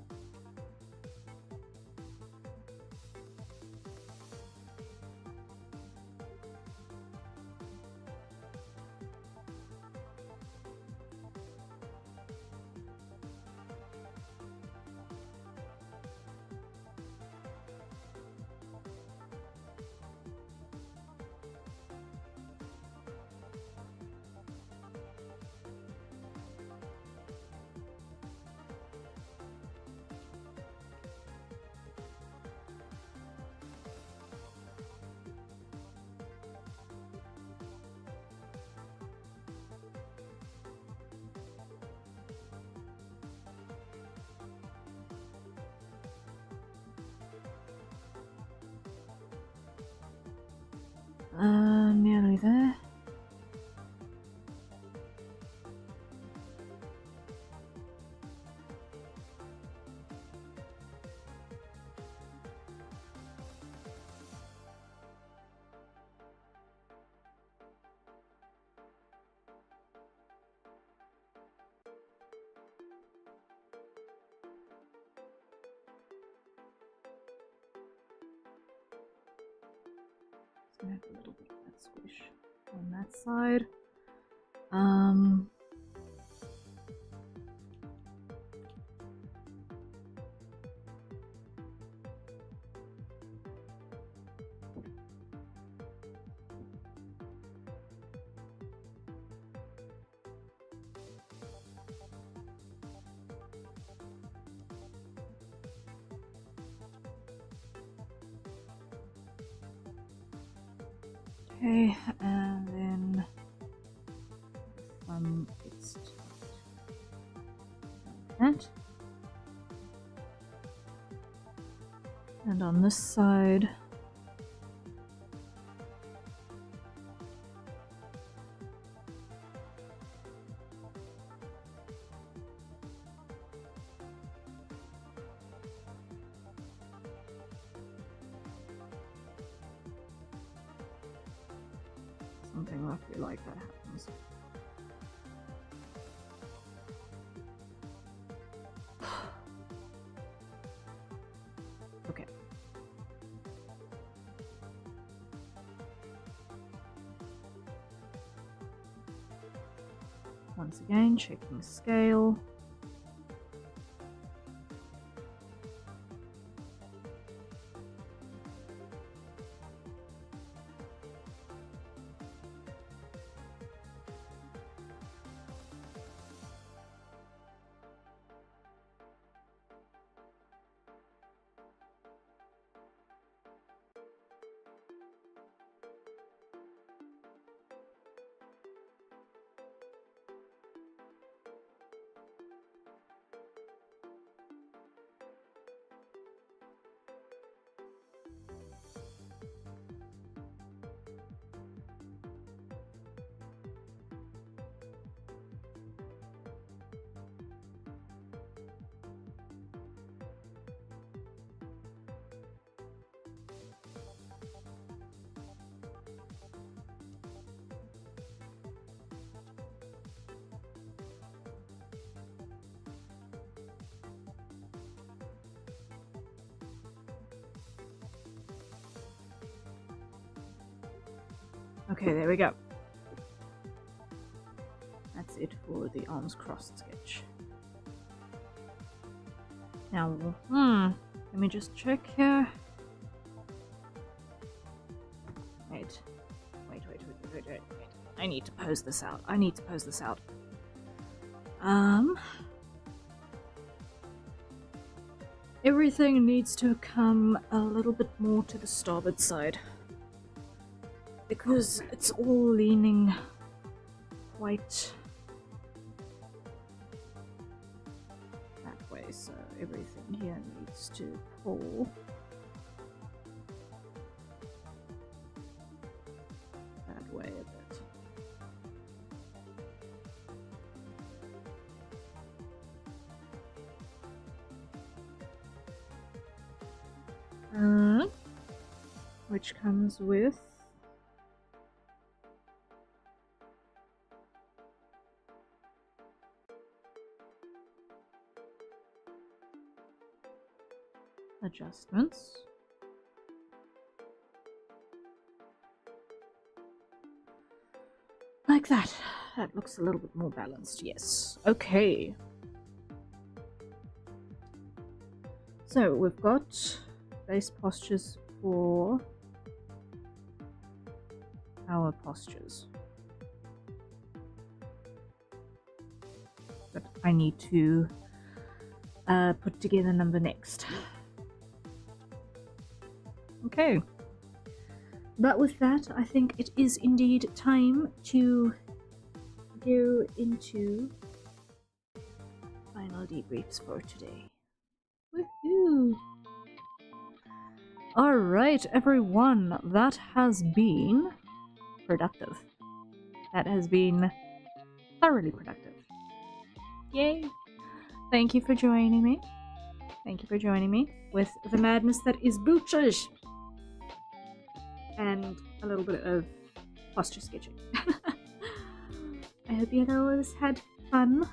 Nearly there. It's gonna have a little bit of that squish on that side. Okay, and then the thumb gets like that. And on this side, something roughly like that happens. Once again, checking scale. Okay, there we go. That's it for the arms crossed sketch. Now, let me just check here. Wait. I need to pose this out. Everything needs to come a little bit more to the starboard side, because it's all leaning quite that way, so everything here needs to pull that way a bit. Which comes with adjustments. Like that. That looks a little bit more balanced, yes. Okay. So we've got base postures for our postures. But I need to put together number next. Okay. But with that, I think it is indeed time to go into final debriefs for today. Woohoo! Alright, everyone, that has been productive. That has been thoroughly productive. Yay! Thank you for joining me. Thank you for joining me with the madness that is booches! And a little bit of posture sketching. I hope you always had fun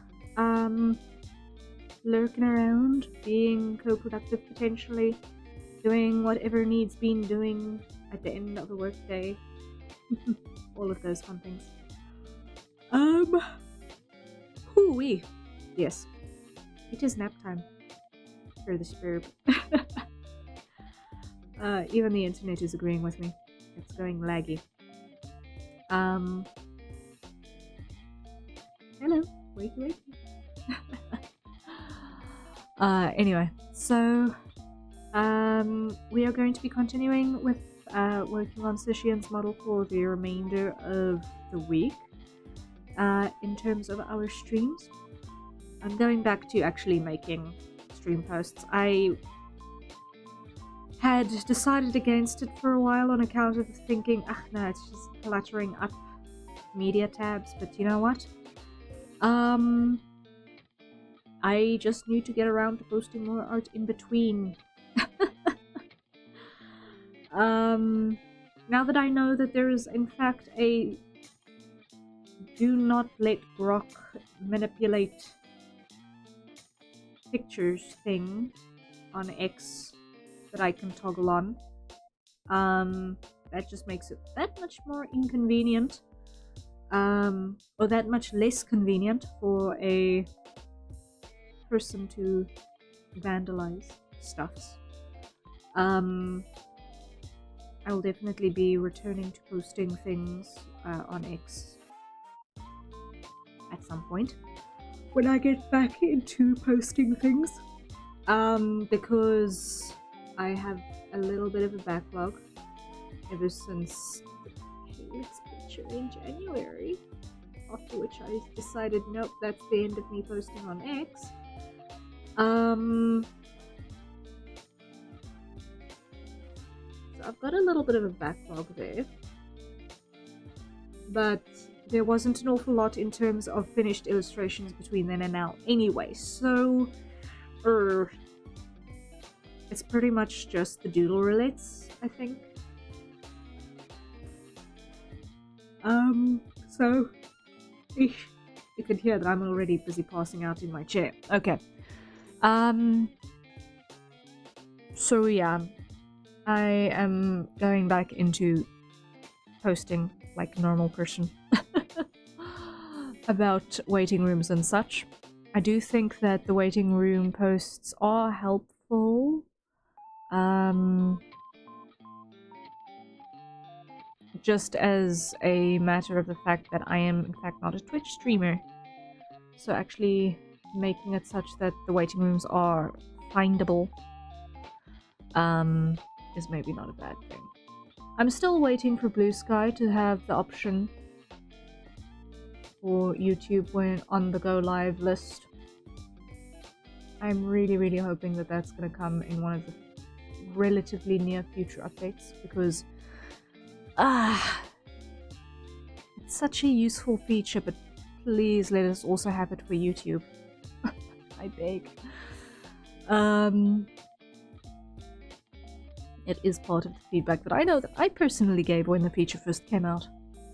lurking around, being co-productive potentially, doing whatever needs being doing at the end of the workday. All of those fun things. Hoo-wee. Yes. It is nap time for the spurb. Even the internet is agreeing with me. It's going laggy. Hello. Wakey. Anyway, so we are going to be continuing with working on Sishian's model for the remainder of the week. In terms of our streams, I'm going back to actually making stream posts. I had decided against it for a while on account of thinking, no, it's just cluttering up media tabs, but you know what? I just need to get around to posting more art in between. Now that I know that there is in fact a do not let Grok manipulate pictures thing on X that I can toggle on, that just makes it that much more inconvenient. or that much less convenient for a person to vandalize stuffs. I'll definitely be returning to posting things on X at some point when I get back into posting things, because I have a little bit of a backlog ever since the Felix picture in January, after which I decided nope, that's the end of me posting on X. So I've got a little bit of a backlog there, but there wasn't an awful lot in terms of finished illustrations between then and now anyway, so it's pretty much just the doodle relates, I think. So you can hear that I'm already busy passing out in my chair. Okay. So yeah, I am going back into posting like a normal person about waiting rooms and such. I do think that the waiting room posts are helpful. Just as a matter of the fact that I am in fact not a Twitch streamer. So actually making it such that the waiting rooms are findable is maybe not a bad thing. I'm still waiting for Blue Sky to have the option for YouTube when on the go live list. I'm really hoping that that's going to come in one of the relatively near future updates, because it's such a useful feature, but please let us also have it for YouTube. I beg. It is part of the feedback that I know that I personally gave when the feature first came out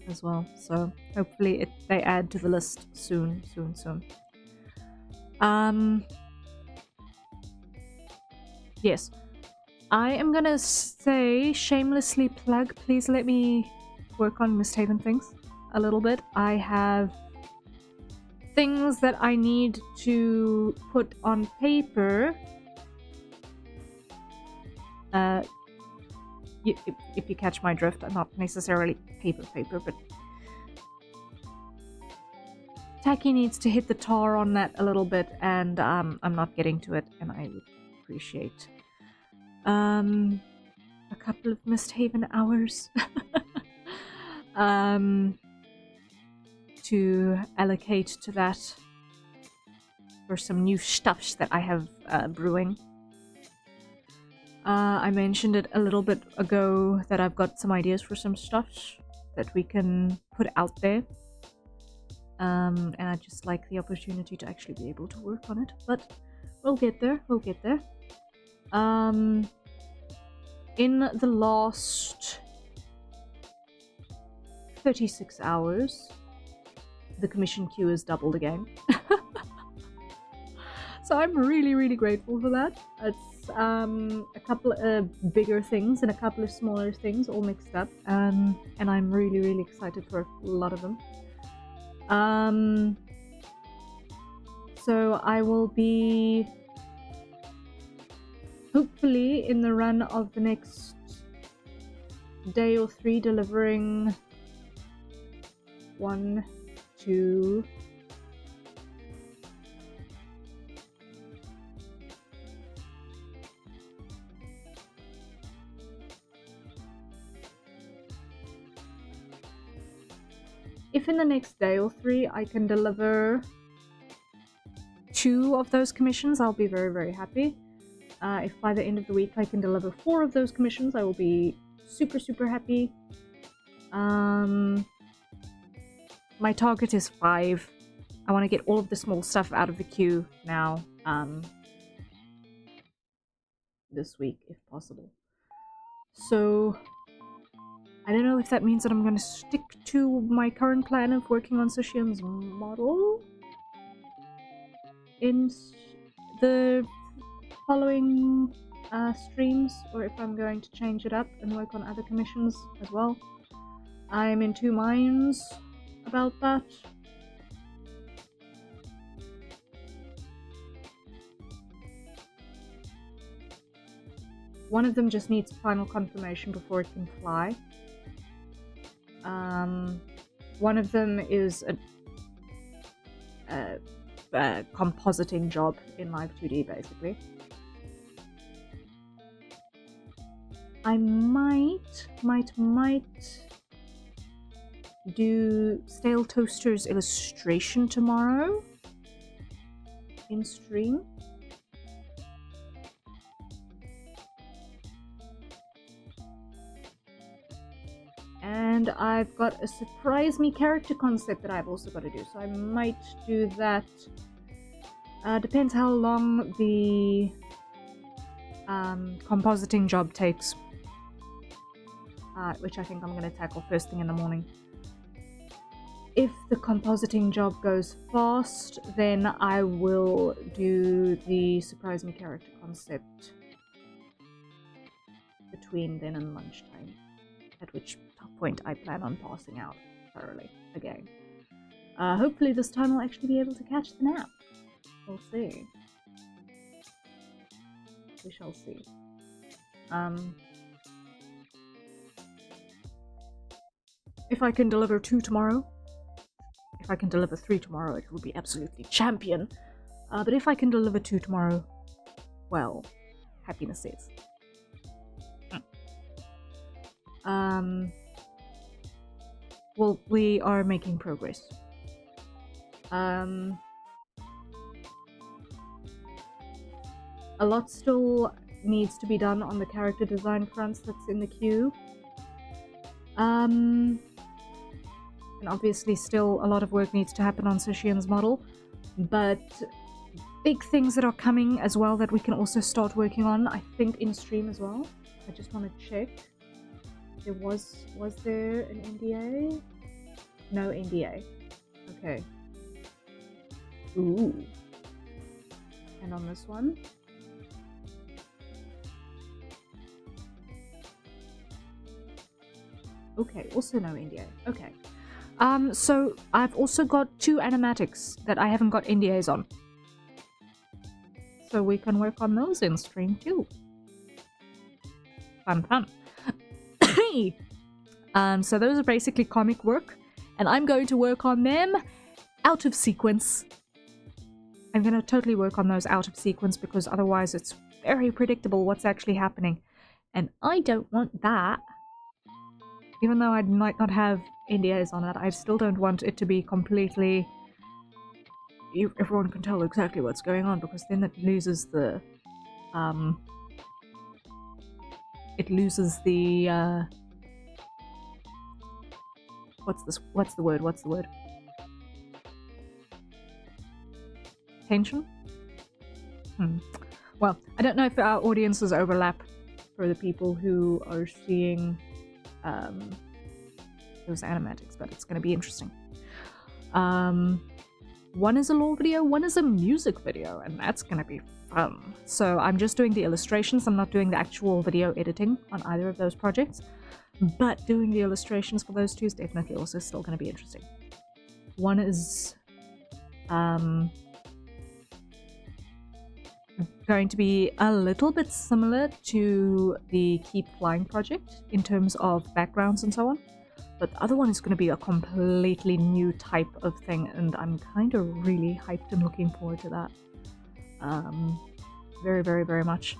as well, so hopefully they add to the list soon. Yes, I am gonna say, shamelessly plug, please let me work on Misthaven things a little bit. I have things that I need to put on paper. If you catch my drift, not necessarily paper, but Taki needs to hit the tar on that a little bit, and I'm not getting to it, and I would appreciate a couple of Misthaven hours to allocate to that for some new stuffs that I have brewing. I mentioned it a little bit ago that I've got some ideas for some stuffs that we can put out there. And I'd just like the opportunity to actually be able to work on it, but we'll get there. In the last 36 hours, the commission queue has doubled again. So I'm really grateful for that. It's a couple of bigger things and a couple of smaller things all mixed up, and I'm really excited for a lot of them. So I will be hopefully in the run of the next day or 3 delivering 1, 2, if in the next day or 3 I can deliver 2 of those commissions, I'll be very happy. If by the end of the week I can deliver 4 of those commissions, I will be super happy. My target is 5. I want to get all of the small stuff out of the queue now, this week if possible. So I don't know if that means that I'm going to stick to my current plan of working on Sushian's model in the following streams, or if I'm going to change it up and work on other commissions as well. I'm in 2 minds. about that. One of them just needs final confirmation before it can fly. One of them is a compositing job in Live 2D, basically. I might do Stale Toaster's illustration tomorrow in stream. And I've got a surprise me character concept that I've also got to do, so I might do that. Depends how long the compositing job takes, which I think I'm going to tackle first thing in the morning. If the compositing job goes fast, then I will do the surprise me character concept between then and lunchtime, at which point I plan on passing out thoroughly again. Hopefully this time I'll actually be able to catch the nap. We'll see. We shall see. If I can deliver 2 tomorrow, if I can deliver 3 tomorrow, it will be absolutely champion. But if I can deliver 2 tomorrow, well, happiness is. Well, we are making progress. A lot still needs to be done on the character design fronts that's in the queue. And obviously still a lot of work needs to happen on Sushian's model, but big things that are coming as well that we can also start working on, I think, in stream as well. I just want to check. There was there an NDA? No NDA. Okay. Ooh. And on this one? Okay, also no NDA. Okay. So I've also got 2 animatics that I haven't got NDAs on. So we can work on those in stream too. Fun, fun. So those are basically comic work, and I'm going to work on them out of sequence. I'm going to totally work on those out of sequence because otherwise it's very predictable what's actually happening. And I don't want that. Even though I might not have NDAs on it, I still don't want it to be completely... everyone can tell exactly what's going on, because then it loses the... What's the word? Tension? Well, I don't know if our audiences overlap for the people who are seeing those animatics, but it's going to be interesting. One is a lore video, one is a music video, and that's going to be fun. So I'm just doing the illustrations, I'm not doing the actual video editing on either of those projects, but doing the illustrations for those two is definitely also still going to be interesting. One is going to be a little bit similar to the Keep Flying project in terms of backgrounds and so on, but the other one is going to be a completely new type of thing, and I'm kind of really hyped and looking forward to that. Very, very, very much.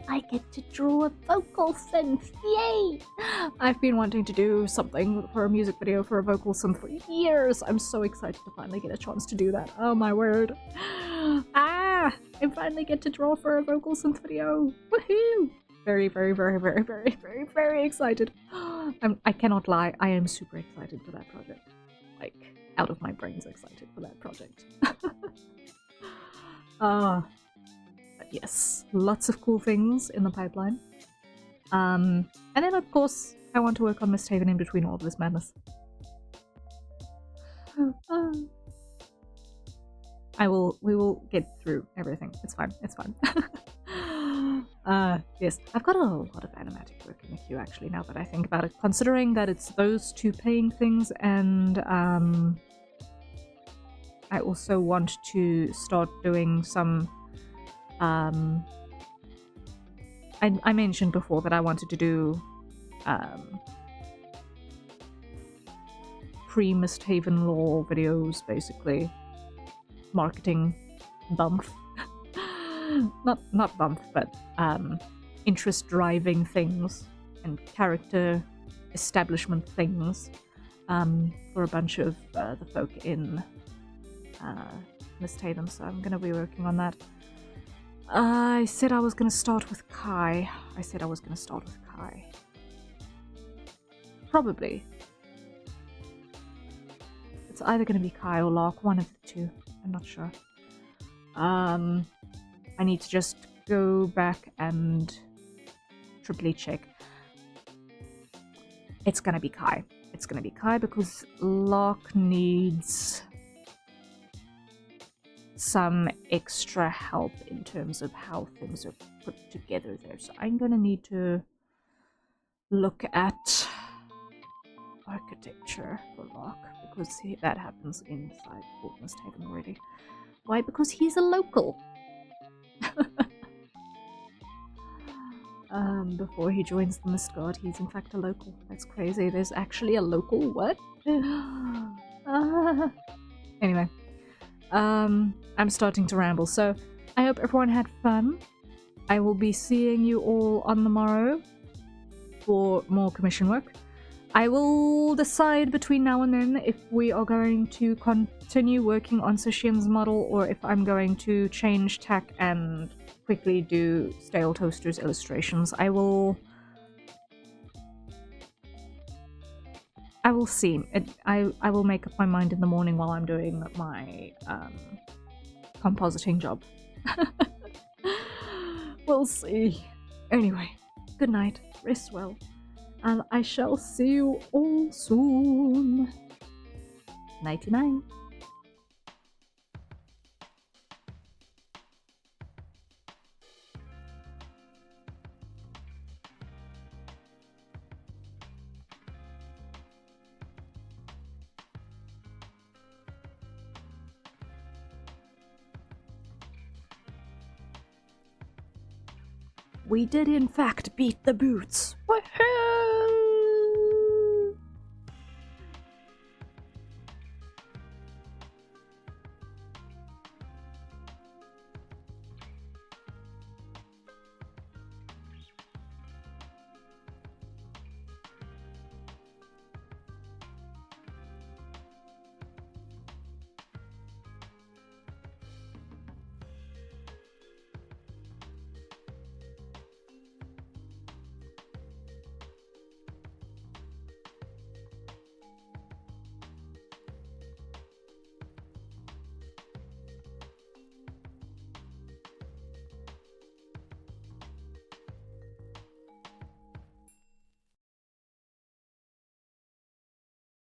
I get to draw a vocal synth! Yay! I've been wanting to do something for a music video for a vocal synth for years. I'm so excited to finally get a chance to do that. Oh my word. I finally get to draw for a vocal synth video. Woohoo! Very, very, very, very, very, very, very excited. I cannot lie. I am super excited for that project. Like, out of my brains excited for that project. But yes, lots of cool things in the pipeline. And then of course, I want to work on Misthaven in between all of this madness. We will get through everything. It's fine, it's fine. Yes, I've got a lot of animatic work in the queue actually, now that I think about it, considering that it's those two paying things, and I also want to start doing some, I mentioned before that I wanted to do pre-Mist Haven lore videos, basically. Marketing bump. not bump, but interest-driving things and character establishment things for a bunch of the folk in Mist Haven, so I'm gonna be working on that. I said I was gonna start with Kai. Probably. It's either gonna be Kai or Lark, one of the two. I'm not sure. I need to just go back and triply check. It's gonna be Kai. It's gonna be Kai because Lark needs some extra help in terms of how things are put together there. So I'm gonna need to look at architecture for Lark because that happens inside Fort Mist Haven already. Why? Because he's a local. Before he joins the Mist Guard, he's in fact a local. That's crazy. There's actually a local what? Anyway, I'm starting to ramble, so I hope everyone had fun. I will be seeing you all on the morrow for more commission work. I will decide between now and then if we are going to continue working on Sushin's model or if I'm going to change tack and quickly do Stale Toaster's illustrations. I will see. I will make up my mind in the morning while I'm doing my compositing job. We'll see. Anyway, good night. Rest well. And I shall see you all soon. Nighty-night. We did in fact beat the boots. Woohoo!